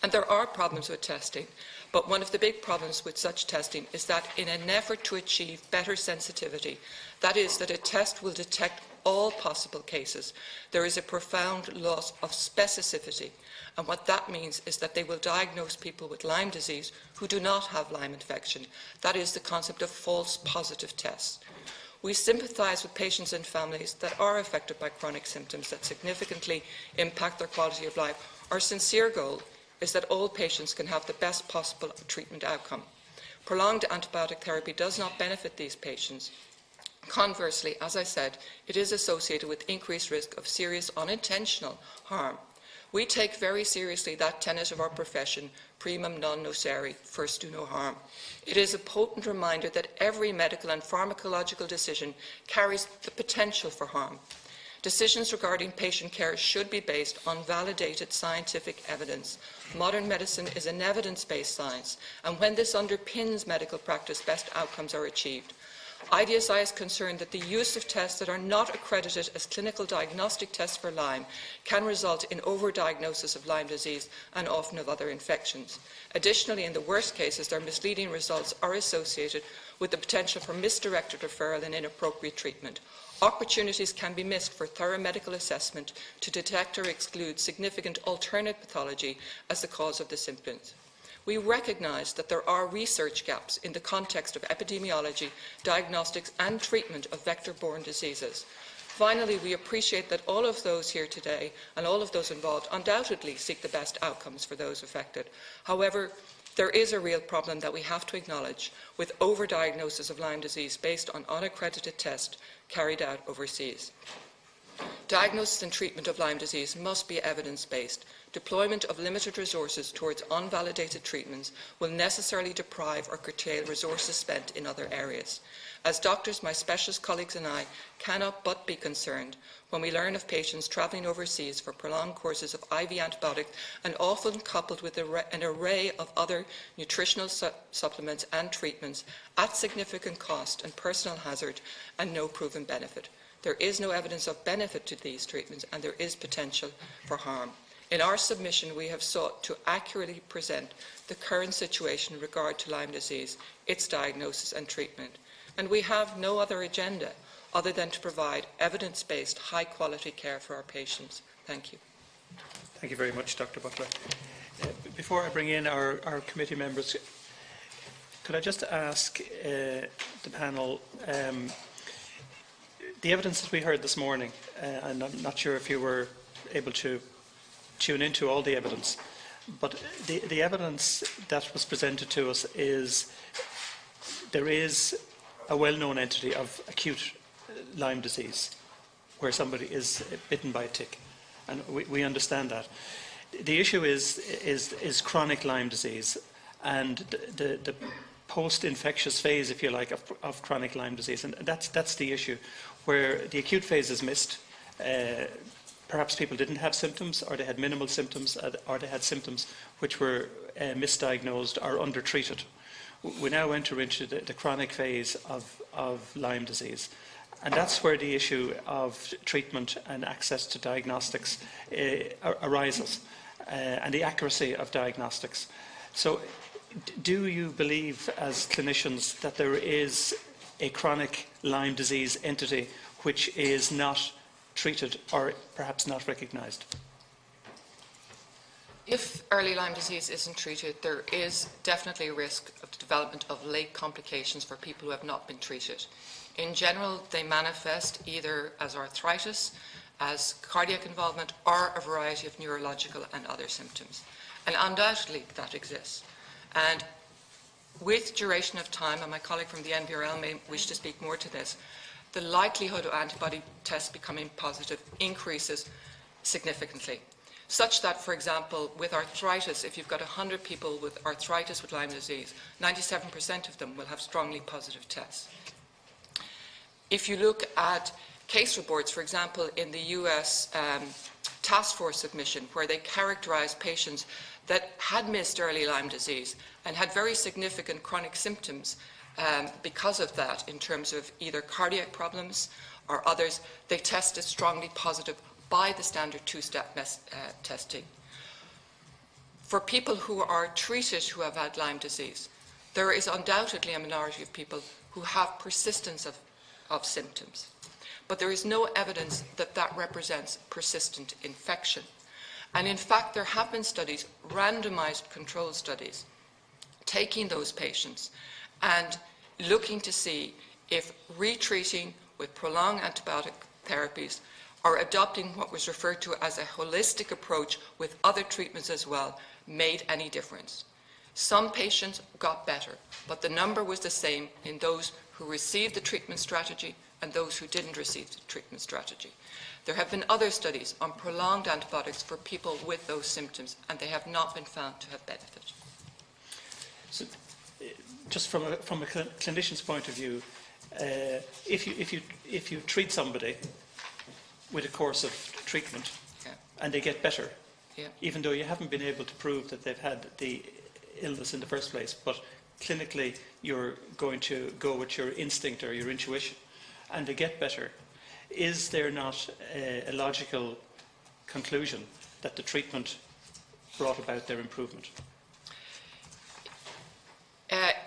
And there are problems with testing, but one of the big problems with such testing is that in an effort to achieve better sensitivity, that is, that a test will detect all possible cases, there is a profound loss of specificity. And what that means is that they will diagnose people with Lyme disease who do not have Lyme infection. That is the concept of false positive tests. We sympathise with patients and families that are affected by chronic symptoms that significantly impact their quality of life. Our sincere goal is that all patients can have the best possible treatment outcome. Prolonged antibiotic therapy does not benefit these patients. Conversely, as I said, it is associated with increased risk of serious unintentional harm. We take very seriously that tenet of our profession, primum non nocere, first do no harm. It is a potent reminder that every medical and pharmacological decision carries the potential for harm. Decisions regarding patient care should be based on validated scientific evidence. Modern medicine is an evidence-based science, and when this underpins medical practice, best outcomes are achieved. IDSI is concerned that the use of tests that are not accredited as clinical diagnostic tests for Lyme can result in overdiagnosis of Lyme disease and often of other infections. Additionally, in the worst cases, their misleading results are associated with the potential for misdirected referral and inappropriate treatment. Opportunities can be missed for thorough medical assessment to detect or exclude significant alternate pathology as the cause of the symptoms. We recognise that there are research gaps in the context of epidemiology, diagnostics and treatment of vector-borne diseases. Finally, we appreciate that all of those here today and all of those involved undoubtedly seek the best outcomes for those affected. However, there is a real problem that we have to acknowledge with overdiagnosis of Lyme disease based on unaccredited tests carried out overseas. Diagnosis and treatment of Lyme disease must be evidence-based. Deployment of limited resources towards unvalidated treatments will necessarily deprive or curtail resources spent in other areas. As doctors, my specialist colleagues and I cannot but be concerned when we learn of patients travelling overseas for prolonged courses of IV antibiotics and often coupled with an array of other nutritional supplements and treatments at significant cost and personal hazard and no proven benefit. There is no evidence of benefit to these treatments and there is potential for harm. In our submission, we have sought to accurately present the current situation in regard to Lyme disease, its diagnosis and treatment. And we have no other agenda other than to provide evidence-based, high-quality care for our patients. Thank you. Thank you very much, Dr. Butler. Before I bring in our committee members, could I just ask the panel, the evidence that we heard this morning, and I'm not sure if you were able to tune into all the evidence, but the evidence that was presented to us is there is a well-known entity of acute Lyme disease where somebody is bitten by a tick, and we understand that. The issue is chronic Lyme disease and the post-infectious phase, if you like, of chronic Lyme disease, and that's the issue, where the acute phase is missed. Perhaps people didn't have symptoms, or they had minimal symptoms, or they had symptoms which were misdiagnosed or undertreated. We now enter into the chronic phase of Lyme disease. And that's where the issue of treatment and access to diagnostics arises, and the accuracy of diagnostics. So do you believe, as clinicians, that there is a chronic Lyme disease entity which is not treated or perhaps not recognised? If early Lyme disease isn't treated, there is definitely a risk of the development of late complications for people who have not been treated. In general, they manifest either as arthritis, as cardiac involvement, or a variety of neurological and other symptoms. And undoubtedly that exists. And with duration of time, and my colleague from the NBRL may wish to speak more to this, the likelihood of antibody tests becoming positive increases significantly. Such that, for example, with arthritis, if you've got 100 people with arthritis with Lyme disease, 97% of them will have strongly positive tests. If you look at case reports, for example, in the US task force submission, where they characterized patients that had missed early Lyme disease and had very significant chronic symptoms because of that, in terms of either cardiac problems or others, they tested strongly positive by the standard two-step testing. For people who are treated who have had Lyme disease, there is undoubtedly a minority of people who have persistence of symptoms. but there is no evidence that that represents persistent infection. And in fact, there have been studies, randomized control studies, taking those patients and looking to see if retreating with prolonged antibiotic therapies or adopting what was referred to as a holistic approach with other treatments as well made any difference. Some patients got better, but the number was the same in those who received the treatment strategy and those who didn't receive the treatment strategy. There have been other studies on prolonged antibiotics for people with those symptoms, and they have not been found to have benefit. So, just from a clinician's point of view, if you treat somebody with a course of treatment and they get better, even though you haven't been able to prove that they've had the illness in the first place, but clinically you're going to go with your instinct or your intuition, and they get better, is there not a logical conclusion that the treatment brought about their improvement?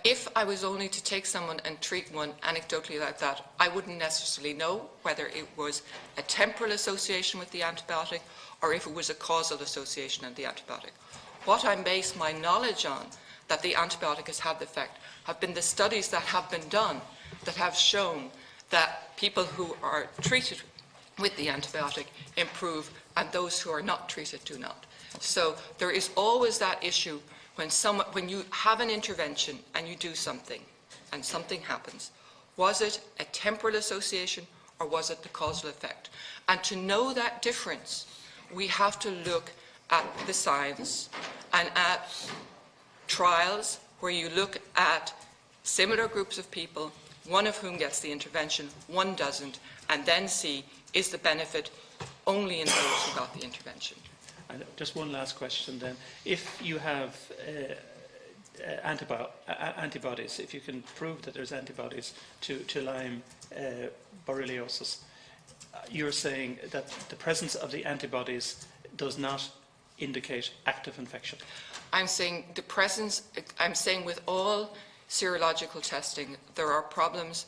If I was only to take someone and treat one anecdotally like that, I wouldn't necessarily know whether it was a temporal association with the antibiotic or if it was a causal association with the antibiotic. What I base my knowledge on that the antibiotic has had the effect have been the studies that have been done that have shown that people who are treated with the antibiotic improve and those who are not treated do not. So there is always that issue when you have an intervention and you do something and something happens. Was it a temporal association or was it the causal effect? And to know that difference, we have to look at the science and at trials where you look at similar groups of people, one of whom gets the intervention, one doesn't, and then see, is the benefit only in those who got the intervention? And just one last question then. If you have antibodies, if you can prove that there's antibodies to Lyme borreliosis, you're saying that the presence of the antibodies does not indicate active infection? I'm saying with all serological testing, there are problems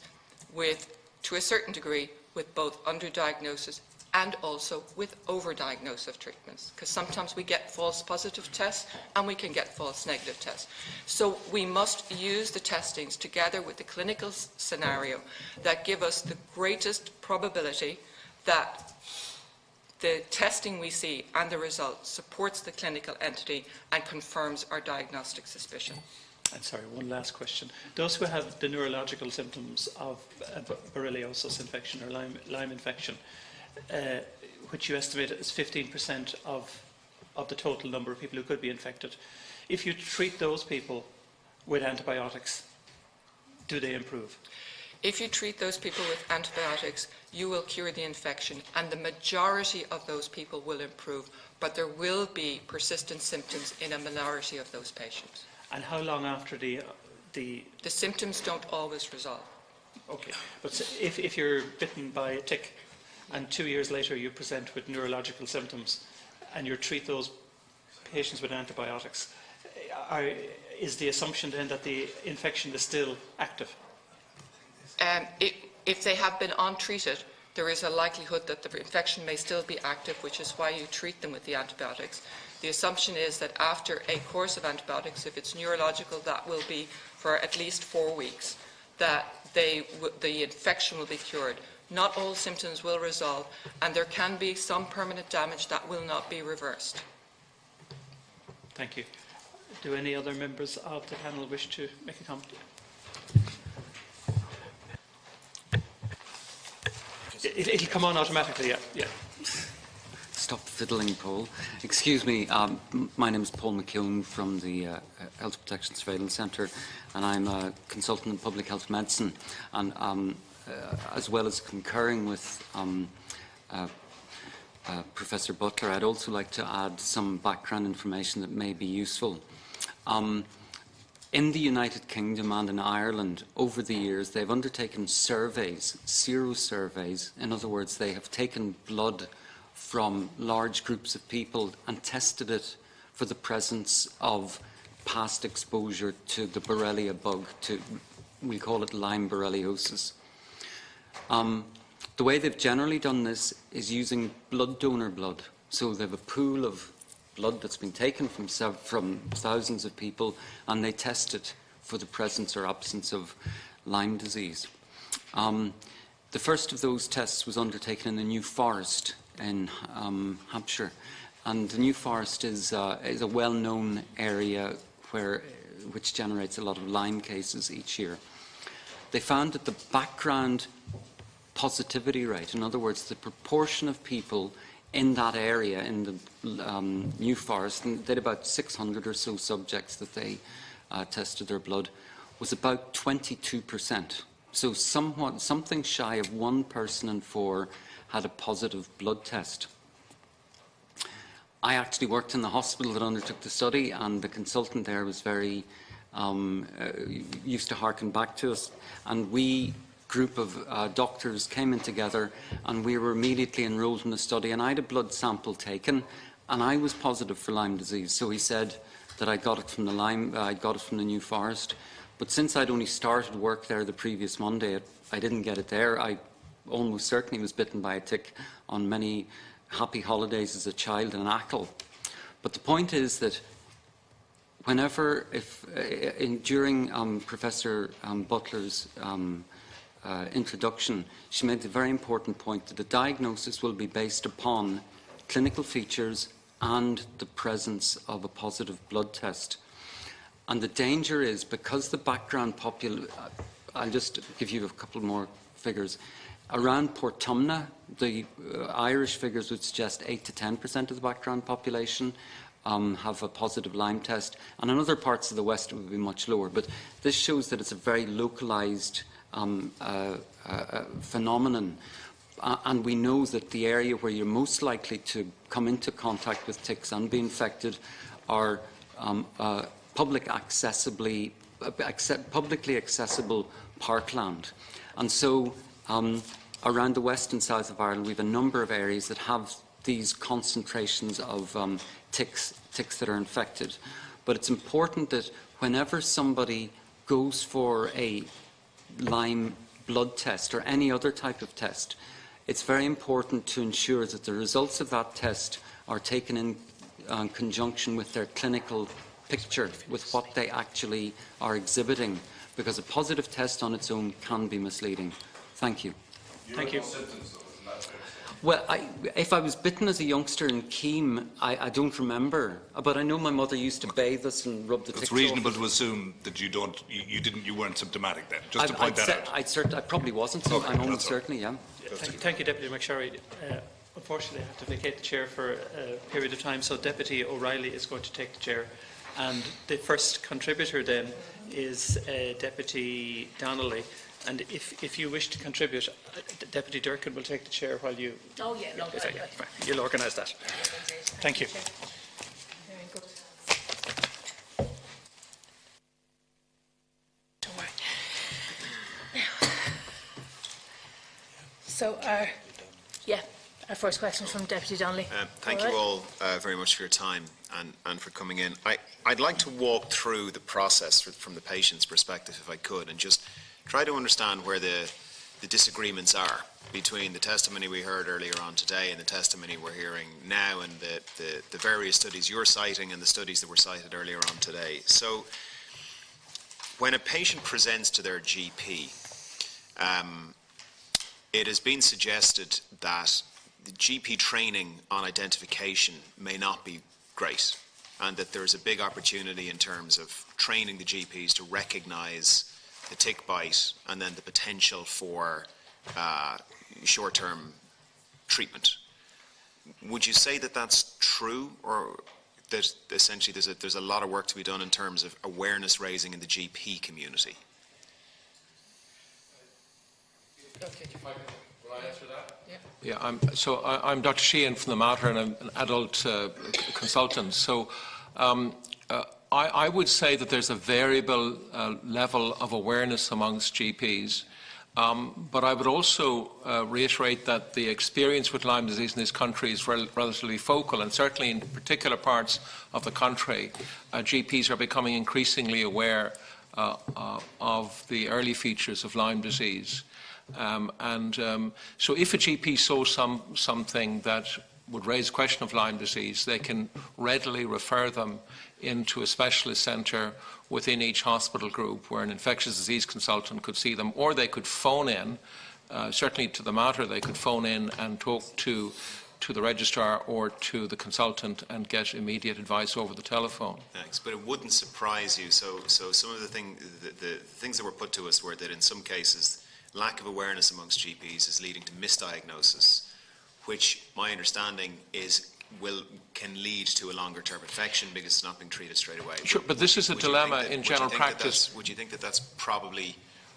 with, to a certain degree, with both underdiagnosis and also with overdiagnosis of treatments, because sometimes we get false positive tests and we can get false negative tests. So we must use the testings together with the clinical scenario that give us the greatest probability that the testing we see and the result supports the clinical entity and confirms our diagnostic suspicion. I'm sorry, one last question. Those who have the neurological symptoms of borreliosis infection or Lyme infection, which you estimate is 15% of the total number of people who could be infected, if you treat those people with antibiotics, do they improve? If you treat those people with antibiotics, you will cure the infection, and the majority of those people will improve, but there will be persistent symptoms in a minority of those patients. And how long after the symptoms don't always resolve. Okay, but if you're bitten by a tick and 2 years later you present with neurological symptoms and you treat those patients with antibiotics, is the assumption then that the infection is still active? If they have been untreated, there is a likelihood that the infection may still be active, which is why you treat them with the antibiotics. The assumption is that after a course of antibiotics, if it's neurological, that will be for at least 4 weeks, that the infection will be cured. Not all symptoms will resolve, and there can be some permanent damage that will not be reversed. Thank you. Do any other members of the panel wish to make a comment? It'll come on automatically, yeah. Stop fiddling, Paul. Excuse me, my name is Paul McKeown from the Health Protection Surveillance Centre, and I'm a consultant in public health medicine. And as well as concurring with Professor Butler, I'd also like to add some background information that may be useful. In the United Kingdom and in Ireland, over the years, they've undertaken surveys, sero-surveys. In other words, they have taken blood from large groups of people and tested it for the presence of past exposure to the Borrelia bug, we call it Lyme borreliosis. The way they've generally done this is using blood donor blood. So they have a pool of blood that's been taken from thousands of people, and they test it for the presence or absence of Lyme disease. The first of those tests was undertaken in the New Forest in Hampshire, and the New Forest is a well-known area which generates a lot of Lyme cases each year. They found that the background positivity rate, in other words, the proportion of people in that area, in the New Forest, and they had about 600 or so subjects that they tested their blood, was about 22%. So something shy of 1 person in 4 had a positive blood test. I actually worked in the hospital that undertook the study, and the consultant there was very used to hearken back to us, and we group of doctors came in together, and we were immediately enrolled in the study, and I had a blood sample taken, and I was positive for Lyme disease. So he said that I got it from the New Forest, but since I'd only started work there the previous Monday, I didn't get it there. I almost certainly was bitten by a tick on many happy holidays as a child in Achill. But the point is that whenever, during Professor Butler's introduction, she made the very important point that the diagnosis will be based upon clinical features and the presence of a positive blood test. And the danger is, because the background population, I'll just give you a couple more figures. Around Portumna, the Irish figures would suggest 8 to 10% of the background population have a positive Lyme test, and in other parts of the West it would be much lower. But this shows that it's a very localised phenomenon, and we know that the area where you're most likely to come into contact with ticks and be infected are publicly accessible parkland. And so around the west and south of Ireland we have a number of areas that have these concentrations of ticks that are infected. But it's important that whenever somebody goes for a Lyme blood test or any other type of test, it's very important to ensure that the results of that test are taken in conjunction with their clinical picture, with what they actually are exhibiting, because a positive test on its own can be misleading. Thank you. Thank you. Well, if I was bitten as a youngster in Keam, I don't remember, but I know my mother used to bathe us and rub the ticks off. It's reasonable to assume that you weren't symptomatic then, just to point that out. I probably wasn't, so okay, I'm almost certainly, yeah. Thank you, Deputy McSherry. Unfortunately, I have to vacate the chair for a period of time, so Deputy O'Reilly is going to take the chair. And the first contributor then is Deputy Donnelly. And if you wish to contribute, Deputy Durkan will take the chair while you... Oh, yeah, no, fine. You'll organise that. Thank you. Very good. Don't worry. So, our first question from Deputy Donnelly. Thank you all very much for your time and for coming in. I'd like to walk through the process from the patient's perspective, if I could, and just try to understand where the disagreements are between the testimony we heard earlier on today and the testimony we're hearing now, and the various studies you're citing and the studies that were cited earlier on today. So, when a patient presents to their GP, it has been suggested that the GP training on identification may not be great, and that there's a big opportunity in terms of training the GPs to recognise the tick bite and then the potential for short-term treatment. Would you say that that's true, or that essentially there's a lot of work to be done in terms of awareness raising in the GP community? Will I answer that? Yeah, I'm Dr. Sheehan from the Mater, and I'm an adult consultant. So I would say that there's a variable level of awareness amongst GPs, but I would also reiterate that the experience with Lyme disease in this country is relatively focal, and certainly in particular parts of the country, GPs are becoming increasingly aware of the early features of Lyme disease. So if a GP saw something that would raise a question of Lyme disease, they can readily refer them into a specialist centre within each hospital group where an infectious disease consultant could see them, or they could phone in, certainly to the Mater, they could phone in and talk to the registrar or to the consultant and get immediate advice over the telephone. Thanks, but it wouldn't surprise you. So some of the things that were put to us were that in some cases, lack of awareness amongst GPs is leading to misdiagnosis, which my understanding is can lead to a longer-term infection because it's not being treated straight away. Sure, but this is a dilemma in general practice. Would you think that that's probably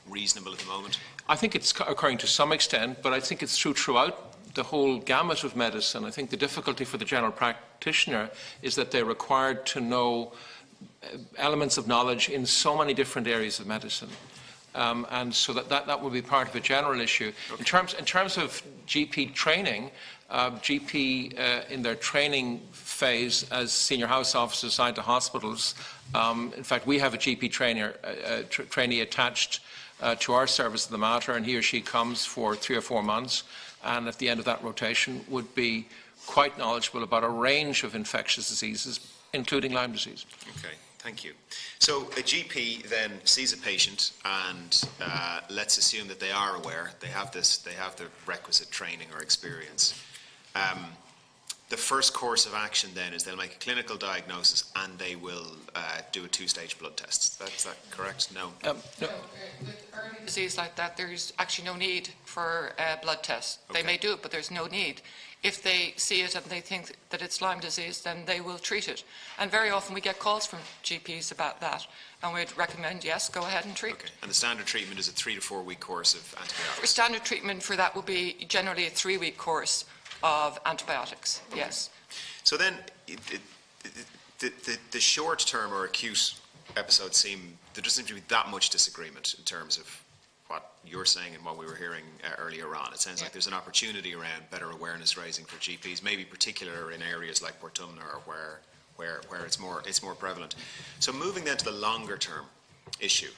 reasonable at the moment? I think it's occurring to some extent, but I think it's true throughout the whole gamut of medicine. I think the difficulty for the general practitioner is that they're required to know elements of knowledge in so many different areas of medicine. And so that will be part of a general issue. Okay. In terms of GP training, GP in their training phase as senior house officers assigned to hospitals, in fact we have a GP trainee attached to our service at the Mater, and he or she comes for 3 or 4 months, and at the end of that rotation would be quite knowledgeable about a range of infectious diseases, including Lyme disease. Okay. Thank you. So a GP then sees a patient, and let's assume that they are aware, they have the requisite training or experience. The first course of action then is they'll make a clinical diagnosis and they will do a 2-stage blood test. Is that correct? No. No. With early disease like that, there's actually no need for a blood test. Okay. They may do it, but there's no need. If they see it and they think that it's Lyme disease, then they will treat it. And very often we get calls from GPs about that, and we'd recommend, yes, go ahead and treat it. And the standard treatment is a 3 to 4 week course of antibiotics? For standard treatment for that would be generally a 3-week course of antibiotics, yes. So then, the short-term or acute episodes there doesn't seem to be that much disagreement in terms of what you're saying and what we were hearing earlier on. It sounds like there's an opportunity around better awareness raising for GPs, maybe particular in areas like Portumna or where it's more prevalent. So moving then to the longer-term issue,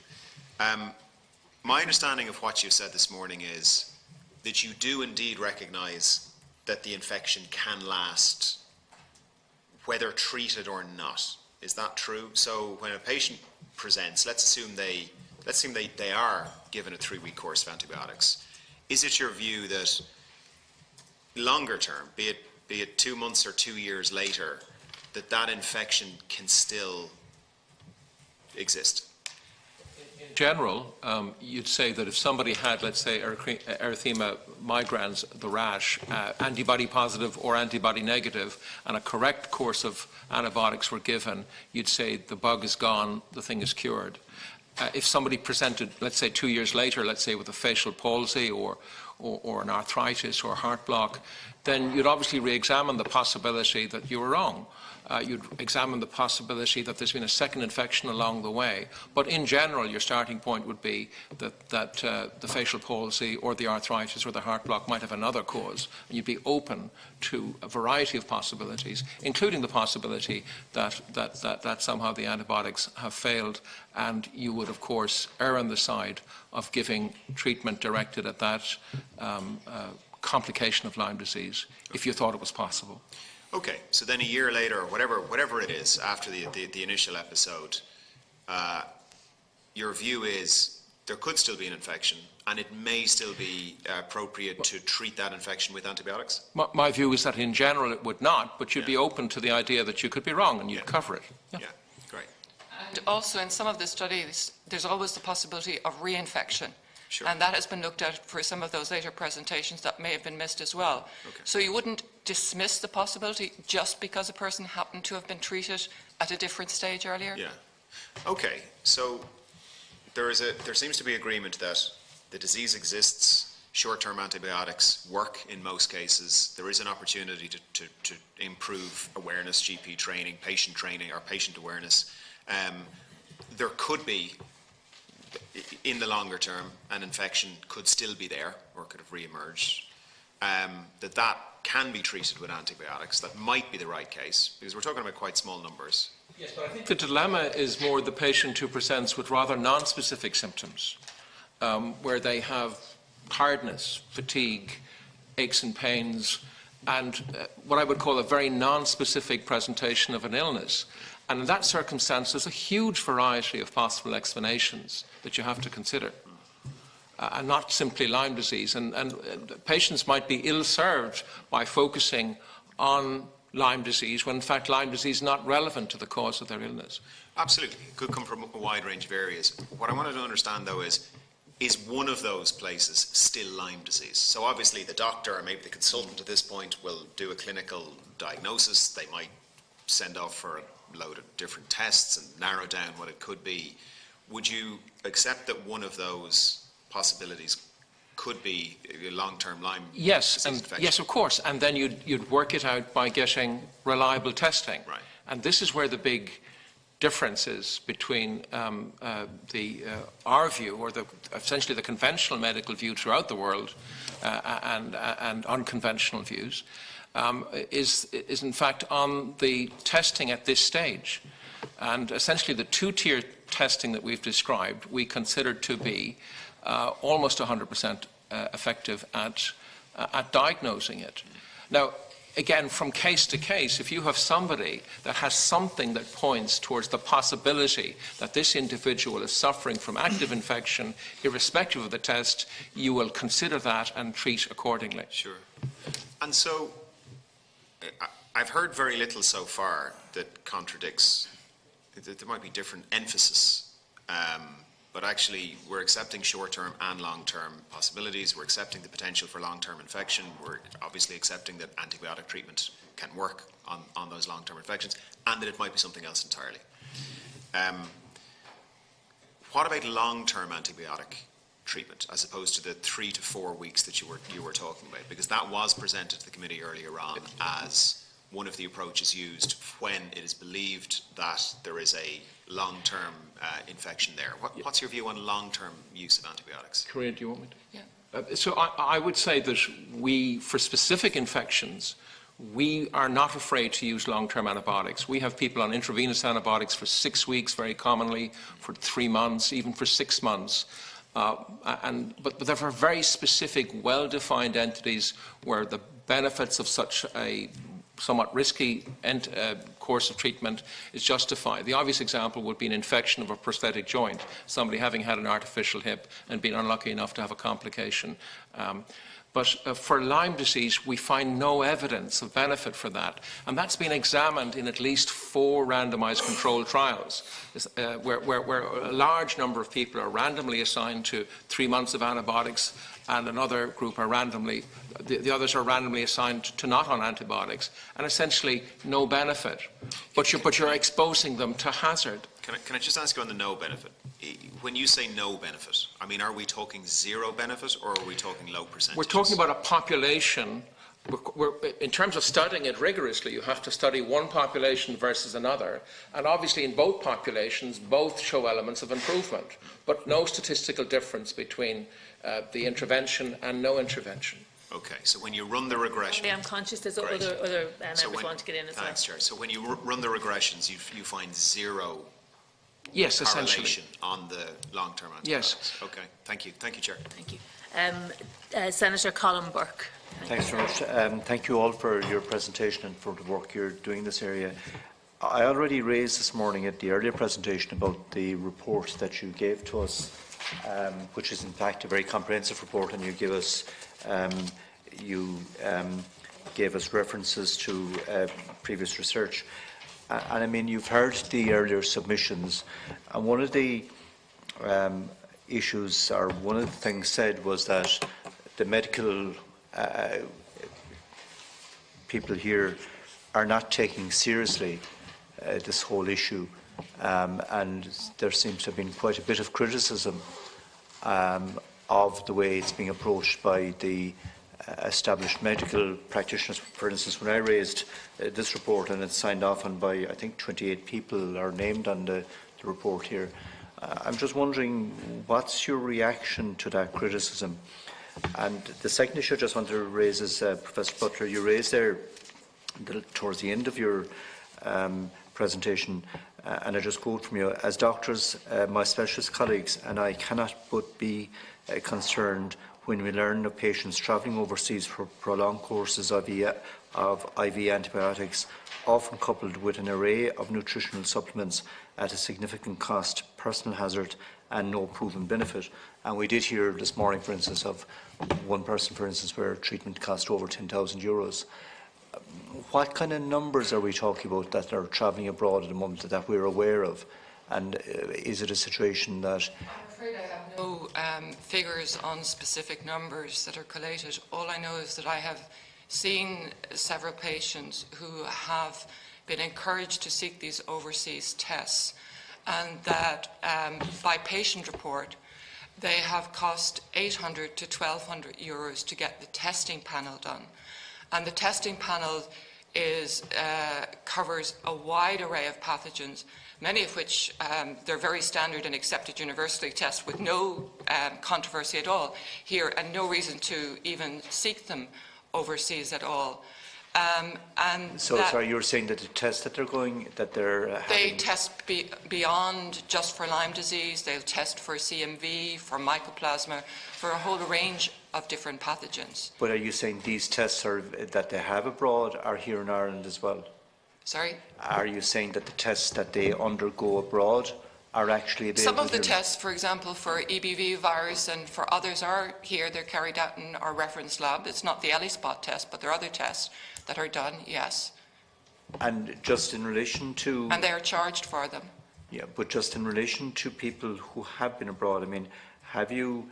my understanding of what you said this morning is that you do indeed recognise that the infection can last whether treated or not. Is that true? So when a patient presents, let's assume they are given a 3-week course of antibiotics. Is it your view that longer term, be it 2 months or 2 years later, that infection can still exist? In general, you'd say that if somebody had, let's say, erythema migrans, the rash, antibody positive or antibody negative, and a correct course of antibiotics were given, you'd say the bug is gone, the thing is cured. If somebody presented, let's say 2 years later, let's say with a facial palsy or an arthritis or heart block, then you'd obviously re-examine the possibility that you were wrong. You'd examine the possibility that there's been a second infection along the way. But in general, your starting point would be that the facial palsy or the arthritis or the heart block might have another cause. And you'd be open to a variety of possibilities, including the possibility that somehow the antibiotics have failed. And you would, of course, err on the side of giving treatment directed at that complication of Lyme disease if you thought it was possible. Okay, so then a year later, or whatever it is, after the initial episode, your view is there could still be an infection, and it may still be appropriate to treat that infection with antibiotics? My view is that in general it would not, but you'd be open to the idea that you could be wrong and you'd cover it. Yeah, great. And also in some of the studies, there's always the possibility of reinfection. Sure. And that has been looked at for some of those later presentations that may have been missed as well. Okay. So you wouldn't dismiss the possibility just because a person happened to have been treated at a different stage earlier? Yeah. Okay, so there seems to be agreement that the disease exists, short-term antibiotics work in most cases. There is an opportunity to improve awareness, GP training, or patient awareness. There could be, in the longer term, an infection could still be there or could have re-emerged, that can be treated with antibiotics. That might be the right case, because we're talking about quite small numbers. Yes, but I think the dilemma is more the patient who presents with rather non-specific symptoms, where they have tiredness, fatigue, aches and pains, and what I would call a very non-specific presentation of an illness. And in that circumstance, there's a huge variety of possible explanations that you have to consider, and not simply Lyme disease. And patients might be ill-served by focusing on Lyme disease, when in fact Lyme disease is not relevant to the cause of their illness. Absolutely. It could come from a wide range of areas. What I wanted to understand, though, is one of those places still Lyme disease? So obviously the doctor or maybe the consultant at this point will do a clinical diagnosis. They might send off for a load of different tests and narrow down what it could be. Would you accept that one of those possibilities could be a long-term Lyme disease infection? Yes, of course. And then you'd work it out by getting reliable testing. Right. And this is where the big difference is between our view, or essentially the conventional medical view throughout the world, and unconventional views, is in fact on the testing at this stage. And essentially the two-tier testing that we've described, we consider to be almost 100% effective at diagnosing it. Now, again, from case to case, if you have somebody that has something that points towards the possibility that this individual is suffering from active infection, irrespective of the test, you will consider that and treat accordingly. Sure. And so, I've heard very little so far that contradicts. There might be different emphasis, but actually we're accepting short-term and long-term possibilities. We're accepting the potential for long-term infection. We're obviously accepting that antibiotic treatment can work on those long-term infections, and that it might be something else entirely. What about long-term antibiotic treatment, as opposed to the 3 to 4 weeks that you were talking about? Because that was presented to the committee earlier on as one of the approaches used when it is believed that there is a long-term infection there. What's your view on long-term use of antibiotics? Corinne, do you want me to? Yeah. So I would say that for specific infections, we are not afraid to use long-term antibiotics. We have people on intravenous antibiotics for 6 weeks, very commonly, for 3 months, even for 6 months. But there are very specific, well-defined entities where the benefits of such a somewhat risky course of treatment is justified. The obvious example would be an infection of a prosthetic joint, somebody having had an artificial hip and been unlucky enough to have a complication. But for Lyme disease, we find no evidence of benefit for that. And that's been examined in at least 4 randomized controlled trials, where a large number of people are randomly assigned to 3 months of antibiotics, and another group are the others are randomly assigned to not on antibiotics, and essentially no benefit. But you're exposing them to hazard. Can I just ask you on the no benefit? When you say no benefit, I mean, are we talking 0 benefit, or are we talking low percentages? We're talking about a population. In terms of studying it rigorously, you have to study one population versus another. And obviously in both populations, both show elements of improvement, but no statistical difference between the intervention and no intervention. Okay, so when you run the regression... I'm conscious there's other members want to get in as well. Thanks, Chair. So when you run the regressions, you find 0 yes, correlation on the long-term antibiotics? Yes. Okay, thank you. Thank you, Chair. Thank you. Senator Colin Burke. Thanks very much. Thank you all for your presentation and for the work you're doing in this area. I already raised this morning at the earlier presentation about the report that you gave to us, which is in fact a very comprehensive report, and you gave us references to previous research. And I mean, you've heard the earlier submissions, and one of the issues, or one of the things said, was that the medical people here are not taking seriously this whole issue, and there seems to have been quite a bit of criticism of the way it's being approached by the established medical practitioners. For instance, when I raised this report, and it's signed off on by, I think, 28 people are named on the report here, I'm just wondering, what's your reaction to that criticism? And the second issue I just want to raise is, Professor Butler, you raised there towards the end of your presentation, and I just quote from you: "As doctors, my specialist colleagues and I cannot but be concerned when we learn of patients travelling overseas for prolonged courses of IV antibiotics, often coupled with an array of nutritional supplements at a significant cost, personal hazard and no proven benefit. And we did hear this morning, for instance, of one person, for instance, where treatment cost over €10,000. What kind of numbers are we talking about that are travelling abroad at the moment that we're aware of? And is it a situation that... I'm afraid I have no figures on specific numbers that are collated. All I know is that I have seen several patients who have been encouraged to seek these overseas tests, and that by patient report they have cost €800 to €1,200 to get the testing panel done. And the testing panel covers a wide array of pathogens, many of which they're very standard and accepted universally tests with no controversy at all here, and no reason to even seek them overseas at all. Sorry, you were saying that the tests that they test beyond just for Lyme disease. They'll test for CMV, for mycoplasma, for a whole range of different pathogens. But are you saying these tests that they have abroad are here in Ireland as well? Sorry? Are you saying that the tests that they undergo abroad are actually available? Some of the tests, for example, for EBV virus and for others are here. They're carried out in our reference lab. It's not the ELISpot test, but there are other tests that are done, yes. And just in relation to... And they are charged for them. Yeah, but just in relation to people who have been abroad, I mean, have you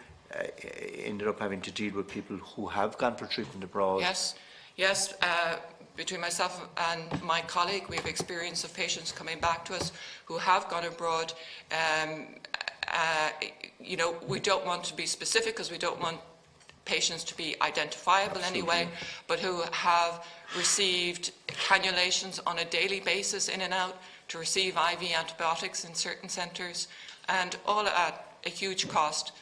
ended up having to deal with people who have gone for treatment abroad? Yes, yes. Between myself and my colleague, we have experience of patients coming back to us who have gone abroad. You know, we don't want to be specific because we don't want patients to be identifiable anyway, but who have received cannulations on a daily basis in and out to receive IV antibiotics in certain centres, and all at a huge cost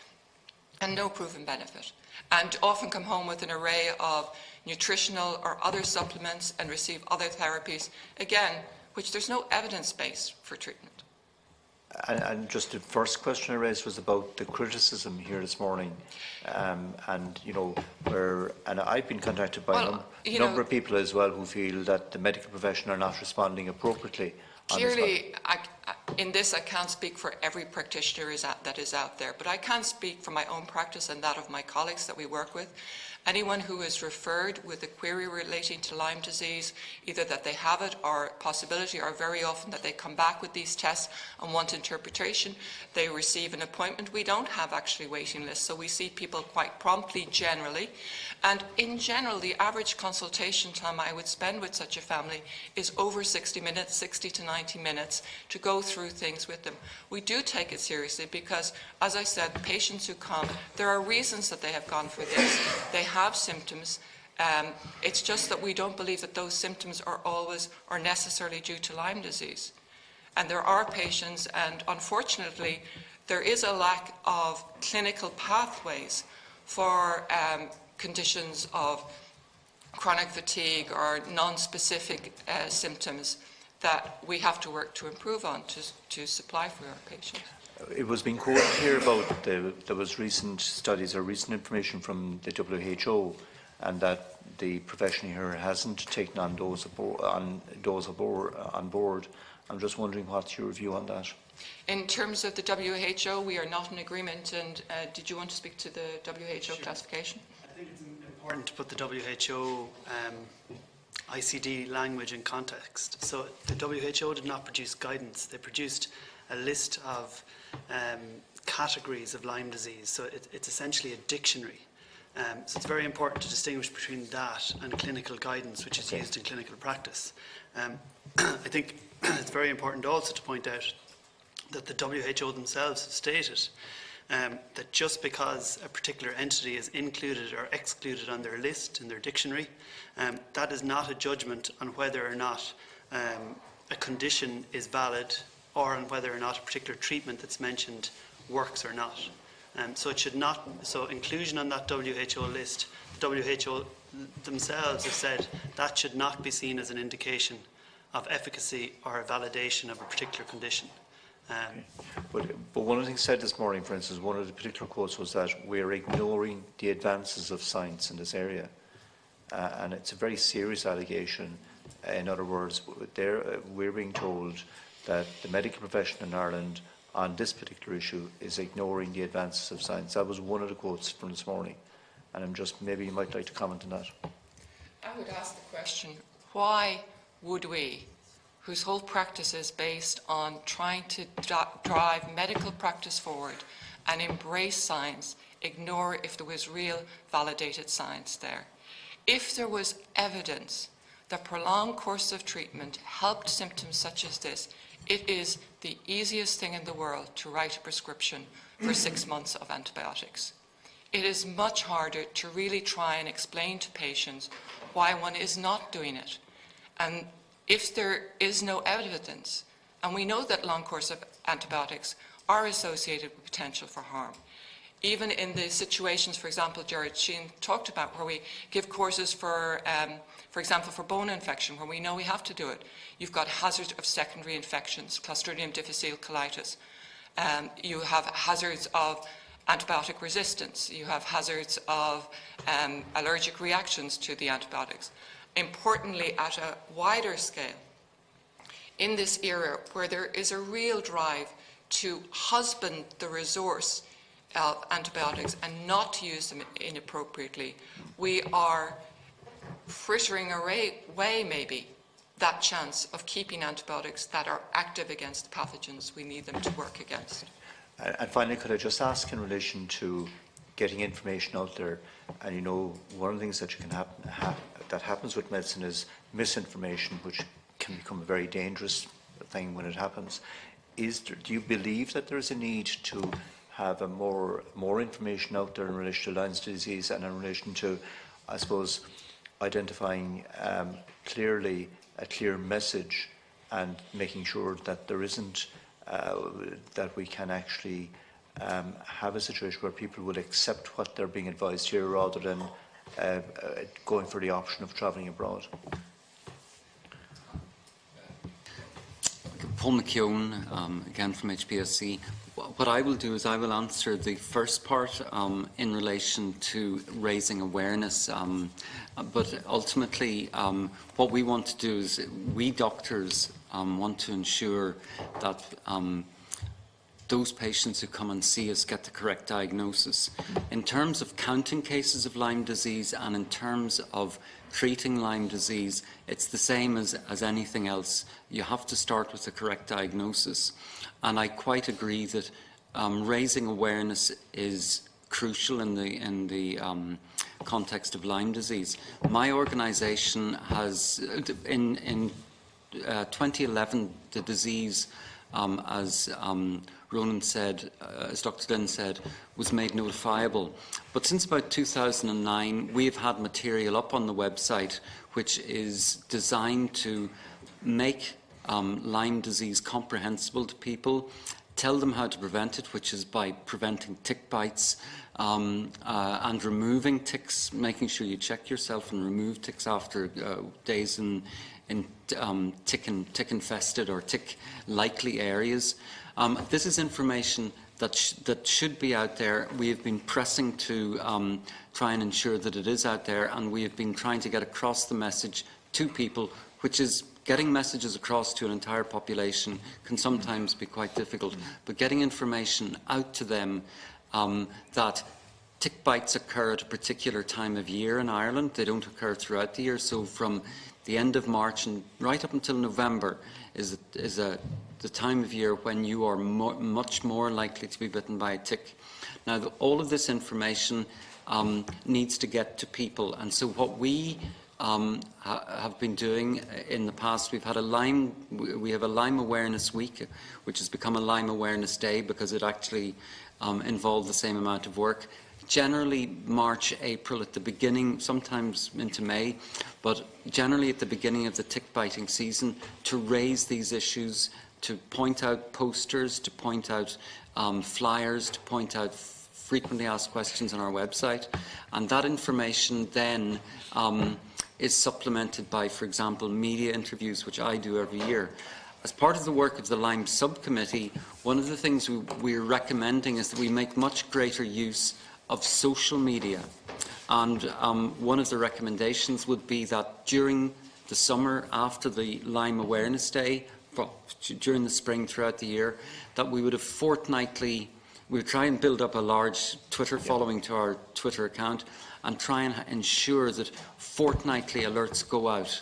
and no proven benefit, and often come home with an array of nutritional or other supplements and receive other therapies, again, which there's no evidence base for treatment. And just the first question I raised was about the criticism here this morning, and you know, and I've been contacted by a number of people as well who feel that the medical profession are not responding appropriately. Clearly, in this I can't speak for every practitioner that is out there, but I can speak for my own practice and that of my colleagues that we work with. Anyone who is referred with a query relating to Lyme disease, either that they have it or possibility, or very often that they come back with these tests and want interpretation, they receive an appointment. We don't have actually waiting lists, so we see people quite promptly generally. And in general, the average consultation time I would spend with such a family is over 60 minutes, 60 to 90 minutes, to go through things with them. We do take it seriously because, as I said, patients who come, there are reasons that they have gone for this. They have symptoms. It's just that we don't believe that those symptoms are always or necessarily due to Lyme disease. And there are patients, and unfortunately, there is a lack of clinical pathways for conditions of chronic fatigue or non-specific symptoms that we have to work to improve on to supply for our patients. It was being quoted here about there was recent studies or recent information from the WHO, and that the profession here hasn't taken on those on board. I'm just wondering what's your view on that? In terms of the WHO, we are not in agreement. And did you want to speak to the WHO classification? I think it's important to put the WHO ICD language in context. So the WHO did not produce guidance. They produced a list of categories of Lyme disease. So it's essentially a dictionary. So it's very important to distinguish between that and clinical guidance, which is used in clinical practice. I think it's very important also to point out that the WHO themselves have stated that just because a particular entity is included or excluded on their list in their dictionary, that is not a judgment on whether or not a condition is valid or on whether or not a particular treatment that's mentioned works or not. So it should not. So inclusion on that WHO list, the WHO themselves have said that should not be seen as an indication of efficacy or a validation of a particular condition. But one of the things said this morning, for instance, one of the particular quotes was that we're ignoring the advances of science in this area. And it's a very serious allegation. In other words, we're being told that the medical profession in Ireland on this particular issue is ignoring the advances of science. That was one of the quotes from this morning. And I'm just, maybe you might like to comment on that. I would ask the question, why would we, whose whole practice is based on trying to drive medical practice forward and embrace science, ignore if there was real validated science there? If there was evidence that prolonged course of treatment helped symptoms such as this, it is the easiest thing in the world to write a prescription for 6 months of antibiotics. It is much harder to really try and explain to patients why one is not doing it. And if there is no evidence, and we know that long course of antibiotics are associated with potential for harm, even in the situations, for example, Jared Sheen talked about, where we give courses for example, for bone infection, where we know we have to do it. You've got hazards of secondary infections, Clostridium difficile colitis. You have hazards of antibiotic resistance. You have hazards of allergic reactions to the antibiotics. Importantly, at a wider scale, in this era where there is a real drive to husband the resource of antibiotics and not to use them inappropriately, we are frittering away maybe that chance of keeping antibiotics that are active against the pathogens we need them to work against. And finally, could I just ask in relation to getting information out there? And you know, one of the things that that happens with medicine is misinformation, which can become a very dangerous thing when it happens. Do you believe that there is a need to have more information out there in relation to Lyme's disease and in relation to, I suppose, identifying clearly a clear message and making sure that there isn't that we can actually have a situation where people will accept what they're being advised here rather than going for the option of travelling abroad? Paul McKeown, again from HPSC. What I will do is I will answer the first part in relation to raising awareness. But ultimately, what we want to do is we doctors want to ensure that those patients who come and see us get the correct diagnosis. In terms of counting cases of Lyme disease and in terms of treating Lyme disease, it's the same as anything else. You have to start with the correct diagnosis. And I quite agree that raising awareness is crucial in the context of Lyme disease. My organisation has, in 2011, the disease, as Ronan said, as Dr. Glynn said, was made notifiable. But since about 2009, we've had material up on the website which is designed to make Lyme disease comprehensible to people, tell them how to prevent it, which is by preventing tick bites and removing ticks, making sure you check yourself and remove ticks after days in tick-infested or tick-likely areas. This is information that should be out there. We have been pressing to try and ensure that it is out there, and we have been trying to get across the message to people, which is getting messages across to an entire population can sometimes be quite difficult, but getting information out to them that tick bites occur at a particular time of year in Ireland. They don't occur throughout the year, so from the end of March and right up until November is the time of year when you are much more likely to be bitten by a tick. Now, all of this information needs to get to people, and so what we have been doing in the past, we have a Lyme Awareness Week, which has become a Lyme Awareness Day because it actually involved the same amount of work. Generally March, April at the beginning, sometimes into May, but generally at the beginning of the tick biting season, to raise these issues, to point out posters, to point out flyers, to point out frequently asked questions on our website. And that information then is supplemented by, for example, media interviews, which I do every year. As part of the work of the Lyme subcommittee, one of the things we're recommending is that we make much greater use of social media. And one of the recommendations would be that during the summer, after the Lyme Awareness Day, during the spring throughout the year, that we would have fortnightly, we would try and build up a large Twitter following to our Twitter account and try and ensure that fortnightly alerts go out.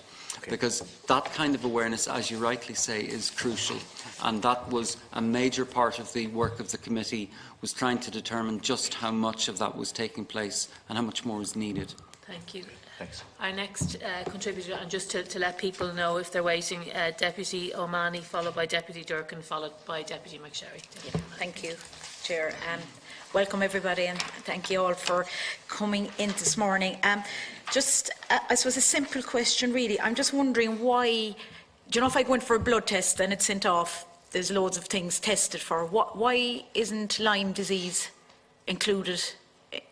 Because that kind of awareness, as you rightly say, is crucial. And that was a major part of the work of the committee, was trying to determine just how much of that was taking place and how much more is needed. Thank you. Thanks. Our next contributor, and just to let people know if they're waiting, Deputy O'Mahony, followed by Deputy Durkan, followed by Deputy McSherry. Yeah, thank you, Chair. Welcome everybody, and thank you all for coming in this morning. Just, I suppose, a simple question really. I'm just wondering why, do you know, if I go in for a blood test and it's sent off, there's loads of things tested for, why isn't Lyme disease included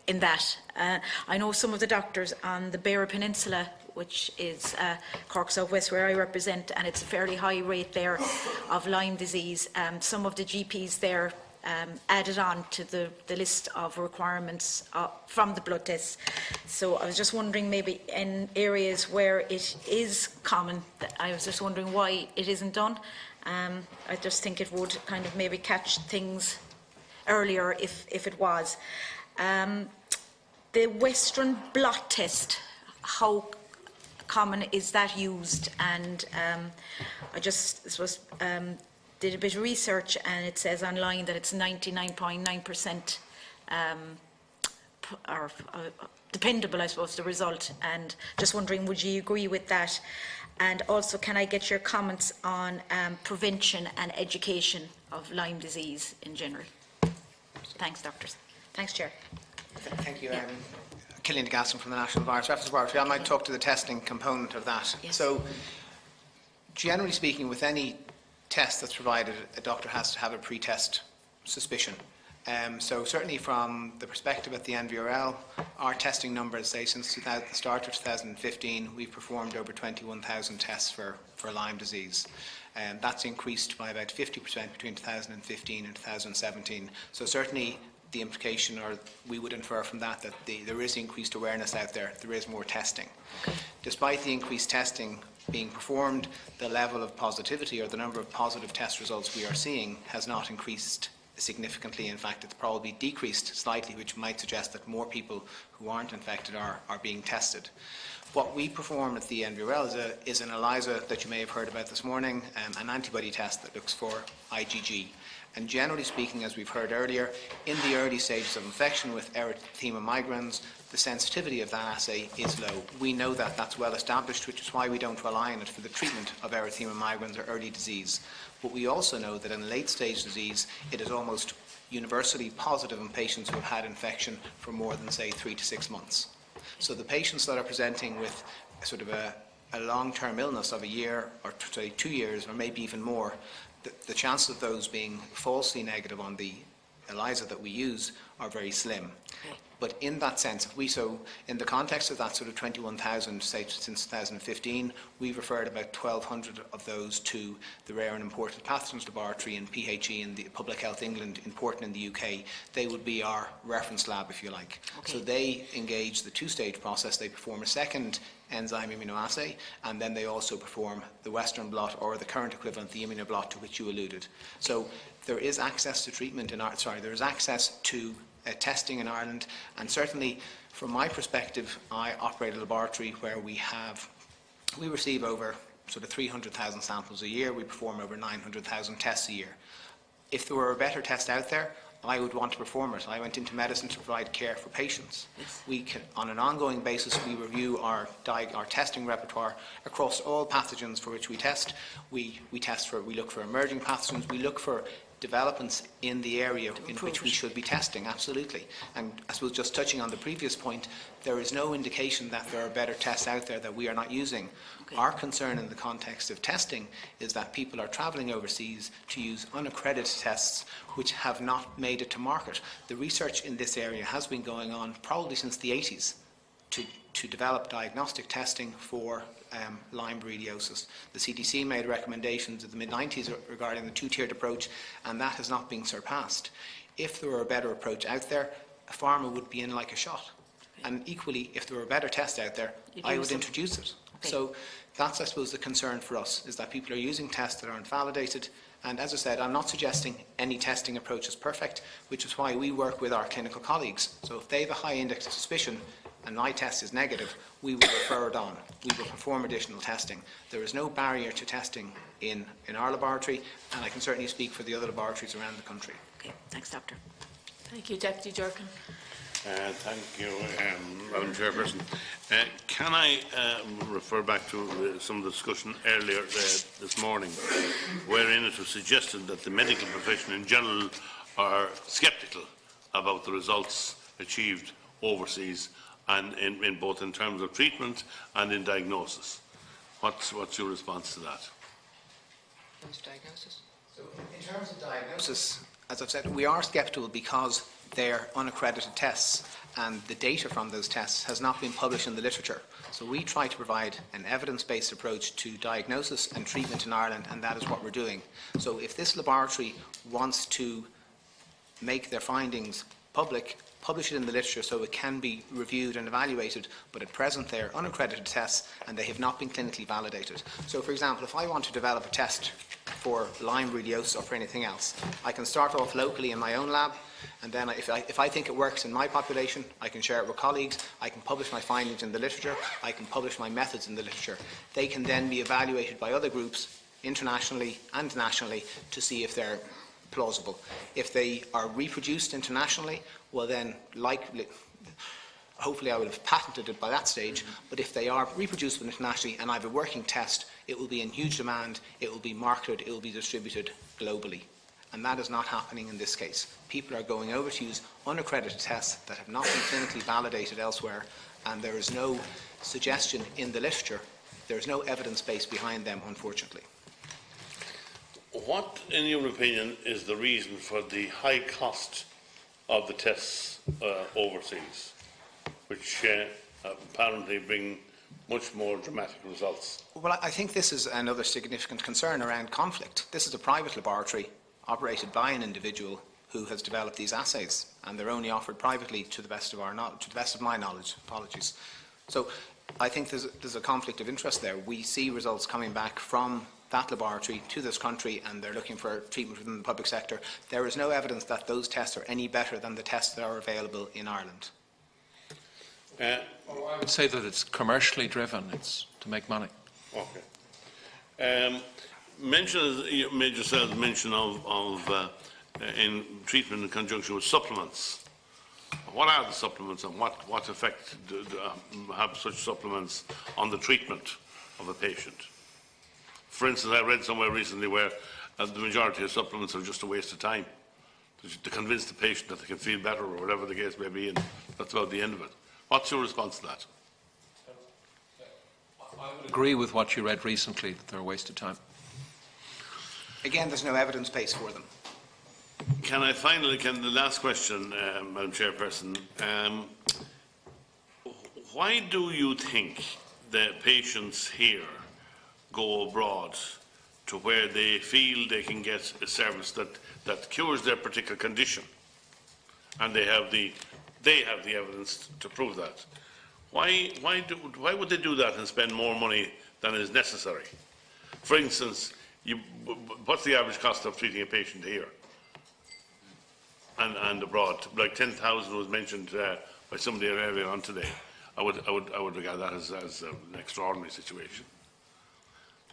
in that? I know some of the doctors on the Beara Peninsula, which is Cork South West, where I represent, and it's a fairly high rate there of Lyme disease. Some of the GPs there added on to the list of requirements from the blood tests. So I was just wondering, maybe in areas where it is common, I was just wondering why it isn't done. I just think it would kind of maybe catch things earlier if it was. The Western blot test, how common is that used? And I just suppose, did a bit of research, and it says online that it's 99.9% dependable, I suppose, the result. And just wondering, would you agree with that? And also, can I get your comments on prevention and education of Lyme disease in general? Thanks, doctors. Thanks, Chair. Thank you. Killian Gaston from the National Virus Reference Laboratory. I might talk to the testing component of that. Yes. So, generally speaking, with any test that's provided, a doctor has to have a pre-test suspicion. So certainly from the perspective at the NVRL, our testing numbers, say since the start of 2015, we've performed over 21,000 tests for Lyme disease. That's increased by about 50% between 2015 and 2017. So certainly the implication, or we would infer from that there is increased awareness out there, there is more testing. Despite the increased testing being performed, the level of positivity, or the number of positive test results we are seeing, has not increased significantly. In fact, it's probably decreased slightly, which might suggest that more people who aren't infected are being tested. What we perform at the NVRL is an ELISA that you may have heard about this morning, an antibody test that looks for IgG. And generally speaking, as we've heard earlier, in the early stages of infection with erythema migrans, the sensitivity of that assay is low. We know that, that's well established, which is why we don't rely on it for the treatment of erythema migrans or early disease. But we also know that in late stage disease, it is almost universally positive in patients who have had infection for more than, say, 3 to 6 months. So the patients that are presenting with sort of a long-term illness of a year, or say 2 years, or maybe even more, the chances of those being falsely negative on the ELISA that we use are very slim. But in that sense, in the context of that sort of 21,000, say since 2015, we've referred about 1,200 of those to the Rare and Important Pathogens Laboratory in PHE in the Public Health England, important in the UK. They would be our reference lab, if you like. So they engage the two-stage process. They perform a second enzyme immunoassay, and then they also perform the Western blot, or the current equivalent, the immunoblot, to which you alluded. So there is access to treatment in there is access to testing in Ireland, and certainly from my perspective, I operate a laboratory where we receive over sort of 300,000 samples a year. We perform over 900,000 tests a year. If there were a better test out there, I would want to perform it. I went into medicine to provide care for patients. We can, on an ongoing basis, we review our testing repertoire across all pathogens for which we test. We look for emerging pathogens. We look for developments in the area in which we should be testing, absolutely. And I suppose just touching on the previous point, there is no indication that there are better tests out there that we are not using. Our concern in the context of testing is that people are travelling overseas to use unaccredited tests which have not made it to market. The research in this area has been going on probably since the 80s to to develop diagnostic testing for Lyme borreliosis. The CDC made recommendations in the mid-90s regarding the two-tiered approach, and that has not been surpassed. If there were a better approach out there, a farmer would be in like a shot. And equally, if there were a better test out there, I would introduce it. Okay. So that's, I suppose, the concern for us, is that people are using tests that aren't validated. And as I said, I'm not suggesting any testing approach is perfect, which is why we work with our clinical colleagues. So if they have a high index of suspicion and my test is negative, we will refer it on. We will perform additional testing. There is no barrier to testing in our laboratory, and I can certainly speak for the other laboratories around the country. Okay, thanks, Doctor. Thank you, Deputy Durkan. Thank you, Madam Chairperson. Can I refer back to some of the discussion earlier this morning, wherein it was suggested that the medical profession in general are sceptical about the results achieved overseas, and in both in terms of treatment and in diagnosis. What's your response to that? In terms of diagnosis? So in terms of diagnosis, as I've said, we are sceptical because they're unaccredited tests, and the data from those tests has not been published in the literature. So we try to provide an evidence-based approach to diagnosis and treatment in Ireland, and that is what we're doing. So if this laboratory wants to make their findings public, publish it in the literature so it can be reviewed and evaluated, but at present they're unaccredited tests and they have not been clinically validated. So for example, if I want to develop a test for Lyme borreliosis or for anything else, I can start off locally in my own lab, and then if I think it works in my population, I can share it with colleagues, I can publish my findings in the literature, I can publish my methods in the literature. They can then be evaluated by other groups internationally and nationally to see if they're plausible. If they are reproduced internationally, well then likely, hopefully I would have patented it by that stage, but if they are reproducible internationally and I have a working test, it will be in huge demand, it will be marketed, it will be distributed globally. And that is not happening in this case. People are going over to use unaccredited tests that have not been clinically validated elsewhere, and there is no suggestion in the literature, there is no evidence base behind them, unfortunately. What, in your opinion, is the reason for the high cost of the tests overseas, which apparently bring much more dramatic results? Well, I think this is another significant concern around conflict. This is a private laboratory operated by an individual who has developed these assays, and they're only offered privately to the best of our knowledge, to the best of my knowledge. Apologies. So I think there's a conflict of interest there. We see results coming back from that laboratory to this country, and they're looking for treatment within the public sector. There is no evidence that those tests are any better than the tests that are available in Ireland. I would say that it's commercially driven. It's to make money. Okay. You made yourself mention of in treatment in conjunction with supplements. What are the supplements, and what effect have such supplements on the treatment of a patient? For instance, I read somewhere recently where the majority of supplements are just a waste of time to convince the patient that they can feel better or whatever the case may be, and that's about the end of it. What's your response to that? I would agree with what you read recently, that they're a waste of time. Again, there's no evidence base for them. The last question, Madam Chairperson, why do you think the patients here go abroad to where they feel they can get a service that cures their particular condition, and they have the evidence to prove that? Why would they do that and spend more money than is necessary? For instance, what's the average cost of treating a patient here and abroad? Like 10,000 was mentioned by somebody earlier on today. I would regard that as an extraordinary situation.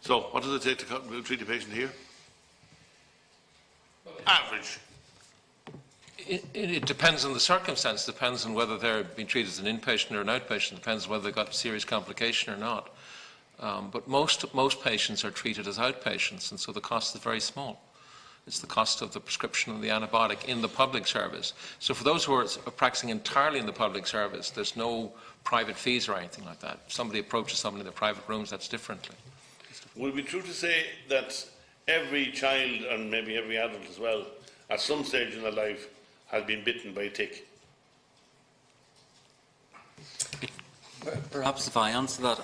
So, what does it take to treat a patient here? Average. It depends on the circumstance. Depends on whether they're being treated as an inpatient or an outpatient. Depends on whether they've got serious complication or not. But most patients are treated as outpatients, and so the cost is very small. It's the cost of the prescription of the antibiotic in the public service. So for those who are practicing entirely in the public service, there's no private fees or anything like that. If somebody approaches someone in the private rooms, that's differently. Would it be true to say that every child, and maybe every adult as well, at some stage in their life has been bitten by a tick? Perhaps if I answer that.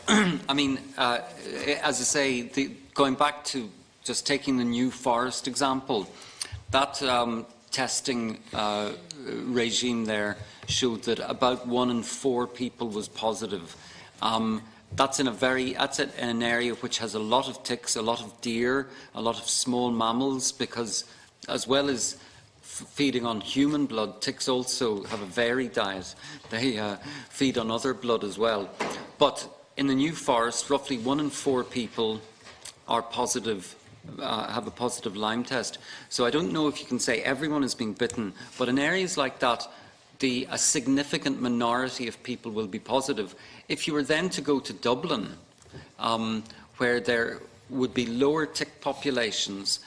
I mean, as I say, going back to just taking the New Forest example, that testing regime there showed that about 1 in 4 people was positive. That's in an area which has a lot of ticks, a lot of deer, a lot of small mammals, because as well as feeding on human blood, ticks also have a varied diet. They feed on other blood as well. But in the New Forest, roughly 1 in 4 people are positive, have a positive Lyme test. So I don't know if you can say everyone is being bitten, but in areas like that, a significant minority of people will be positive. If you were then to go to Dublin, where there would be lower tick populations,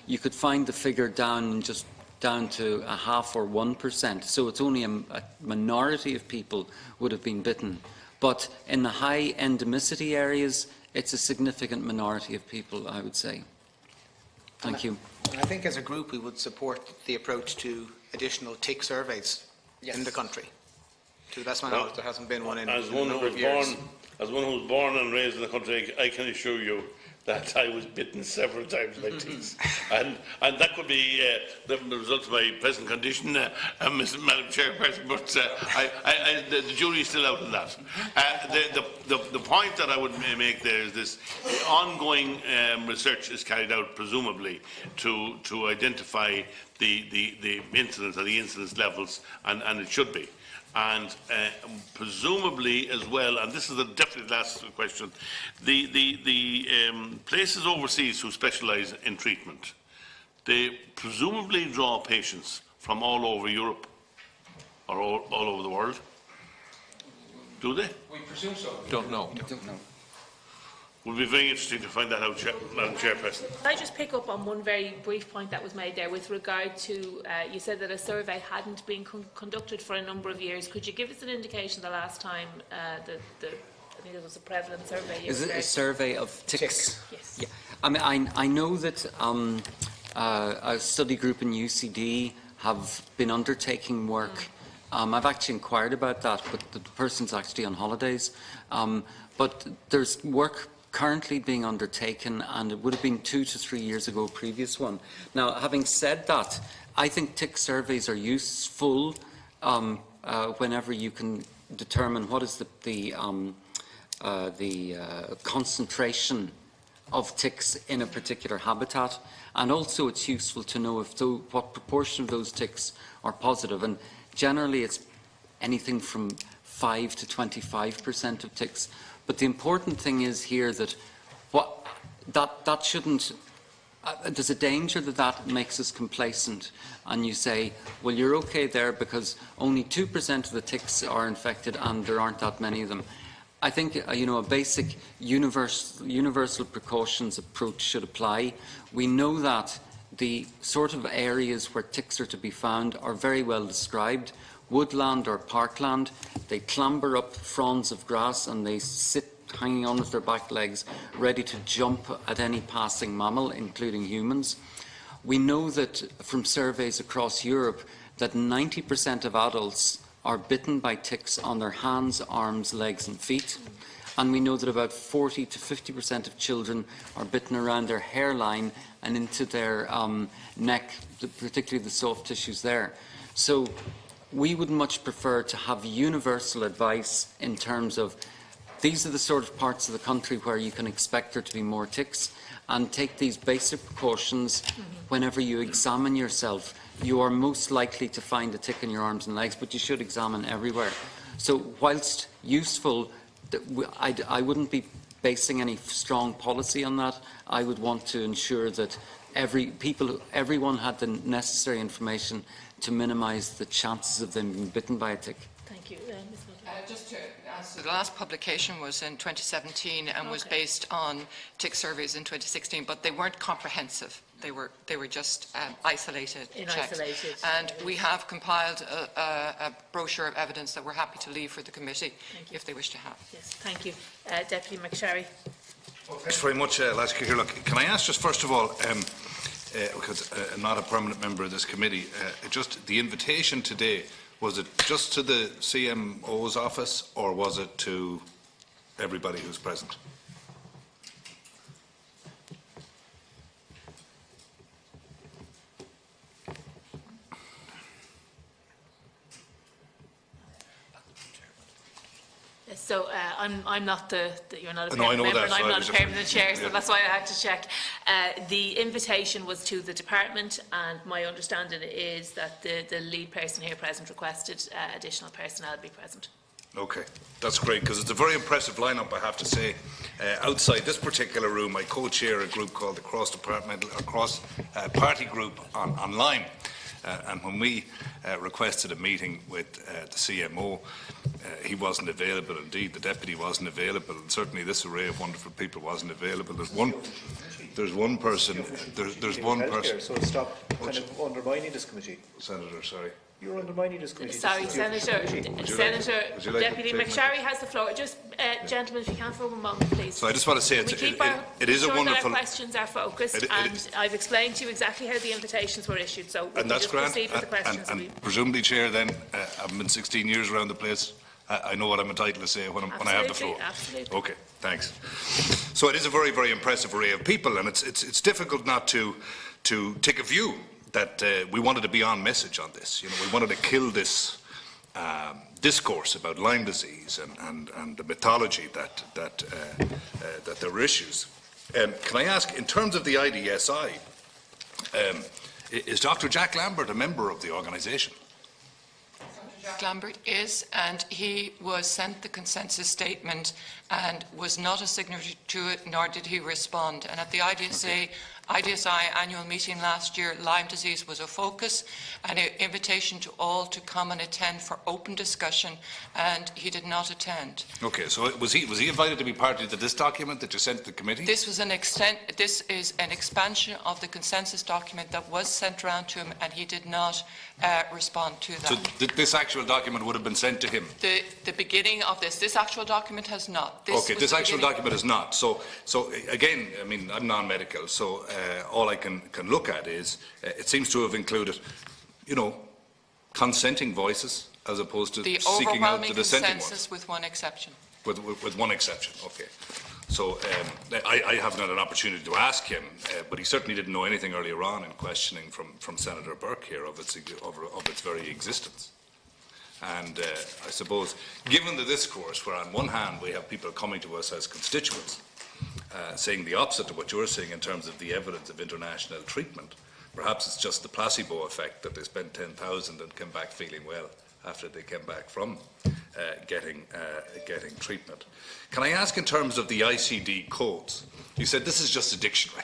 you could find the figure down to 0.5% or 1%. So it's only a minority of people would have been bitten. But in the high endemicity areas, it's a significant minority of people, I would say. Thank you. I think as a group we would support the approach to additional tick surveys in the country. To the best of my knowledge, there hasn't been one in a number of years. As one who was born and raised in the country, I can assure you that I was bitten several times by ticks. and that could be the result of my present condition, Madam Chairperson, but the jury is still out on that. The point that I would make there is this: the ongoing research is carried out, presumably, to identify the incidence or the incidence levels, and it should be. And presumably as well, and this is the definitely last question, the places overseas who specialise in treatment, they presumably draw patients from all over Europe or all over the world. Do they? We presume so. Don't know. Don't know. Would be very interesting to find that out, Madam Chairperson. Can I just pick up on one very brief point that was made there with regard to, you said that a survey hadn't been conducted for a number of years. Could you give us an indication the last time I think it was a prevalent survey? Is it a survey of ticks? Yes. Yeah. I mean, I know that a study group in UCD have been undertaking work. I've actually inquired about that, but the person's actually on holidays. But there's work currently being undertaken, and it would have been 2 to 3 years ago, previous one. Now, having said that, I think tick surveys are useful whenever you can determine what is the concentration of ticks in a particular habitat, and also it's useful to know what proportion of those ticks are positive. And generally, it's anything from 5 to 25% of ticks. But the important thing is here that that shouldn't. There's a danger that makes us complacent, and you say, well, you're okay there because only 2% of the ticks are infected, and there aren't that many of them. I think a basic universal precautions approach should apply. We know that the sort of areas where ticks are to be found are very well described. Woodland or parkland, they clamber up fronds of grass and they sit hanging on with their back legs, ready to jump at any passing mammal, including humans. We know that from surveys across Europe that 90% of adults are bitten by ticks on their hands, arms, legs and feet. And we know that about 40 to 50% of children are bitten around their hairline and into their neck, particularly the soft tissues there. So we would much prefer to have universal advice in terms of these are the sort of parts of the country where you can expect there to be more ticks, and take these basic precautions whenever you examine yourself. You are most likely to find a tick in your arms and legs, but you should examine everywhere. So whilst useful, I wouldn't be basing any strong policy on that. I would want to ensure that everyone had the necessary information to minimise the chances of them being bitten by a tick. Thank you. Just to answer, the last publication was in 2017 and was based on tick surveys in 2016, but they weren't comprehensive. They were just isolated checks. And we have compiled a brochure of evidence that we're happy to leave for the committee if they wish to have. Yes, thank you. Deputy McSherry. Well, thanks very much, Lashka. Here, look, can I ask just first of all, because I'm not a permanent member of this committee, just the invitation today Was it just to the CMO's office, or was it to everybody who's present? So I'm not you're not a No, I permanent know member, that, and so I'm I not was a just- permanent chair, so yeah. that's why I had to check. The invitation was to the department, and my understanding is that the lead person here present requested additional personnel to be present. Okay, that's great, because it's a very impressive lineup, I have to say. Outside this particular room, I co-chair a group called the Cross-Party Group on Lyme. And when we requested a meeting with the CMO, he wasn't available. Indeed, the deputy wasn't available, and certainly this array of wonderful people wasn't available. There's one person. There's one person. So stop kind of undermining this committee. Senator, sorry. You're undermining this committee. Sorry, Senator. Deputy like McSherry has the floor. Just, gentlemen, if you can for one moment, please. So I just want to say it is a wonderful. Our questions are focused, and I've explained to you exactly how the invitations were issued. So we And that's just grand. proceed with the questions. And presumably, Chair, then, I've been 16 years around the place. I know what I'm entitled to say when I have the floor. Absolutely. Okay, thanks. So it is a very, very impressive array of people, and it's difficult not to take a view that we wanted to be on message on this. You know, we wanted to kill this discourse about Lyme disease and the mythology that there were issues. Can I ask, in terms of the IDSI, is Dr. Jack Lambert a member of the organisation? Jack Lambert is, and he was sent the consensus statement and was not a signatory to it, nor did he respond. And at the IDSI annual meeting last year, Lyme disease was a focus, and an invitation to all to come and attend for open discussion, and he did not attend. Okay, so was he invited to be party to this document that you sent to the committee? This is an expansion of the consensus document that was sent around to him, and he did not respond to that. So this actual document would have been sent to him? The beginning of this actual document has not. This actual document is not. So again, I mean, I'm non-medical, so all I can look at is it seems to have included, you know, consenting voices as opposed to seeking out the dissenting ones. The overwhelming consensus, with one exception. With one exception, okay. So I haven't had an opportunity to ask him, but he certainly didn't know anything earlier on in questioning from Senator Burke here of its very existence. And I suppose, given the discourse, where on one hand we have people coming to us as constituents, saying the opposite of what you're saying in terms of the evidence of international treatment, perhaps it's just the placebo effect that they spent 10,000 and came back feeling well after they came back from getting treatment. Can I ask, in terms of the ICD codes, you said this is just a dictionary.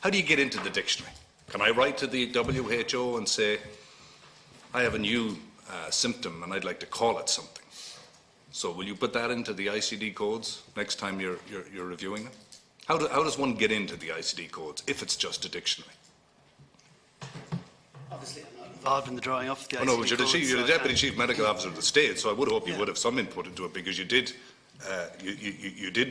How do you get into the dictionary? Can I write to the WHO and say, I have a new symptom and I'd like to call it something? So will you put that into the ICD codes next time you're reviewing them? How does one get into the ICD codes if it's just a dictionary? Obviously, I'm not involved in the drawing up of the ICD But you're codes, the Deputy Chief Medical Officer of the state, so I would hope you would have some input into it, because you did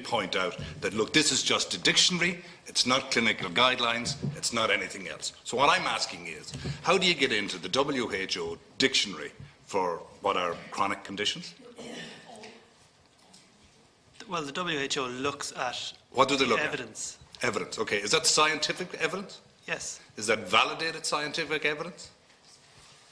point out that, look, this is just a dictionary, it's not clinical guidelines, it's not anything else. So what I'm asking is, how do you get into the WHO dictionary for what are chronic conditions? Well, the WHO looks at what do they look evidence. At? Evidence, okay. Is that scientific evidence? Yes. Is that validated scientific evidence?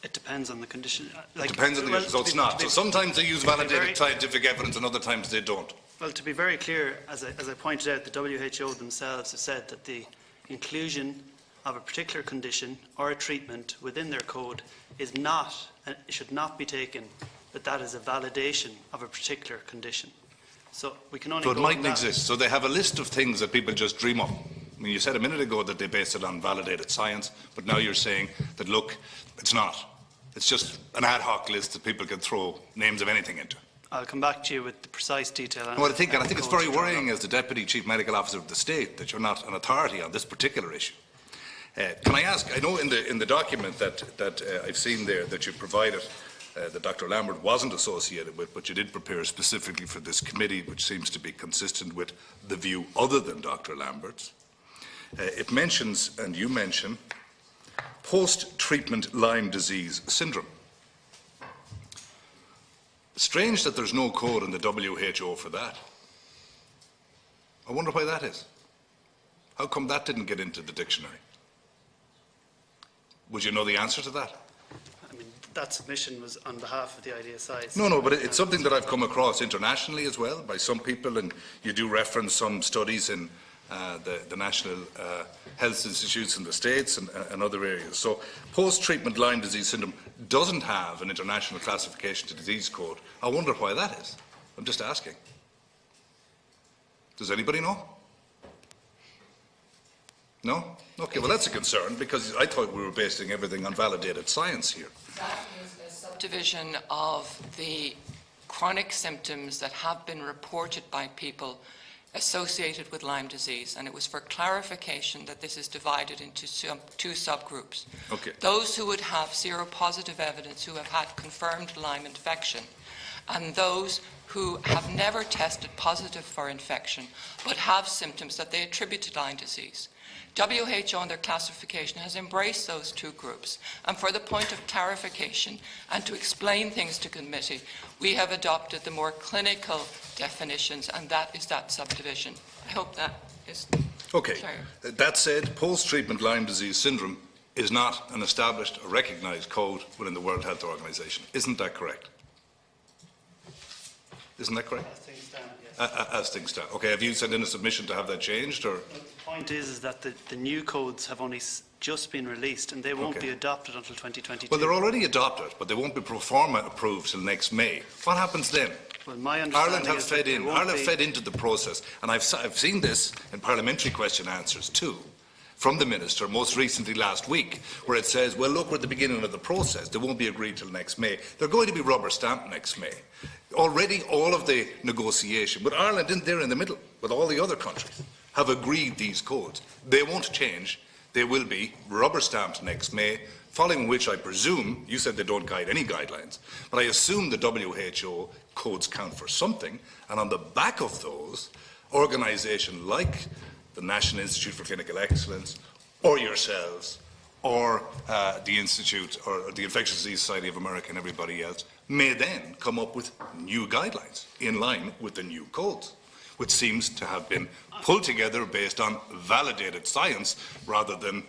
It depends on the condition. It depends on the condition, so it's not. So sometimes they use validated scientific evidence and other times they don't. Well, to be very clear, as I pointed out, the WHO themselves have said that the inclusion of a particular condition or a treatment within their code is not, and should not be taken, that is a validation of a particular condition. So we can only. So it mightn't exist. So they have a list of things that people just dream up. I mean, you said a minute ago that they base it on validated science, but now you're saying that, look, it's not. It's just an ad hoc list that people can throw names of anything into. I'll come back to you with the precise detail. I think it's very worrying as the Deputy Chief Medical Officer of the state that you're not an authority on this particular issue. Can I ask, I know in the document that I've seen there that you provided, that Dr. Lambert wasn't associated with, but you did prepare specifically for this committee, which seems to be consistent with the view other than Dr. Lambert's. It mentions, and you mention, post-treatment Lyme disease syndrome. Strange that there's no code in the WHO for that. I wonder why that is. How come that didn't get into the dictionary? Would you know the answer to that? I mean, that submission was on behalf of the IDSI. No, but it's something that I've come across internationally as well by some people, and you do reference some studies in the National Health Institutes in the States and other areas. So post-treatment Lyme disease syndrome doesn't have an international classification to disease code. I wonder why that is. I'm just asking. Does anybody know? No? Okay, well that's a concern, because I thought we were basing everything on validated science here. That is a subdivision of the chronic symptoms that have been reported by people associated with Lyme disease, and it was for clarification that this is divided into two subgroups. Okay. Those who would have seropositive evidence who have had confirmed Lyme infection, and those who have never tested positive for infection but have symptoms that they attribute to Lyme disease. WHO in their classification has embraced those two groups, and for the point of clarification and to explain things to committee, we have adopted the more clinical definitions, and that is that subdivision. I hope that is okay. clear. That said, post-treatment Lyme disease syndrome is not an established or recognised code within the World Health Organization. Isn't that correct? Isn't that correct? As things stand, yes. As things stand. Okay, have you sent in a submission to have that changed, or? The point is that the new codes have only just been released, and they won't be adopted until 2022. Well, they're already adopted, but they won't be pro forma approved till next May. What happens then? Well, my understanding Ireland have fed into the process, and I've seen this in parliamentary question answers too, from the Minister, most recently last week, where it says, well, look, we're at the beginning of the process. They won't be agreed till next May. They're going to be rubber stamped next May. Already all of the negotiation, with Ireland in there in the middle, with all the other countries, have agreed these codes. They won't change. They will be rubber stamped next May, following which I presume, you said they don't guide any guidelines, but I assume the WHO codes count for something, and on the back of those, organisations like the National Institute for Clinical Excellence, or yourselves, or the Institute, or the Infectious Disease Society of America and everybody else, may then come up with new guidelines in line with the new codes, which seems to have been pulled together based on validated science rather than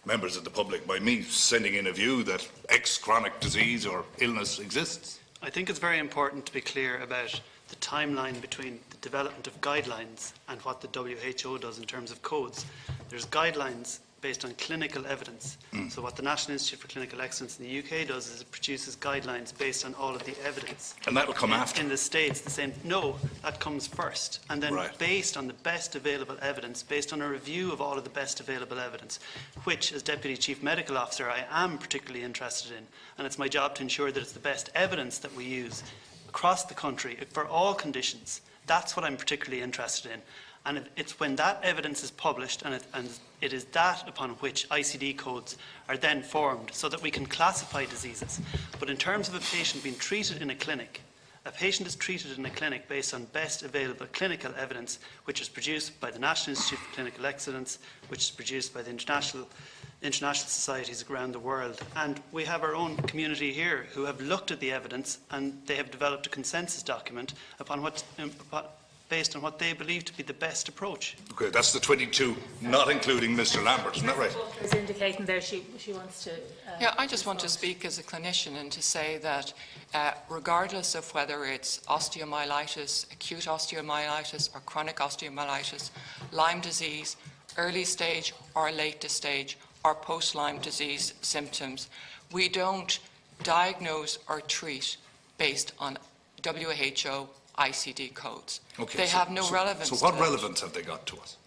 members of the public by me sending in a view that X chronic disease or illness exists. I think it's very important to be clear about the timeline between the development of guidelines and what the WHO does in terms of codes. There's guidelines based on clinical evidence. So what the National Institute for Clinical Excellence in the UK does is it produces guidelines based on all of the evidence. And that will come after? In the States, the same. No, that comes first. And then based on the best available evidence, based on a review of all of the best available evidence, which as Deputy Chief Medical Officer I am particularly interested in, and it's my job to ensure that it's the best evidence that we use across the country for all conditions. That's what I'm particularly interested in. And it's when that evidence is published and it is that upon which ICD codes are then formed so that we can classify diseases. But in terms of a patient being treated in a clinic, a patient is treated in a clinic based on best available clinical evidence, which is produced by the National Institute for Clinical Excellence, which is produced by the international societies around the world. And we have our own community here who have looked at the evidence, and they have developed a consensus document based on what they believe to be the best approach. Okay, that's the 22, not including Mr. Lambert, isn't that right? Is indicating there she wants to... Yeah, I just want to speak as a clinician and to say that regardless of whether it's osteomyelitis, acute osteomyelitis or chronic osteomyelitis, Lyme disease, early stage or late stage or post-Lyme disease symptoms, we don't diagnose or treat based on WHO ICD codes. Okay, they have no relevance. So what relevance have they got to us?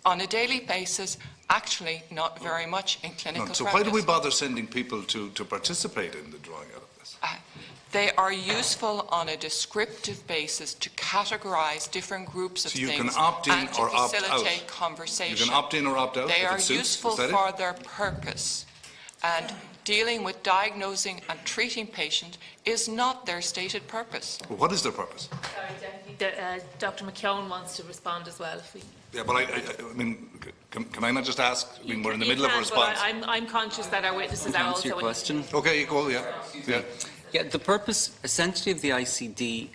On a daily basis, actually not very much in clinical practice. So why do we bother sending people to participate in the drawing out of this? They are useful on a descriptive basis to categorise different groups of things can opt in and to or opt facilitate out. conversation. You can opt in or opt out. They if are it suits. useful Is that for it? their purpose, and dealing with diagnosing and treating patient is not their stated purpose. Well, what is their purpose? Sorry, Dr. McKeown wants to respond as well. If we... Yeah, but I mean, can I not just ask? I mean, we're in the middle of a response. I'm conscious that our witnesses are also... Answer your question. Okay, you go, yeah. Yeah, the purpose essentially of the ICD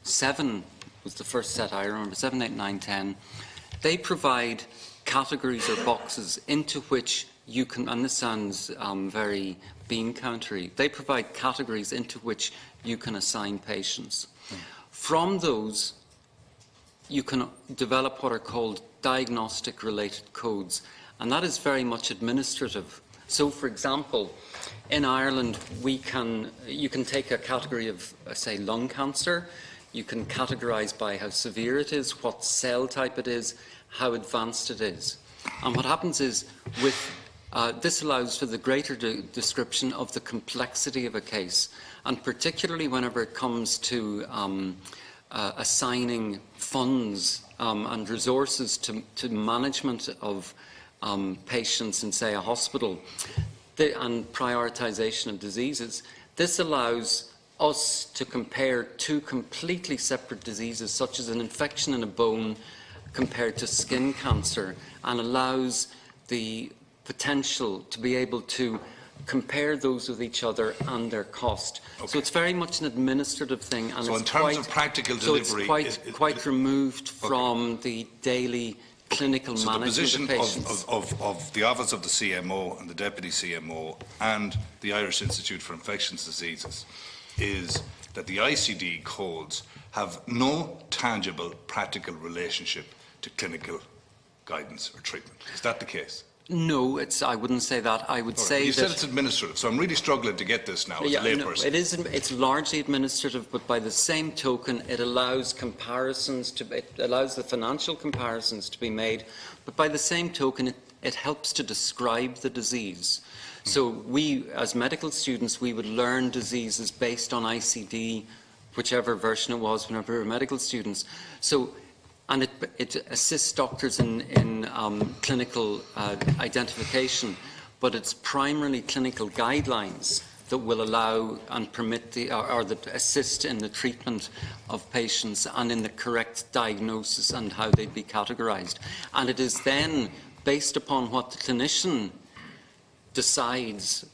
7 was the first set I remember, 7, 8, 9, 10. They provide categories or boxes into which you can, and this sounds very bean countery, they provide categories into which you can assign patients. From those, you can develop what are called diagnostic-related codes, and that is very much administrative. So, for example, in Ireland, you can take a category of, say, lung cancer. You can categorise by how severe it is, what cell type it is, how advanced it is. And what happens is, this allows for the greater description of the complexity of a case, and particularly whenever it comes to assigning funds and resources to management of patients in, say, a hospital, and prioritisation of diseases. This allows us to compare two completely separate diseases, such as an infection in a bone compared to skin cancer, and allows the potential to be able to compare those with each other and their cost. Okay. So it's very much an administrative thing, and so it's in terms of practical delivery, so it's quite removed from the daily clinical management of patients. So the position of the Office of the CMO and the Deputy CMO and the Irish Institute for Infectious Diseases is that the ICD codes have no tangible practical relationship to clinical guidance or treatment. Is that the case? No, I wouldn't say that. I would say you said it's administrative, so I'm really struggling to get this now as a layperson. No, it's largely administrative, but by the same token, it allows comparisons it allows the financial comparisons to be made, but by the same token, it helps to describe the disease. So we, as medical students, we would learn diseases based on ICD, whichever version it was whenever we were medical students. So, and it assists doctors in clinical identification, but it's primarily clinical guidelines that will allow and permit or that assist in the treatment of patients and in the correct diagnosis and how they'd be categorised. And it is then based upon what the clinician decides,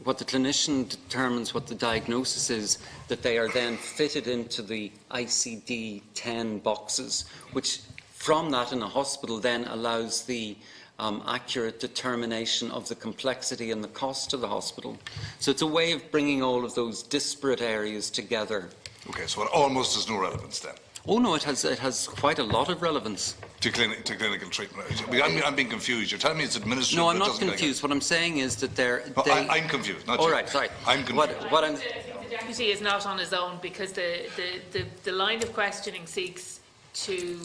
what the clinician determines what the diagnosis is, that they are then fitted into the ICD-10 boxes, which from that in a hospital then allows the accurate determination of the complexity and the cost of the hospital. So it's a way of bringing all of those disparate areas together. Okay, so it almost has no relevance then? Oh no, it has quite a lot of relevance. To clinical treatment. I'm being confused. You're telling me it's administrative. No, I'm not confused. What I'm saying is that I'm confused. Not all you. right, sorry. I'm confused. The deputy is not on his own because the line of questioning seeks to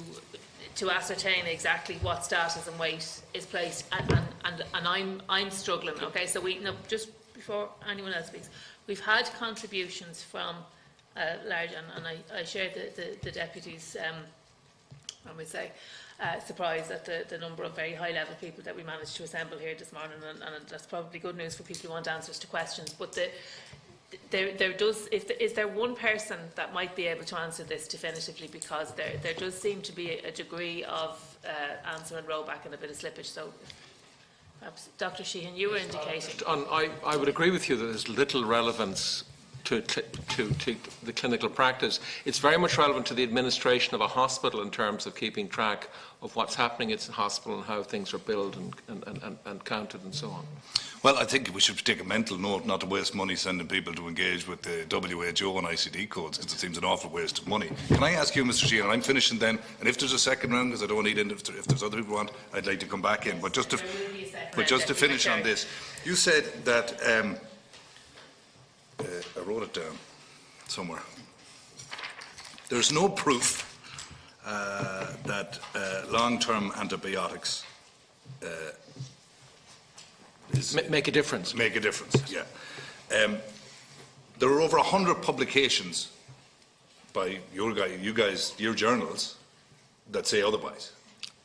ascertain exactly what status and weight is placed, and I'm struggling. Okay, so just before anyone else speaks, we've had contributions from large, and I share the deputy's surprise at the number of very high-level people that we managed to assemble here this morning, and that's probably good news for people who want answers to questions. But is there one person that might be able to answer this definitively, because there does seem to be a degree of answer and rollback and a bit of slippage. So perhaps Dr. Sheehan, you were indicating. I would agree with you that there's little relevance to the clinical practice. It's very much relevant to the administration of a hospital in terms of keeping track of what's happening in the hospital and how things are billed and counted and so on. Well, I think we should take a mental note not to waste money sending people to engage with the WHO and ICD codes, because it seems an awful waste of money. Can I ask you, Mr. Sheehan, I'm finishing then, and if there's a second round, because I don't need it, if there's other people who want, I'd like to come back in. But just to finish on this, you said that, I wrote it down somewhere, there's no proof that long-term antibiotics make a difference. Make a difference, yeah. There are over 100 publications by your journals that say otherwise.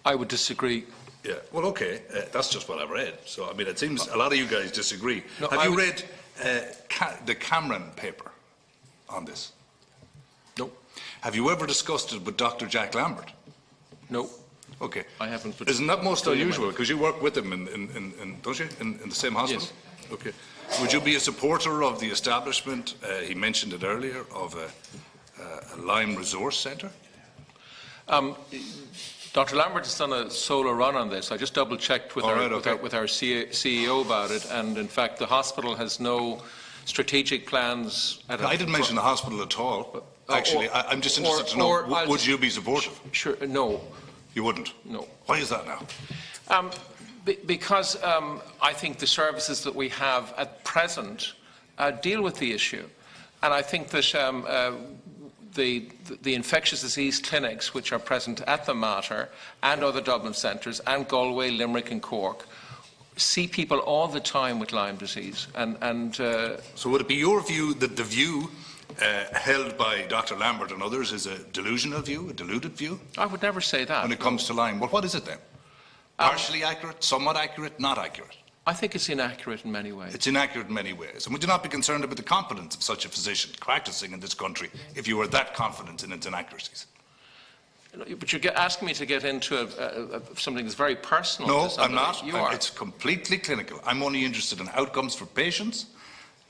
I would disagree. Yeah, well, okay, that's just what I've read. So, I mean, it seems a lot of you guys disagree. No, Have you read the Cameron paper on this? No. Have you ever discussed it with Dr. Jack Lambert? No. Okay. I haven't. Isn't that most unusual? Because you work with him don't you, in the same hospital? Yes. Okay. Would you be a supporter of the establishment, he mentioned it earlier, of a Lyme Resource Centre? Dr. Lambert has done a solo run on this. I just double-checked with, with our CEO about it, and in fact the hospital has no strategic plans. I didn't mention the hospital at all. Actually, I'm just interested to know, would you be supportive? Sure, no. You wouldn't? No. Why is that now? Because I think the services that we have at present deal with the issue. And I think that the infectious disease clinics which are present at the Mater and other Dublin centres and Galway, Limerick and Cork see people all the time with Lyme disease. So would it be your view that the view held by Dr. Lambert and others is a delusional view, a deluded view? I would never say that. When it comes to Lyme, well, what is it then? Partially accurate, somewhat accurate, not accurate? I think it's inaccurate in many ways. It's inaccurate in many ways. And would you not be concerned about the competence of such a physician practicing in this country if you were that confident in its inaccuracies? But you're asking me to get into something that's very personal. No, I'm not. You are. It's completely clinical. I'm only interested in outcomes for patients.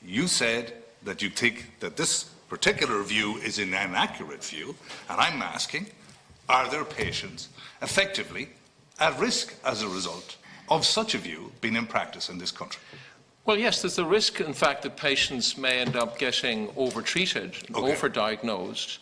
You said that you think that this particular view is an inaccurate view, and I'm asking, are there patients effectively at risk as a result of such a view being in practice in this country? Well, yes, there's a risk, in fact, that patients may end up getting over-treated, over-diagnosed.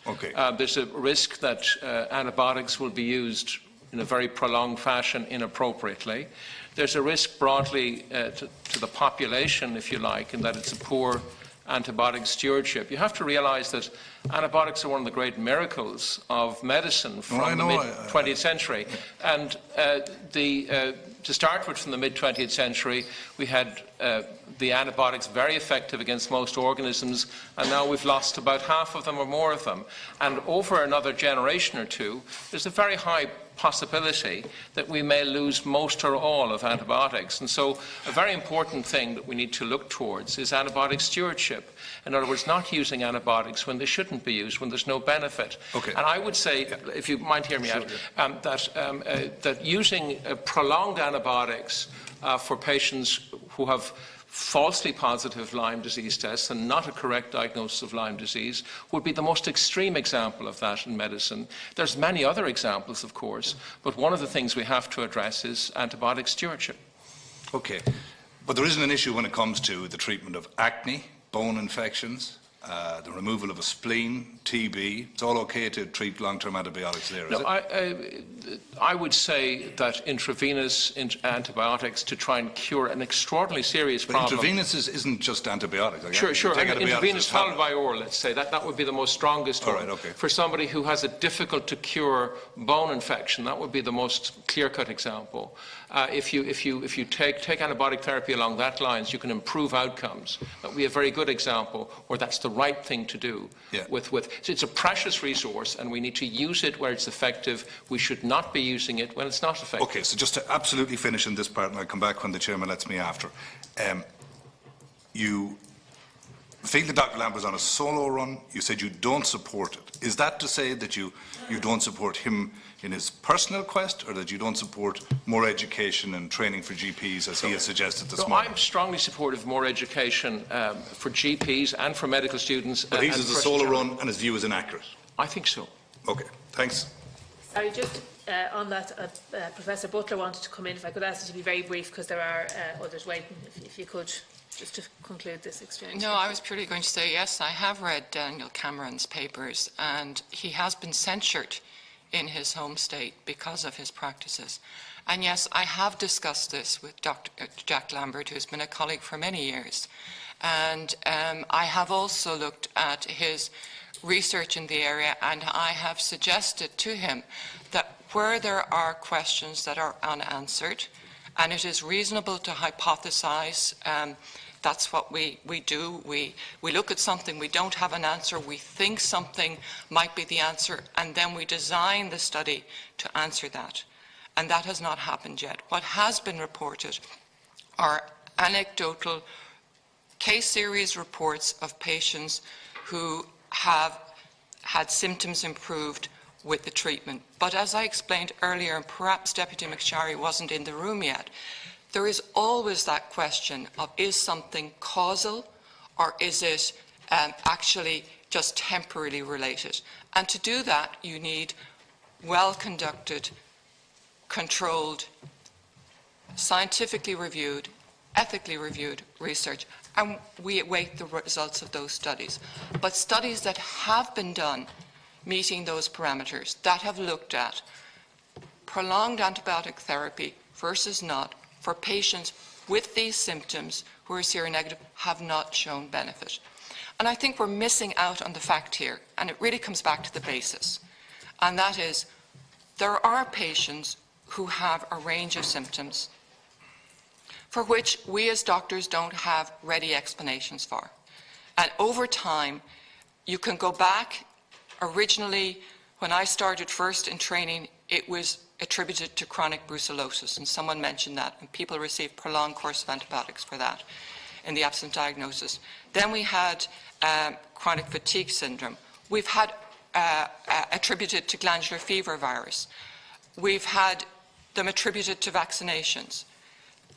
There's a risk that antibiotics will be used in a very prolonged fashion inappropriately. There's a risk broadly to the population, if you like, in that it's a poor antibiotic stewardship. You have to realise that antibiotics are one of the great miracles of medicine from the mid-20th century. And to start with, from the mid-20th century, we had the antibiotics very effective against most organisms, and now we've lost about half of them or more of them. And over another generation or two, there's a very high possibility that we may lose most or all of antibiotics. And so a very important thing that we need to look towards is antibiotic stewardship. In other words, not using antibiotics when they shouldn't be used, when there's no benefit. And I would say, if you mind hearing me out, that using prolonged antibiotics for patients who have falsely positive Lyme disease tests and not a correct diagnosis of Lyme disease would be the most extreme example of that in medicine. There's many other examples, of course, but one of the things we have to address is antibiotic stewardship. Okay, but there isn't an issue when it comes to the treatment of acne, bone infections, the removal of a spleen, TB. It's all okay to treat long-term antibiotics there, is it? I would say that intravenous antibiotics to try and cure an extraordinarily serious problem. Intravenous isn't just antibiotics. Sure. Intravenous followed by oral, let's say. That would be the most strongest one. For somebody who has a difficult-to-cure bone infection, that would be the most clear-cut example. If you take antibiotic therapy along that lines, you can improve outcomes. That would be a very good example, or that's the right thing to do. So it's a precious resource, and we need to use it where it's effective. We should not be using it when it's not effective. Okay, so just to absolutely finish in this part, and I'll come back when the chairman lets me after. You feel that Dr. Lambert's on a solo run. You said you don't support it. Is that to say that you don't support him in his personal quest, or that you don't support more education and training for GPs, as he has suggested this morning? I'm strongly supportive of more education for GPs and for medical students. But he's as a solo run, and his view is inaccurate? I think so. Okay, thanks. Sorry, just on that, Professor Butler wanted to come in. If I could ask you to be very brief, because there are others waiting. If you could, just to conclude this exchange. No, I was purely going to say, yes, I have read Daniel Cameron's papers, and he has been censured in his home state because of his practices. And yes, I have discussed this with Dr. Jack Lambert, who's been a colleague for many years. And I have also looked at his research in the area, and I have suggested to him that where there are questions that are unanswered, and it is reasonable to hypothesize, that's what we do. We look at something, we don't have an answer, we think something might be the answer, and then we design the study to answer that. And that has not happened yet. What has been reported are anecdotal case series reports of patients who have had symptoms improved with the treatment. But as I explained earlier, and perhaps Deputy McSharry wasn't in the room yet, there is always that question of, is something causal or is it actually just temporarily related? And to do that, you need well-conducted, controlled, scientifically reviewed, ethically reviewed research, and we await the results of those studies. But studies that have been done meeting those parameters, that have looked at prolonged antibiotic therapy versus not for patients with these symptoms who are seronegative, have not shown benefit. And I think we're missing out on the fact here, and it really comes back to the basis, and that is there are patients who have a range of symptoms for which we as doctors don't have ready explanations for. And over time, you can go back. Originally, when I started first in training, it was attributed to chronic brucellosis, and someone mentioned that, and people received prolonged course of antibiotics for that in the absent diagnosis. Then we had chronic fatigue syndrome. We've had attributed to glandular fever virus. We've had them attributed to vaccinations.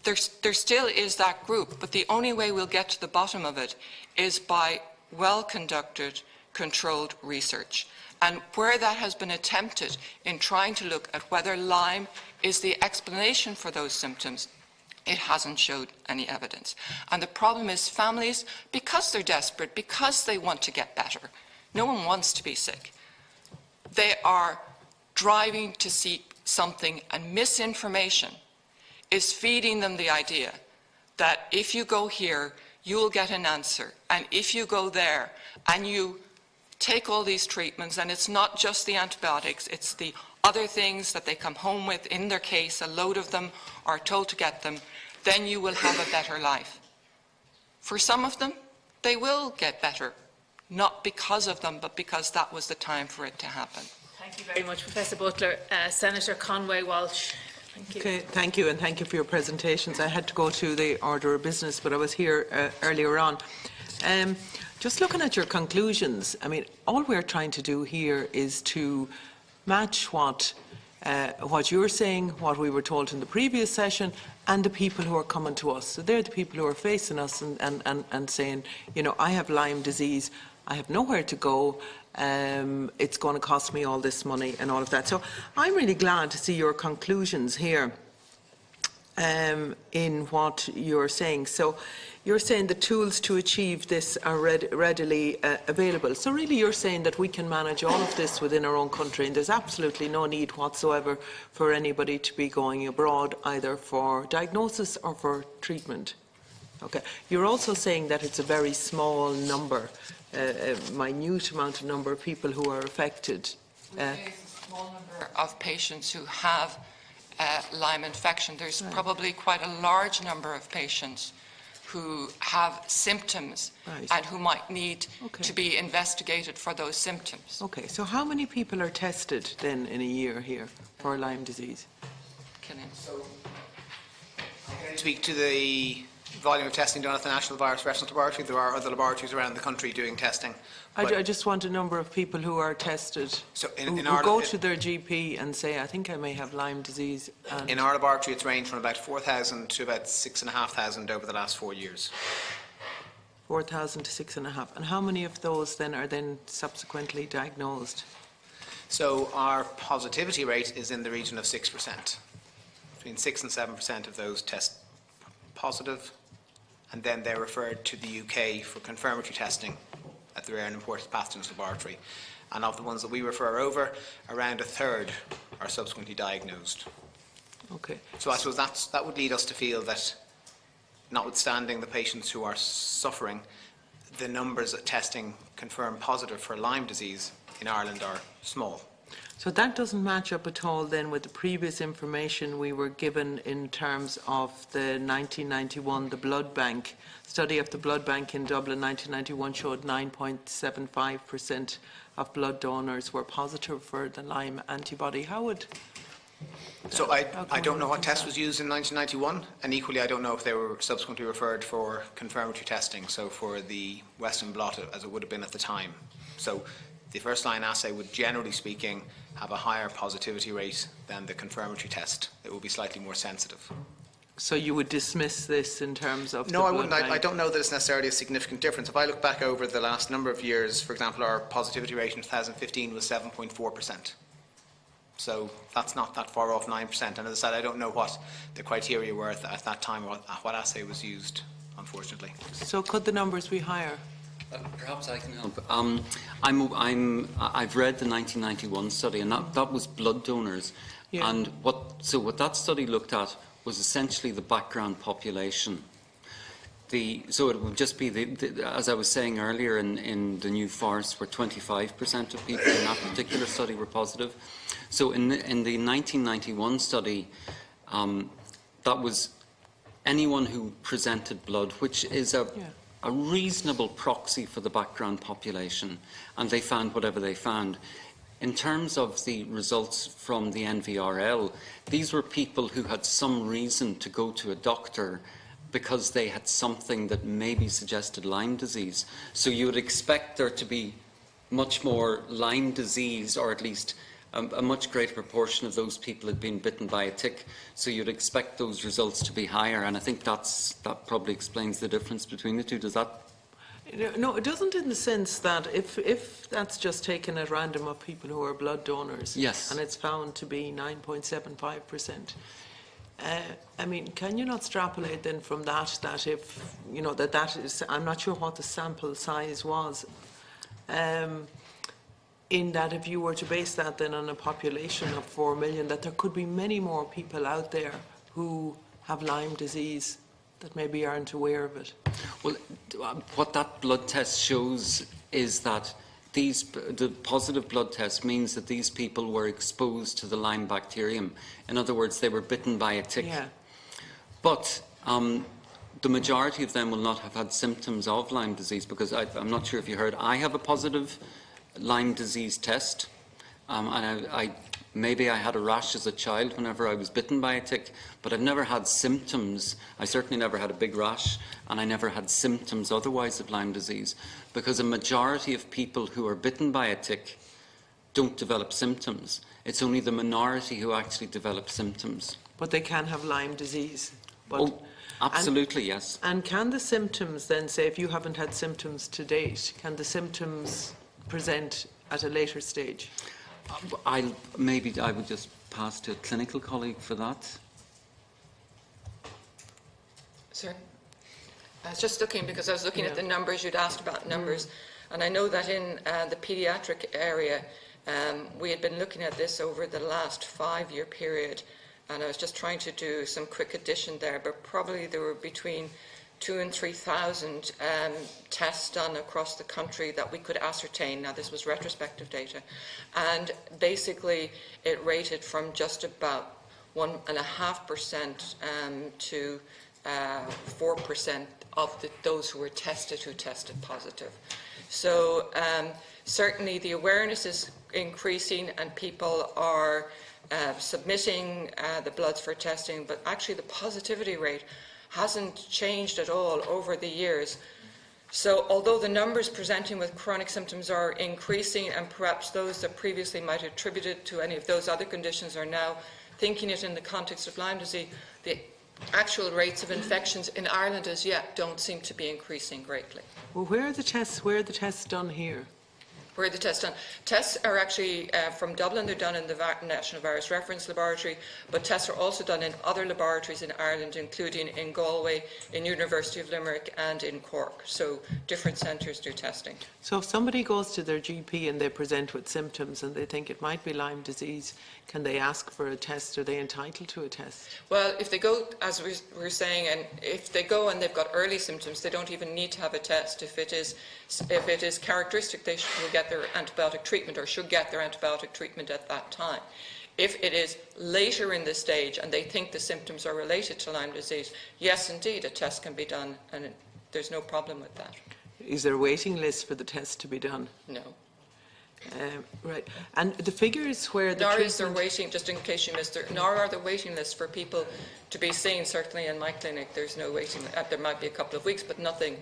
There still is that group, but the only way we'll get to the bottom of it is by well-conducted, controlled research. And where that has been attempted in trying to look at whether Lyme is the explanation for those symptoms, it hasn't showed any evidence. And the problem is families, because they're desperate, because they want to get better, no one wants to be sick, they are driving to seek something, and misinformation is feeding them the idea that if you go here, you'll get an answer, and if you go there and you take all these treatments, and it's not just the antibiotics, it's the other things that they come home with, in their case, a load of them, are told to get them, then you will have a better life. For some of them, they will get better, not because of them, but because that was the time for it to happen. Thank you very much, Professor Butler. Senator Conway Walsh. Thank you. Okay, thank you, and thank you for your presentations. I had to go to the order of business, but I was here earlier on. Just looking at your conclusions, I mean, all we're trying to do here is to match what you're saying, what we were told in the previous session, and the people who are coming to us. So they're the people who are facing us and saying, you know, I have Lyme disease, I have nowhere to go, it's going to cost me all this money and all of that. So I'm really glad to see your conclusions here in what you're saying. So you're saying the tools to achieve this are readily available. So really you're saying that we can manage all of this within our own country, and there's absolutely no need whatsoever for anybody to be going abroad, either for diagnosis or for treatment. Okay. You're also saying that it's a very small number, a minute amount of number of people who are affected. There's a small number of patients who have Lyme infection. There's probably quite a large number of patients who have symptoms and who might need to be investigated for those symptoms. Okay, so how many people are tested then in a year here for Lyme disease? So, can I speak to the volume of testing done at the National Virus Reference Laboratory? There are other laboratories around the country doing testing. I just want a number of people who are tested, so who go to their GP and say, I think I may have Lyme disease. And in our laboratory, it's ranged from about 4,000 to about 6,500 over the last 4 years. 4,000 to 6,500. And how many of those then are then subsequently diagnosed? So our positivity rate is in the region of 6%. Between 6 and 7% of those test positive, and then they're referred to the UK for confirmatory testing at the Rare and Imported Pathogens Laboratory. And of the ones that we refer over, around a third are subsequently diagnosed. Okay. So I suppose that would lead us to feel that, notwithstanding the patients who are suffering, the numbers at testing confirmed positive for Lyme disease in Ireland are small. So that doesn't match up at all then with the previous information we were given in terms of the 1991, the blood bank. Study of the blood bank in Dublin 1991 showed 9.75% of blood donors were positive for the Lyme antibody. How would... So I don't know what test was used in 1991, and equally I don't know if they were subsequently referred for confirmatory testing, so for the Western blot as it would have been at the time. So the first line assay would, generally speaking, have a higher positivity rate than the confirmatory test. It will be slightly more sensitive. So you would dismiss this in terms of No, the I wouldn't. blood I bank? don't know that it's necessarily a significant difference. If I look back over the last number of years, for example, our positivity rate in 2015 was 7.4%. So that's not that far off 9%. And as I said, I don't know what the criteria were at that time or what assay was used, unfortunately. So could the numbers be higher? Perhaps I can help. I've read the 1991 study, and that was blood donors. Yeah. And what that study looked at was essentially the background population. So it would just be, as I was saying earlier, in the New Forest, where 25% of people in that particular study were positive. So in the 1991 study, that was anyone who presented blood, which is a reasonable proxy for the background population, and they found whatever they found. In terms of the results from the NVRL, these were people who had some reason to go to a doctor because they had something that maybe suggested Lyme disease. So you would expect there to be much more Lyme disease, or at least a much greater proportion of those people had been bitten by a tick. So you'd expect those results to be higher, and I think that probably explains the difference between the two. Does that? No, it doesn't, in the sense that if that's just taken at random of people who are blood donors, yes, and it's found to be 9.75%, I mean, can you not extrapolate then from that if, you know, that is, I'm not sure what the sample size was, in that if you were to base that then on a population of 4 million, that there could be many more people out there who have Lyme disease that maybe aren't aware of it? Well, what that blood test shows is that the positive blood test means that these people were exposed to the Lyme bacterium. In other words, they were bitten by a tick. Yeah. But the majority of them will not have had symptoms of Lyme disease, because I'm not sure if you heard, I have a positive Lyme disease test, and maybe I had a rash as a child whenever I was bitten by a tick, but I've never had symptoms. I certainly never had a big rash, and I never had symptoms otherwise of Lyme disease, because a majority of people who are bitten by a tick don't develop symptoms. It's only the minority who actually develop symptoms. But they can have Lyme disease? Oh, absolutely, yes. And can the symptoms then, say if you haven't had symptoms to date, can the symptoms present at a later stage? Maybe I would just pass to a clinical colleague for that. Sorry. I was just looking, because I was looking at the numbers, you'd asked about numbers, and I know that in the paediatric area, we had been looking at this over the last 5-year period, and I was just trying to do some quick addition there, but probably there were between 2,000 and 3,000 tests done across the country that we could ascertain. Now, this was retrospective data, and basically it rated from just about 1.5% to 4% of those who were tested who tested positive. So certainly the awareness is increasing, and people are submitting the bloods for testing, but actually the positivity rate hasn't changed at all over the years. So although the numbers presenting with chronic symptoms are increasing, and perhaps those that previously might have attributed to any of those other conditions are now thinking it in the context of Lyme disease, the actual rates of infections in Ireland as yet don't seem to be increasing greatly. Well, where are the tests done here? Where are the tests done? Tests are actually from Dublin. They're done in the National Virus Reference Laboratory, but tests are also done in other laboratories in Ireland, including in Galway, in University of Limerick and in Cork. So different centres do testing. So if somebody goes to their GP and they present with symptoms and they think it might be Lyme disease, can they ask for a test? Are they entitled to a test? Well, if they go, as we were saying, and if they go and they've got early symptoms, they don't even need to have a test. If it is characteristic, they will get their antibiotic treatment, or should get their antibiotic treatment at that time. If it is later in the stage and they think the symptoms are related to Lyme disease, yes, indeed, a test can be done, and there's no problem with that. Is there a waiting list for the test to be done? No. Right. And the figures where the nor is there waiting, just in case you missed it, nor are there waiting lists for people to be seen. Certainly in my clinic, there's no waiting. There might be a couple of weeks, but nothing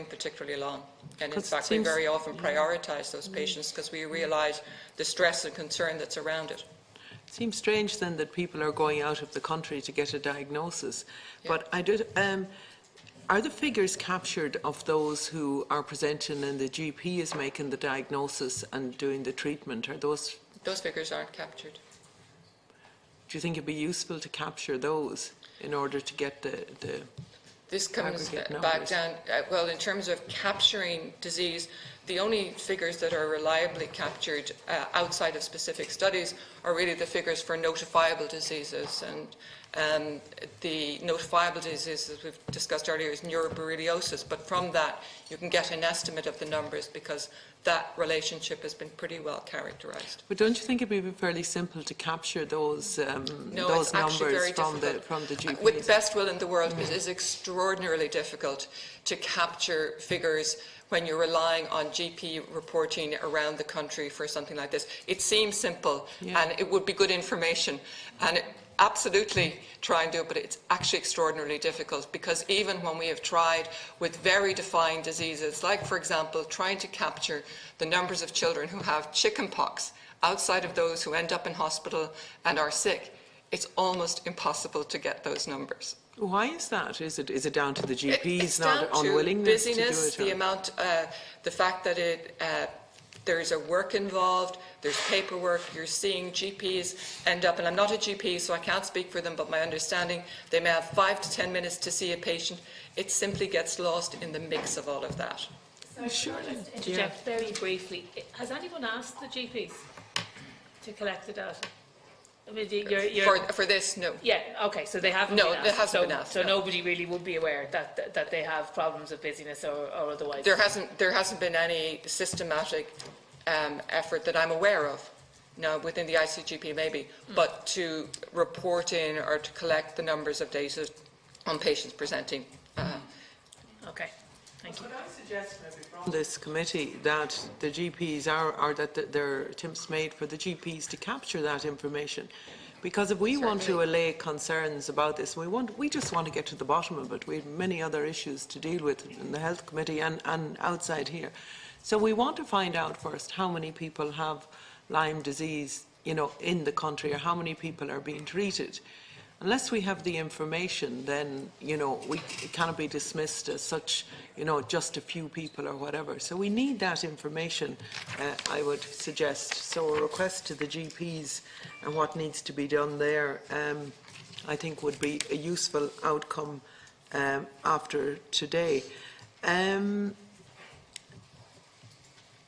particularly long. And in fact, we very often prioritise those patients because we realise the stress and concern that's around it. Seems strange then that people are going out of the country to get a diagnosis. Yeah. But are the figures captured of those who are presenting and the GP is making the diagnosis and doing the treatment? Are those figures aren't captured. Do you think it'd be useful to capture those in order to get the This comes aggregate back numbers? down, well, in terms of capturing disease, the only figures that are reliably captured outside of specific studies are really the figures for notifiable diseases. And the notifiable diseases, as we've discussed earlier, is neuroborreliosis. But from that, you can get an estimate of the numbers because that relationship has been pretty well characterised. But don't you think it'd be fairly simple to capture those numbers from the GPs? With the best will in the world, it is extraordinarily difficult to capture figures when you're relying on GP reporting around the country for something like this. It seems simple, and it would be good information, and absolutely try and do it, but it's actually extraordinarily difficult, because even when we have tried with very defined diseases, like, for example, trying to capture the numbers of children who have chickenpox outside of those who end up in hospital and are sick, it's almost impossible to get those numbers. Why is that? Is it down to the GPs It's not down to unwillingness busyness, to do it? the amount, the fact that there's a work involved, there's paperwork, you're seeing GPs end up, and I'm not a GP so I can't speak for them, but my understanding, they may have 5 to 10 minutes to see a patient. It simply gets lost in the mix of all of that. Sorry, can I just interject very briefly? Has anyone asked the GPs to collect the data? I mean, For this, no. Yeah, okay, so they haven't No, been asked. it hasn't been asked, So no. nobody really would be aware that they have problems of busyness or otherwise? There hasn't been any systematic effort that I'm aware of. Now, within the ICGP maybe, but to report in or to collect the numbers of data on patients presenting. Okay, thank you. Could I suggest maybe from this committee that the GPs are that there are attempts made for the GPs to capture that information? Because if we want to allay concerns about this, we just want to get to the bottom of it. We have many other issues to deal with in the Health Committee and outside here. So we want to find out first how many people have Lyme disease, in the country, or how many people are being treated. Unless we have the information, then, it cannot be dismissed as such, just a few people or whatever. So we need that information, I would suggest. So a request to the GPs and what needs to be done there, I think would be a useful outcome after today.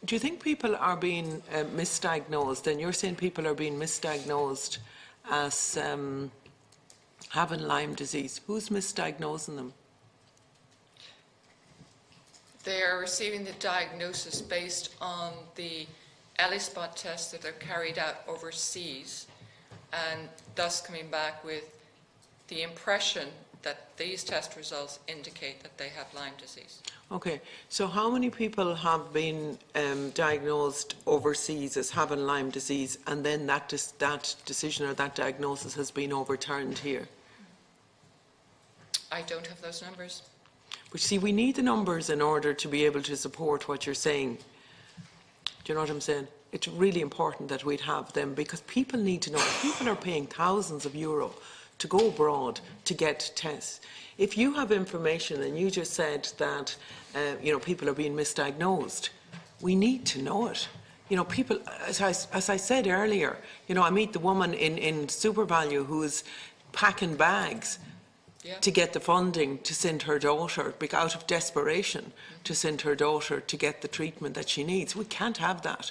Do you think people are being misdiagnosed? And you're saying people are being misdiagnosed as having Lyme disease. Who's misdiagnosing them? They are receiving the diagnosis based on the ELISpot tests that are carried out overseas, and thus coming back with the impression that these test results indicate that they have Lyme disease. Okay, so how many people have been diagnosed overseas as having Lyme disease, and then that decision or that diagnosis has been overturned here? I don't have those numbers. But see, we need the numbers in order to be able to support what you're saying. Do you know what I'm saying? It's really important that we'd have them, because people need to know. People are paying thousands of euro to go abroad to get tests. If you have information, and you just said that people are being misdiagnosed, we need to know it. People, as I said earlier, I meet the woman in SuperValue who is packing bags to get the funding to send her daughter, out of desperation, to send her daughter to get the treatment that she needs. We can't have that.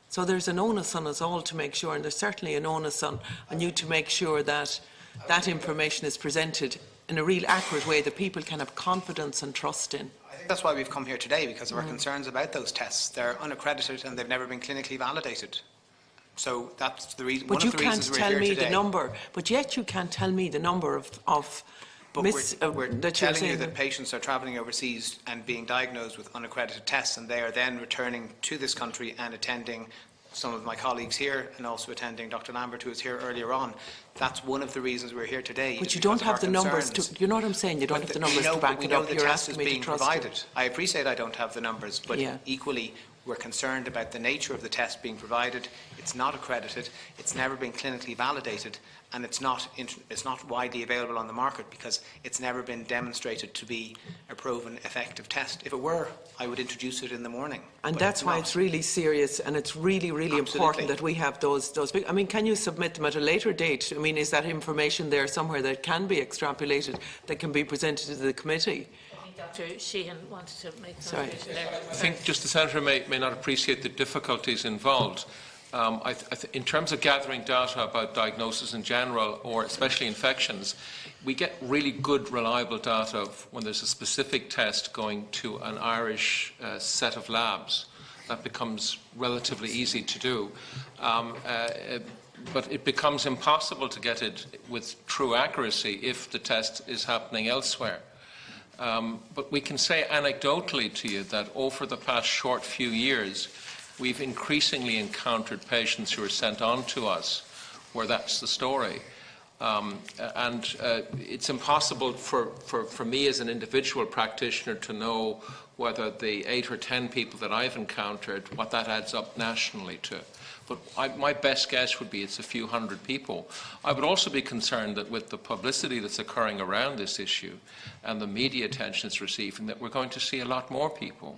So there's an onus on us all to make sure, and there's certainly an onus on you to make sure that that information is presented in a real accurate way that people can have confidence and trust in. I think that's why we've come here today, because of our concerns about those tests. They're unaccredited and they've never been clinically validated. So that's the reason. But you can't tell me the number. But yet you can't tell me the number of But we're that telling you that patients are travelling overseas and being diagnosed with unaccredited tests, and they are then returning to this country and attending some of my colleagues here, and also attending Dr. Lambert, who was here earlier on. That's one of the reasons we're here today. But you don't have the numbers to, you know what I'm saying? You don't have the numbers to back it up. You're asking me to trust you. I appreciate I don't have the numbers, but equally, We're concerned about the nature of the test being provided. It's not accredited, it's never been clinically validated, and it's not widely available on the market because it's never been demonstrated to be a proven effective test. If it were, I would introduce it in the morning. And that's why it's really serious, and it's really, really important that we have those. I mean, can you submit them at a later date? I mean, is that information there somewhere that can be extrapolated, that can be presented to the committee? Dr. Sheehan wanted to make a contribution there. I think just the Senator may not appreciate the difficulties involved. In terms of gathering data about diagnosis in general, or especially infections, we get really good, reliable data when there's a specific test going to an Irish set of labs. That becomes relatively easy to do. But it becomes impossible to get it with true accuracy if the test is happening elsewhere. But we can say anecdotally to you that over the past short few years, we've increasingly encountered patients who are sent on to us where that's the story. It's impossible for me as an individual practitioner to know whether the 8 or 10 people that I've encountered, what that adds up nationally to. But my best guess would be it's a few hundred people. I would also be concerned that with the publicity that's occurring around this issue and the media attention it's receiving, that we're going to see a lot more people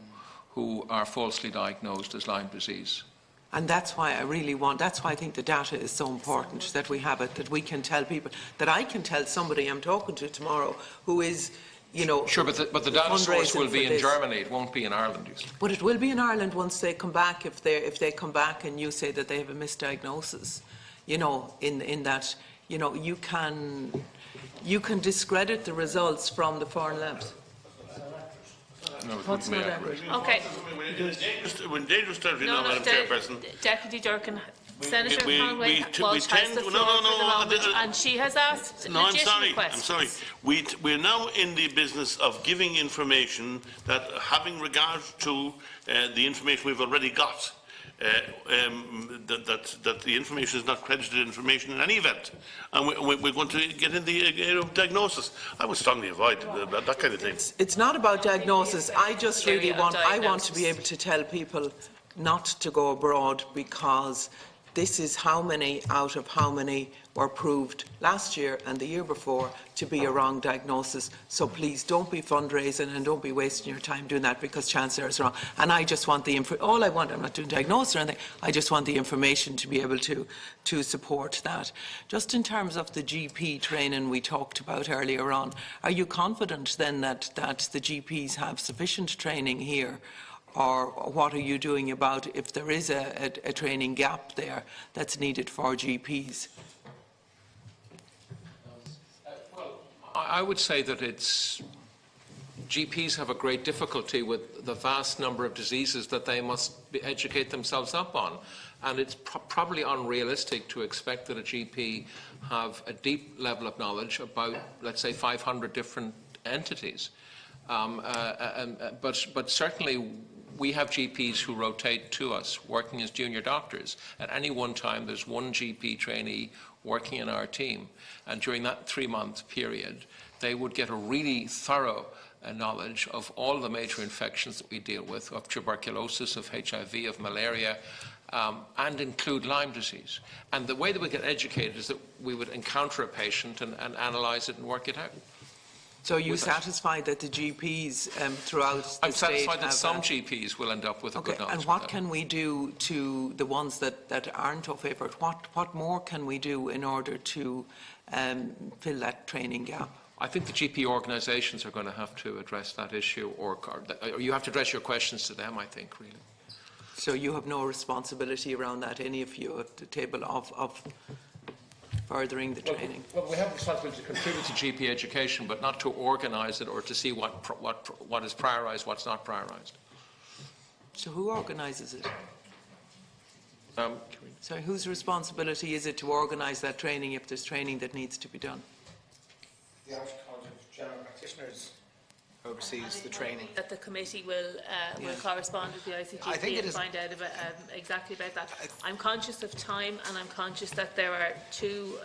who are falsely diagnosed as Lyme disease. And that's why that's why I think the data is so important, that we have it, that we can tell people, that I can tell somebody I'm talking to tomorrow who is, you know... Sure, but the data source will be in Germany, it won't be in Ireland. But it will be in Ireland once they come back, if they come back and you say that they have a misdiagnosis, you know, in that, you know, you can discredit the results from the foreign labs. No, What's not accurate? Okay. When dangerous territory, Madam Chairperson. Deputy Durkan, Senator we Conway Walsh has the floor for the moment, and she has asked additional questions. I'm sorry. We're now in the business of giving information that, having regard to the information we've already got, that the information is not credited information in any event, and we're going to get in the area of diagnosis. I would strongly avoid that kind of thing. It's not about diagnosis. I just really want to be able to tell people not to go abroad, because this is how many out of how many were proved last year and the year before to be a wrong diagnosis. So please don't be fundraising and don't be wasting your time doing that, because chances are it's wrong. And I just want the all I want, I'm not doing diagnosis or anything, I just want the information to be able to support that. Just in terms of the GP training we talked about earlier on, are you confident then that the GPs have sufficient training here? Or what are you doing about if there is a training gap there that's needed for GPs? I would say that GPs have a great difficulty with the vast number of diseases that they must educate themselves up on. And it's probably unrealistic to expect that a GP have a deep level of knowledge about, let's say, 500 different entities. But certainly we have GPs who rotate to us, working as junior doctors. At any one time, there's one GP trainee working in our team. And during that 3-month period, they would get a really thorough knowledge of all the major infections that we deal with, of tuberculosis, of HIV, of malaria, and include Lyme disease. And the way that we get educated is that we would encounter a patient and analyse it and work it out. So are you satisfied that the GPs throughout the I'm state satisfied that some GPs will end up with a good knowledge. And what can we do to the ones that aren't of favourite? What more can we do in order to fill that training gap? I think the GP organisations are going to have to address that issue, or you have to address your questions to them, I think, really. So you have no responsibility around that, any of you at the table of furthering the training? Well, we have a responsibility to contribute to GP education, but not to organise it or to see what is prioritised, what's not prioritised. So who organises it? So whose responsibility is it to organise that training if there's training that needs to be done? The Irish College of General Practitioners oversees the training. That the committee will correspond with the ICGP and find out about, exactly about that. I'm conscious of time, and I'm conscious that there are two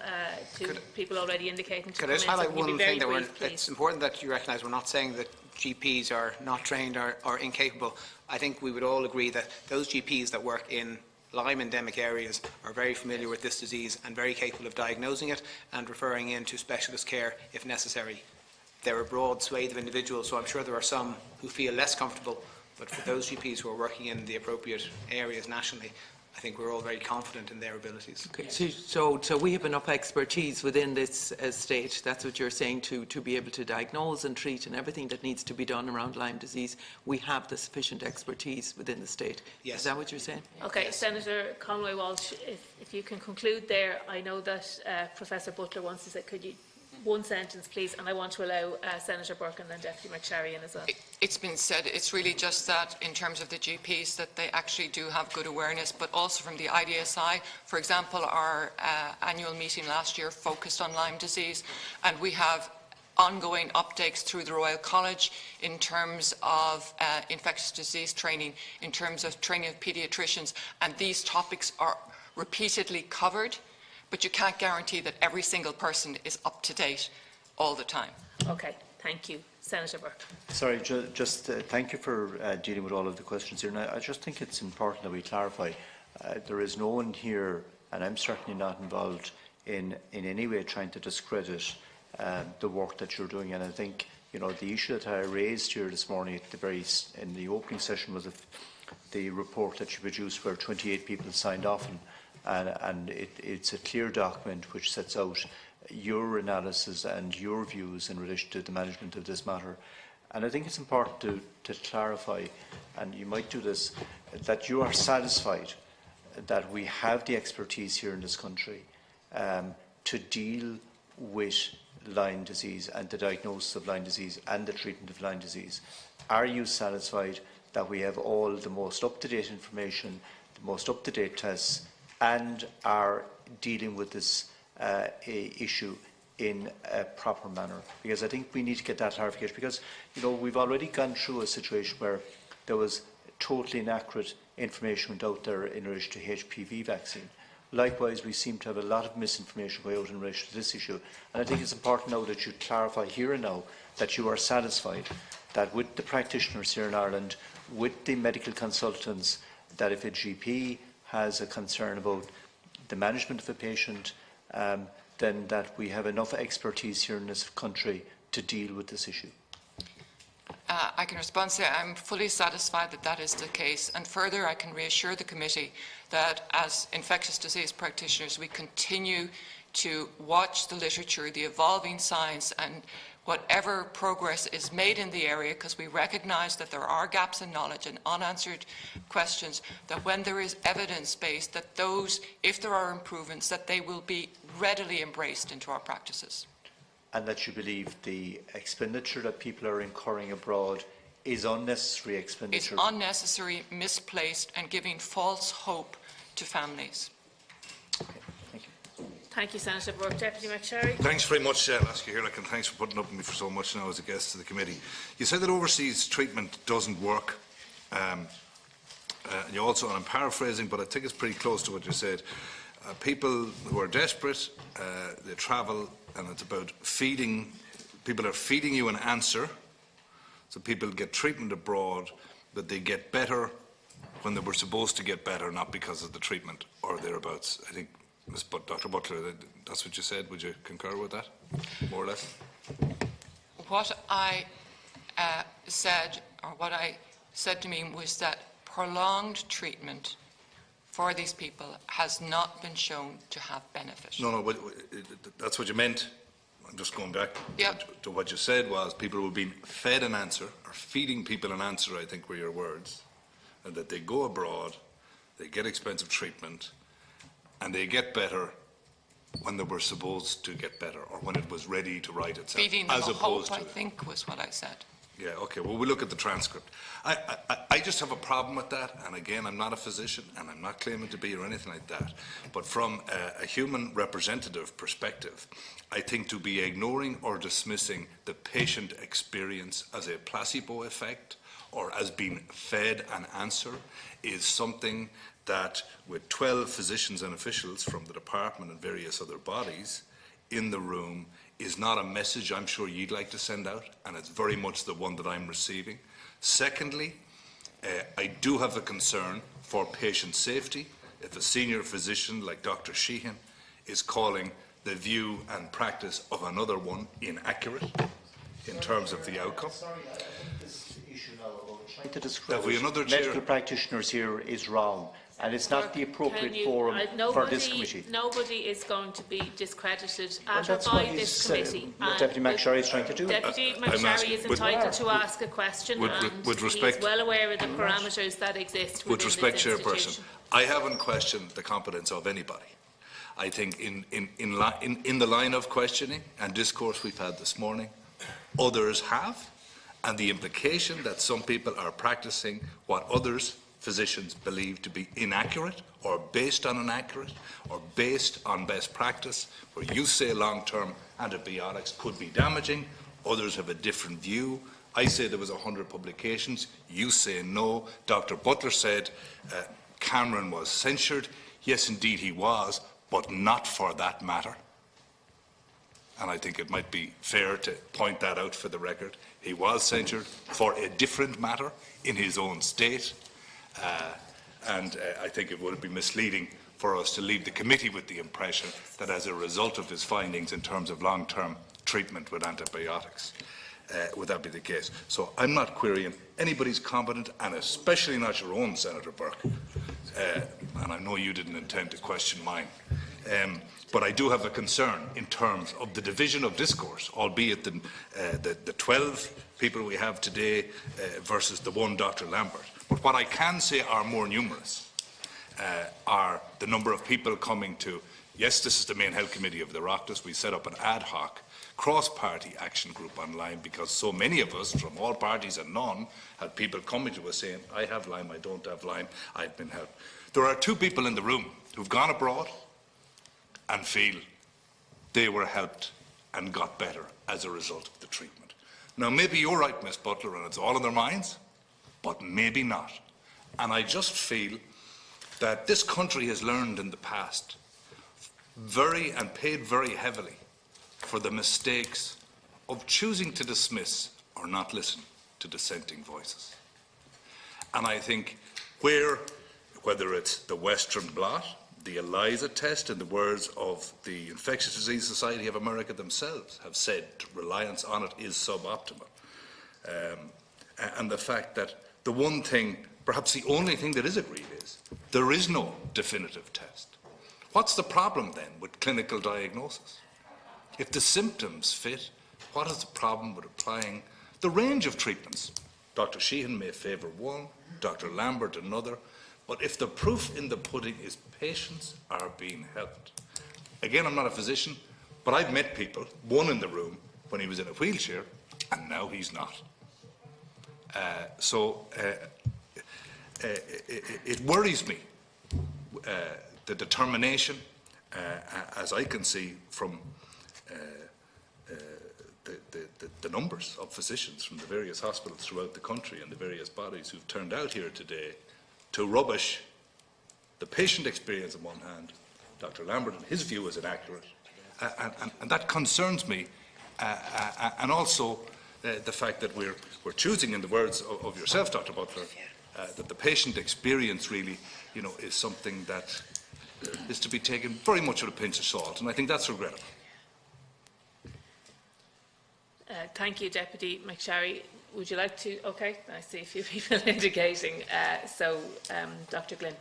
people already indicating to Could I just highlight one thing that brief, it's important that you recognise we're not saying that GPs are not trained or incapable. I think we would all agree that those GPs that work in Lyme endemic areas are very familiar with this disease and very capable of diagnosing it and referring in to specialist care if necessary. They're a broad swathe of individuals, so I'm sure there are some who feel less comfortable, but for those GPs who are working in the appropriate areas nationally, I think we're all very confident in their abilities. Okay, so we have enough expertise within this state, that's what you're saying, to be able to diagnose and treat and everything that needs to be done around Lyme disease. We have the sufficient expertise within the state. Yes. Is that what you're saying? Okay, Yes. Senator Conway Walsh, if you can conclude there. I know that Professor Butler wants to say, could you, one sentence please, and I want to allow Senator Burke and then Deputy McSherry in as well. It's been said, it's really just that in terms of the GPs that they actually do have good awareness, but also from the IDSI. For example, our annual meeting last year focused on Lyme disease, and we have ongoing updates through the Royal College in terms of infectious disease training, in terms of training of paediatricians, and these topics are repeatedly covered, but you can't guarantee that every single person is up to date all the time. Okay, thank you. Senator Burke. Sorry, just thank you for dealing with all of the questions here. And I just think it's important that we clarify. There is no one here, and I'm certainly not involved in any way trying to discredit the work that you're doing. And I think, you know, the issue that I raised here this morning at in the opening session was the report that you produced where 28 people signed off and it's a clear document which sets out your analysis and your views in relation to the management of this matter. And I think it's important to clarify, and you might do this, that you are satisfied that we have the expertise here in this country to deal with Lyme disease and the diagnosis of Lyme disease and the treatment of Lyme disease. Are you satisfied that we have all the most up-to-date information, the most up-to-date tests, and are dealing with this issue in a proper manner? Because I think we need to get that clarification, because, you know, we've already gone through a situation where there was totally inaccurate information went out there in relation to HPV vaccine. Likewise, we seem to have a lot of misinformation going out in relation to this issue. And I think it's important now that you clarify here and now that you are satisfied that with the practitioners here in Ireland, with the medical consultants, that if a GP has a concern about the management of a patient, then that we have enough expertise here in this country to deal with this issue. I can respond to say I'm fully satisfied that that is the case, and further I can reassure the committee that as infectious disease practitioners we continue to watch the literature, the evolving science, and whatever progress is made in the area, because we recognise that there are gaps in knowledge and unanswered questions, that when there is evidence-based, that those, if there are improvements, that they will be readily embraced into our practices. And that you believe the expenditure that people are incurring abroad is unnecessary expenditure? It's unnecessary, misplaced, and giving false hope to families. Okay, thank you. Thank you, Senator Burke. Deputy McSherry. Thanks very much, Lasky Hirlik, and thanks for putting up with me for so much now as a guest to the committee. You said that overseas treatment doesn't work. You also, and I'm paraphrasing, but I think it's pretty close to what you said. People who are desperate, they travel, and it's about feeding. People are feeding you an answer. So people get treatment abroad, but they get better when they were supposed to get better, not because of the treatment or thereabouts. I think, Dr. Butler, that's what you said. Would you concur with that, more or less? What I said, or what I said to me, was that prolonged treatment for these people has not been shown to have benefit. No, but that's what you meant. I'm just going back to what you said was people were being fed an answer, or feeding people an answer, I think were your words, and that they go abroad, they get expensive treatment, and they get better when they were supposed to get better, or when it was ready to right itself. Feeding them a hope, I think, was what I said. Yeah, okay, well, we'll look at the transcript. I just have a problem with that, and again, I'm not a physician, and I'm not claiming to be or anything like that, but from a human representative perspective, I think to be ignoring or dismissing the patient experience as a placebo effect or as being fed an answer is something that, with 12 physicians and officials from the department and various other bodies in the room, is not a message I'm sure you'd like to send out, and it's very much the one that I'm receiving. Secondly, I do have a concern for patient safety if a senior physician like Dr. Sheehan is calling the view and practice of another one inaccurate in terms of the outcome. Trying to discourage medical practitioners here is wrong, and it's not the appropriate forum for this committee. Nobody is going to be discredited at or that's by what this he's, committee. Deputy McSherry is trying to do. Deputy McSherry is entitled to ask a question, with respect, he's well aware of the parameters that exist within with respect, this Chairperson, institution. I haven't questioned the competence of anybody. I think in the line of questioning and discourse we've had this morning, others have, and the implication that some people are practicing what others, physicians, believe to be inaccurate or based on inaccurate or based on best practice, where you say long-term antibiotics could be damaging, others have a different view. I say there was 100 publications, you say no. Dr. Butler said Cameron was censured. Yes, indeed he was, but not for that matter. And I think it might be fair to point that out for the record. He was censured for a different matter in his own state. I think it would be misleading for us to leave the committee with the impression that as a result of his findings in terms of long-term treatment with antibiotics, would that be the case? So I'm not querying anybody's competent, and especially not your own, Senator Burke. And I know you didn't intend to question mine. But I do have a concern in terms of the division of discourse, albeit the 12 people we have today versus the one Dr. Lambert. But what I can say are more numerous are the number of people coming to, yes, this is the main health committee of the Oireachtas. We set up an ad hoc cross-party action group online because so many of us from all parties and none had people coming to us saying, I have Lyme, I don't have Lyme, I've been helped. There are two people in the room who've gone abroad and feel they were helped and got better as a result of the treatment. Now, maybe you're right, Ms. Butler, and it's all in their minds, but maybe not. And I just feel that this country has learned in the past and paid very heavily for the mistakes of choosing to dismiss or not listen to dissenting voices. And I think whether it's the Western blot, the ELISA test, in the words of the Infectious Disease Society of America themselves, have said reliance on it is suboptimal. And the fact that the one thing, perhaps the only thing that is agreed is there is no definitive test. What's the problem then with clinical diagnosis? If the symptoms fit, what is the problem with applying the range of treatments? Dr. Sheehan may favour one, Dr. Lambert another, but if the proof in the pudding is patients are being helped. Again, I'm not a physician, but I've met people, one in the room when he was in a wheelchair, and now he's not. It worries me, the determination, as I can see from the numbers of physicians from the various hospitals throughout the country and the various bodies who've turned out here today to rubbish the patient experience on one hand, Dr. Lambert and his view is inaccurate, and that concerns me, and also the fact that we're choosing, in the words of yourself, Dr. Butler, that the patient experience really, is something that is to be taken very much with a pinch of salt, and I think that's regrettable. Thank you, Deputy McSherry. Would you like to? Okay, I see a few people indicating. Dr. Glynn.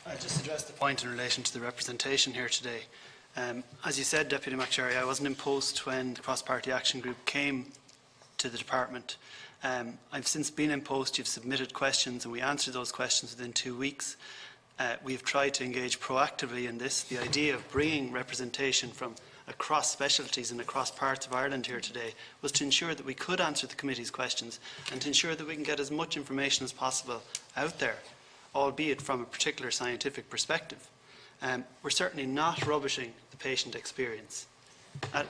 I just addressed the point in relation to the representation here today. As you said, Deputy McSherry, I wasn't in post when the cross-party action group came to the department. I've since been in post. You've submitted questions, and we answered those questions within 2 weeks. We've tried to engage proactively in this. The idea of bringing representation from across specialties and across parts of Ireland here today was to ensure that we could answer the committee's questions and to ensure that we can get as much information as possible out there, albeit from a particular scientific perspective. We're certainly not rubbishing the patient experience. I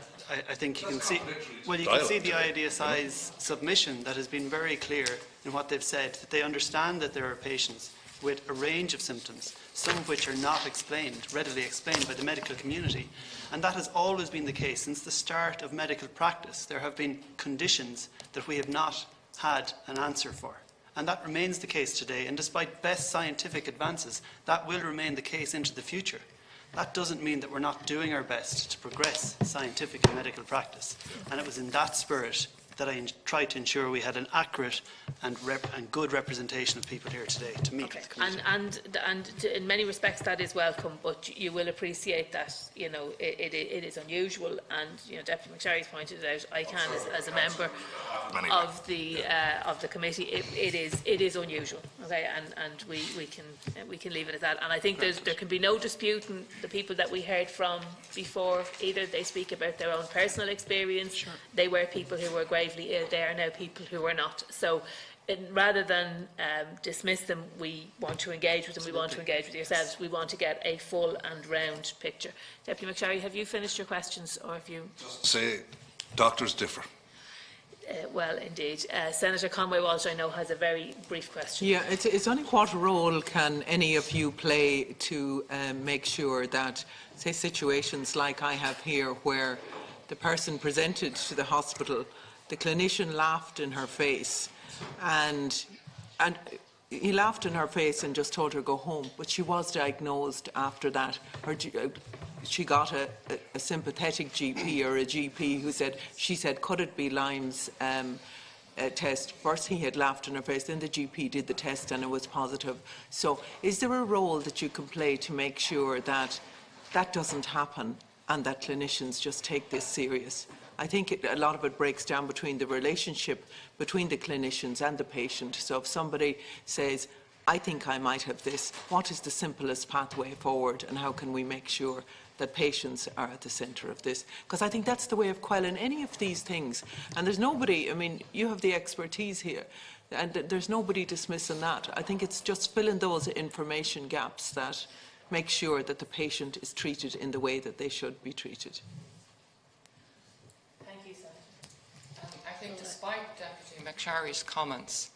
think you can see, well, you can see the IDSI's submission that has been very clear in what they've said, that they understand that there are patients with a range of symptoms, some of which are not readily explained by the medical community. And that has always been the case since the start of medical practice. There have been conditions that we have not had an answer for. And that remains the case today, and despite best scientific advances, that will remain the case into the future. That doesn't mean that we're not doing our best to progress scientific and medical practice. And it was in that spirit that I tried to ensure we had an accurate and good representation of people here today to meet with the committee. And in many respects that is welcome, but you will appreciate that, you know, it is unusual, and, you know, Deputy McSherry's pointed it out, I can as a member of the committee, it is unusual, okay, and we can leave it at that. And I think there can be no disputing the people that we heard from before. Either they speak about their own personal experience, sure. They were people who were gravely ill, they are now people who are not. So rather than dismiss them, we want to engage with them, we want to engage with yourselves, we want to get a full and round picture. Deputy McSherry, have you finished your questions, or have you? Say, doctors differ. Well, indeed. Senator Conway-Walsh, I know, has a very brief question. Yeah, it's only what role can any of you play to make sure that, say, situations like I have here, where the person presented to the hospital, the clinician laughed in her face, and he laughed in her face and just told her go home, but she was diagnosed after that. She got a sympathetic GP, or a GP who said, she said, could it be Lyme's test? First he had laughed in her face, then the GP did the test and it was positive. So is there a role that you can play to make sure that that doesn't happen and that clinicians just take this serious? I think a lot of it breaks down between the relationship between the clinicians and the patient. So if somebody says, I think I might have this, what is the simplest pathway forward, and how can we make sure that patients are at the centre of this? Because I think that's the way of quelling any of these things. And there's nobody, I mean, you have the expertise here, and there's nobody dismissing that. I think it's just filling those information gaps that make sure that the patient is treated in the way that they should be treated. Thank you, Senator. I think despite Deputy McSherry's comments,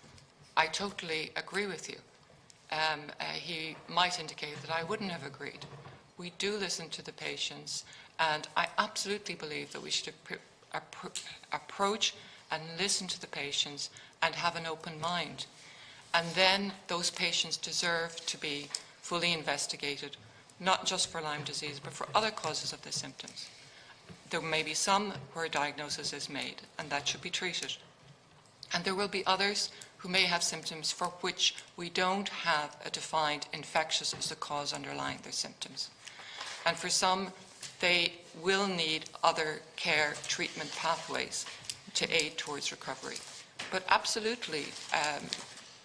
I totally agree with you. He might indicate that I wouldn't have agreed. We do listen to the patients, and I absolutely believe that we should approach and listen to the patients and have an open mind. And then those patients deserve to be fully investigated, not just for Lyme disease, but for other causes of the symptoms. There may be some where a diagnosis is made, and that should be treated. And there will be others who may have symptoms for which we don't have a defined infectious as the cause underlying their symptoms. And for some, they will need other care treatment pathways to aid towards recovery. But absolutely,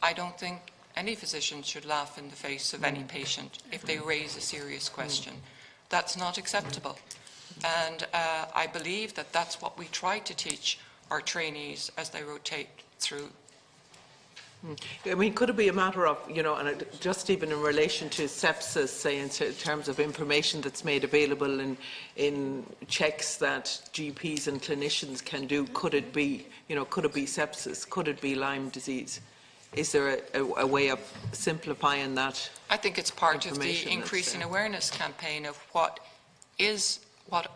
I don't think any physician should laugh in the face of any patient if they raise a serious question. That's not acceptable. And I believe that that's what we try to teach our trainees as they rotate through. I mean, could it be a matter of, you know, and just even in relation to sepsis, say in terms of information that's made available in checks that GPs and clinicians can do, could it be, you know, could it be sepsis? Could it be Lyme disease? Is there a way of simplifying that? I think it's part of the increasing awareness campaign of what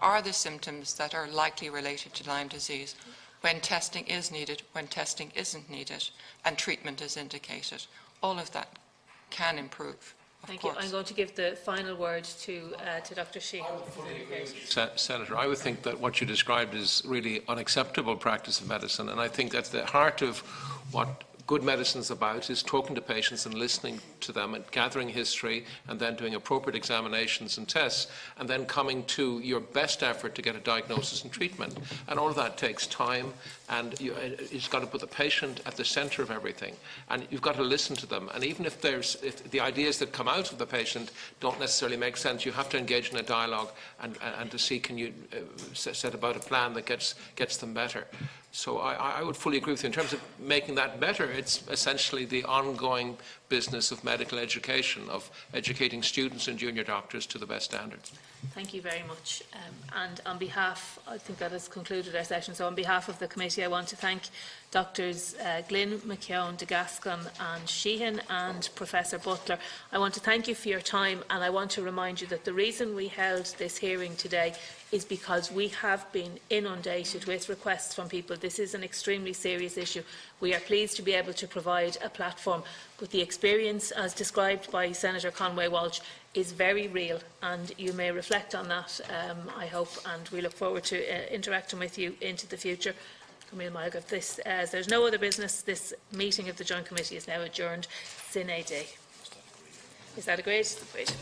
are the symptoms that are likely related to Lyme disease, when testing is needed, when testing isn't needed, and treatment is indicated. All of that can improve. Thank you. I'm going to give the final word to Dr. Sheehan. Senator, I would think that what you described is really unacceptable practice of medicine, and I think that's the heart of what good medicine is about, is talking to patients and listening to them and gathering history and then doing appropriate examinations and tests and then coming to your best effort to get a diagnosis and treatment. And all of that takes time, and you've got to put the patient at the centre of everything, and you've got to listen to them. And even if the ideas that come out of the patient don't necessarily make sense, you have to engage in a dialogue and to see, can you set about a plan that gets them better. So I would fully agree with you. In terms of making that better, it's essentially the ongoing business of medical education, of educating students and junior doctors to the best standards. Thank you very much. And on behalf, I think that has concluded our session, so on behalf of the committee I want to thank Doctors Glynn, McKeown, De Gascon and Sheehan, and Professor Butler. I want to thank you for your time, and I want to remind you that the reason we held this hearing today is because we have been inundated with requests from people. This is an extremely serious issue. We are pleased to be able to provide a platform, but the experience, as described by Senator Conway Walsh, is very real, and you may reflect on that, I hope, and we look forward to interacting with you into the future. As there's no other business, this meeting of the Joint Committee is now adjourned sine die. Is that agreed? Agreed.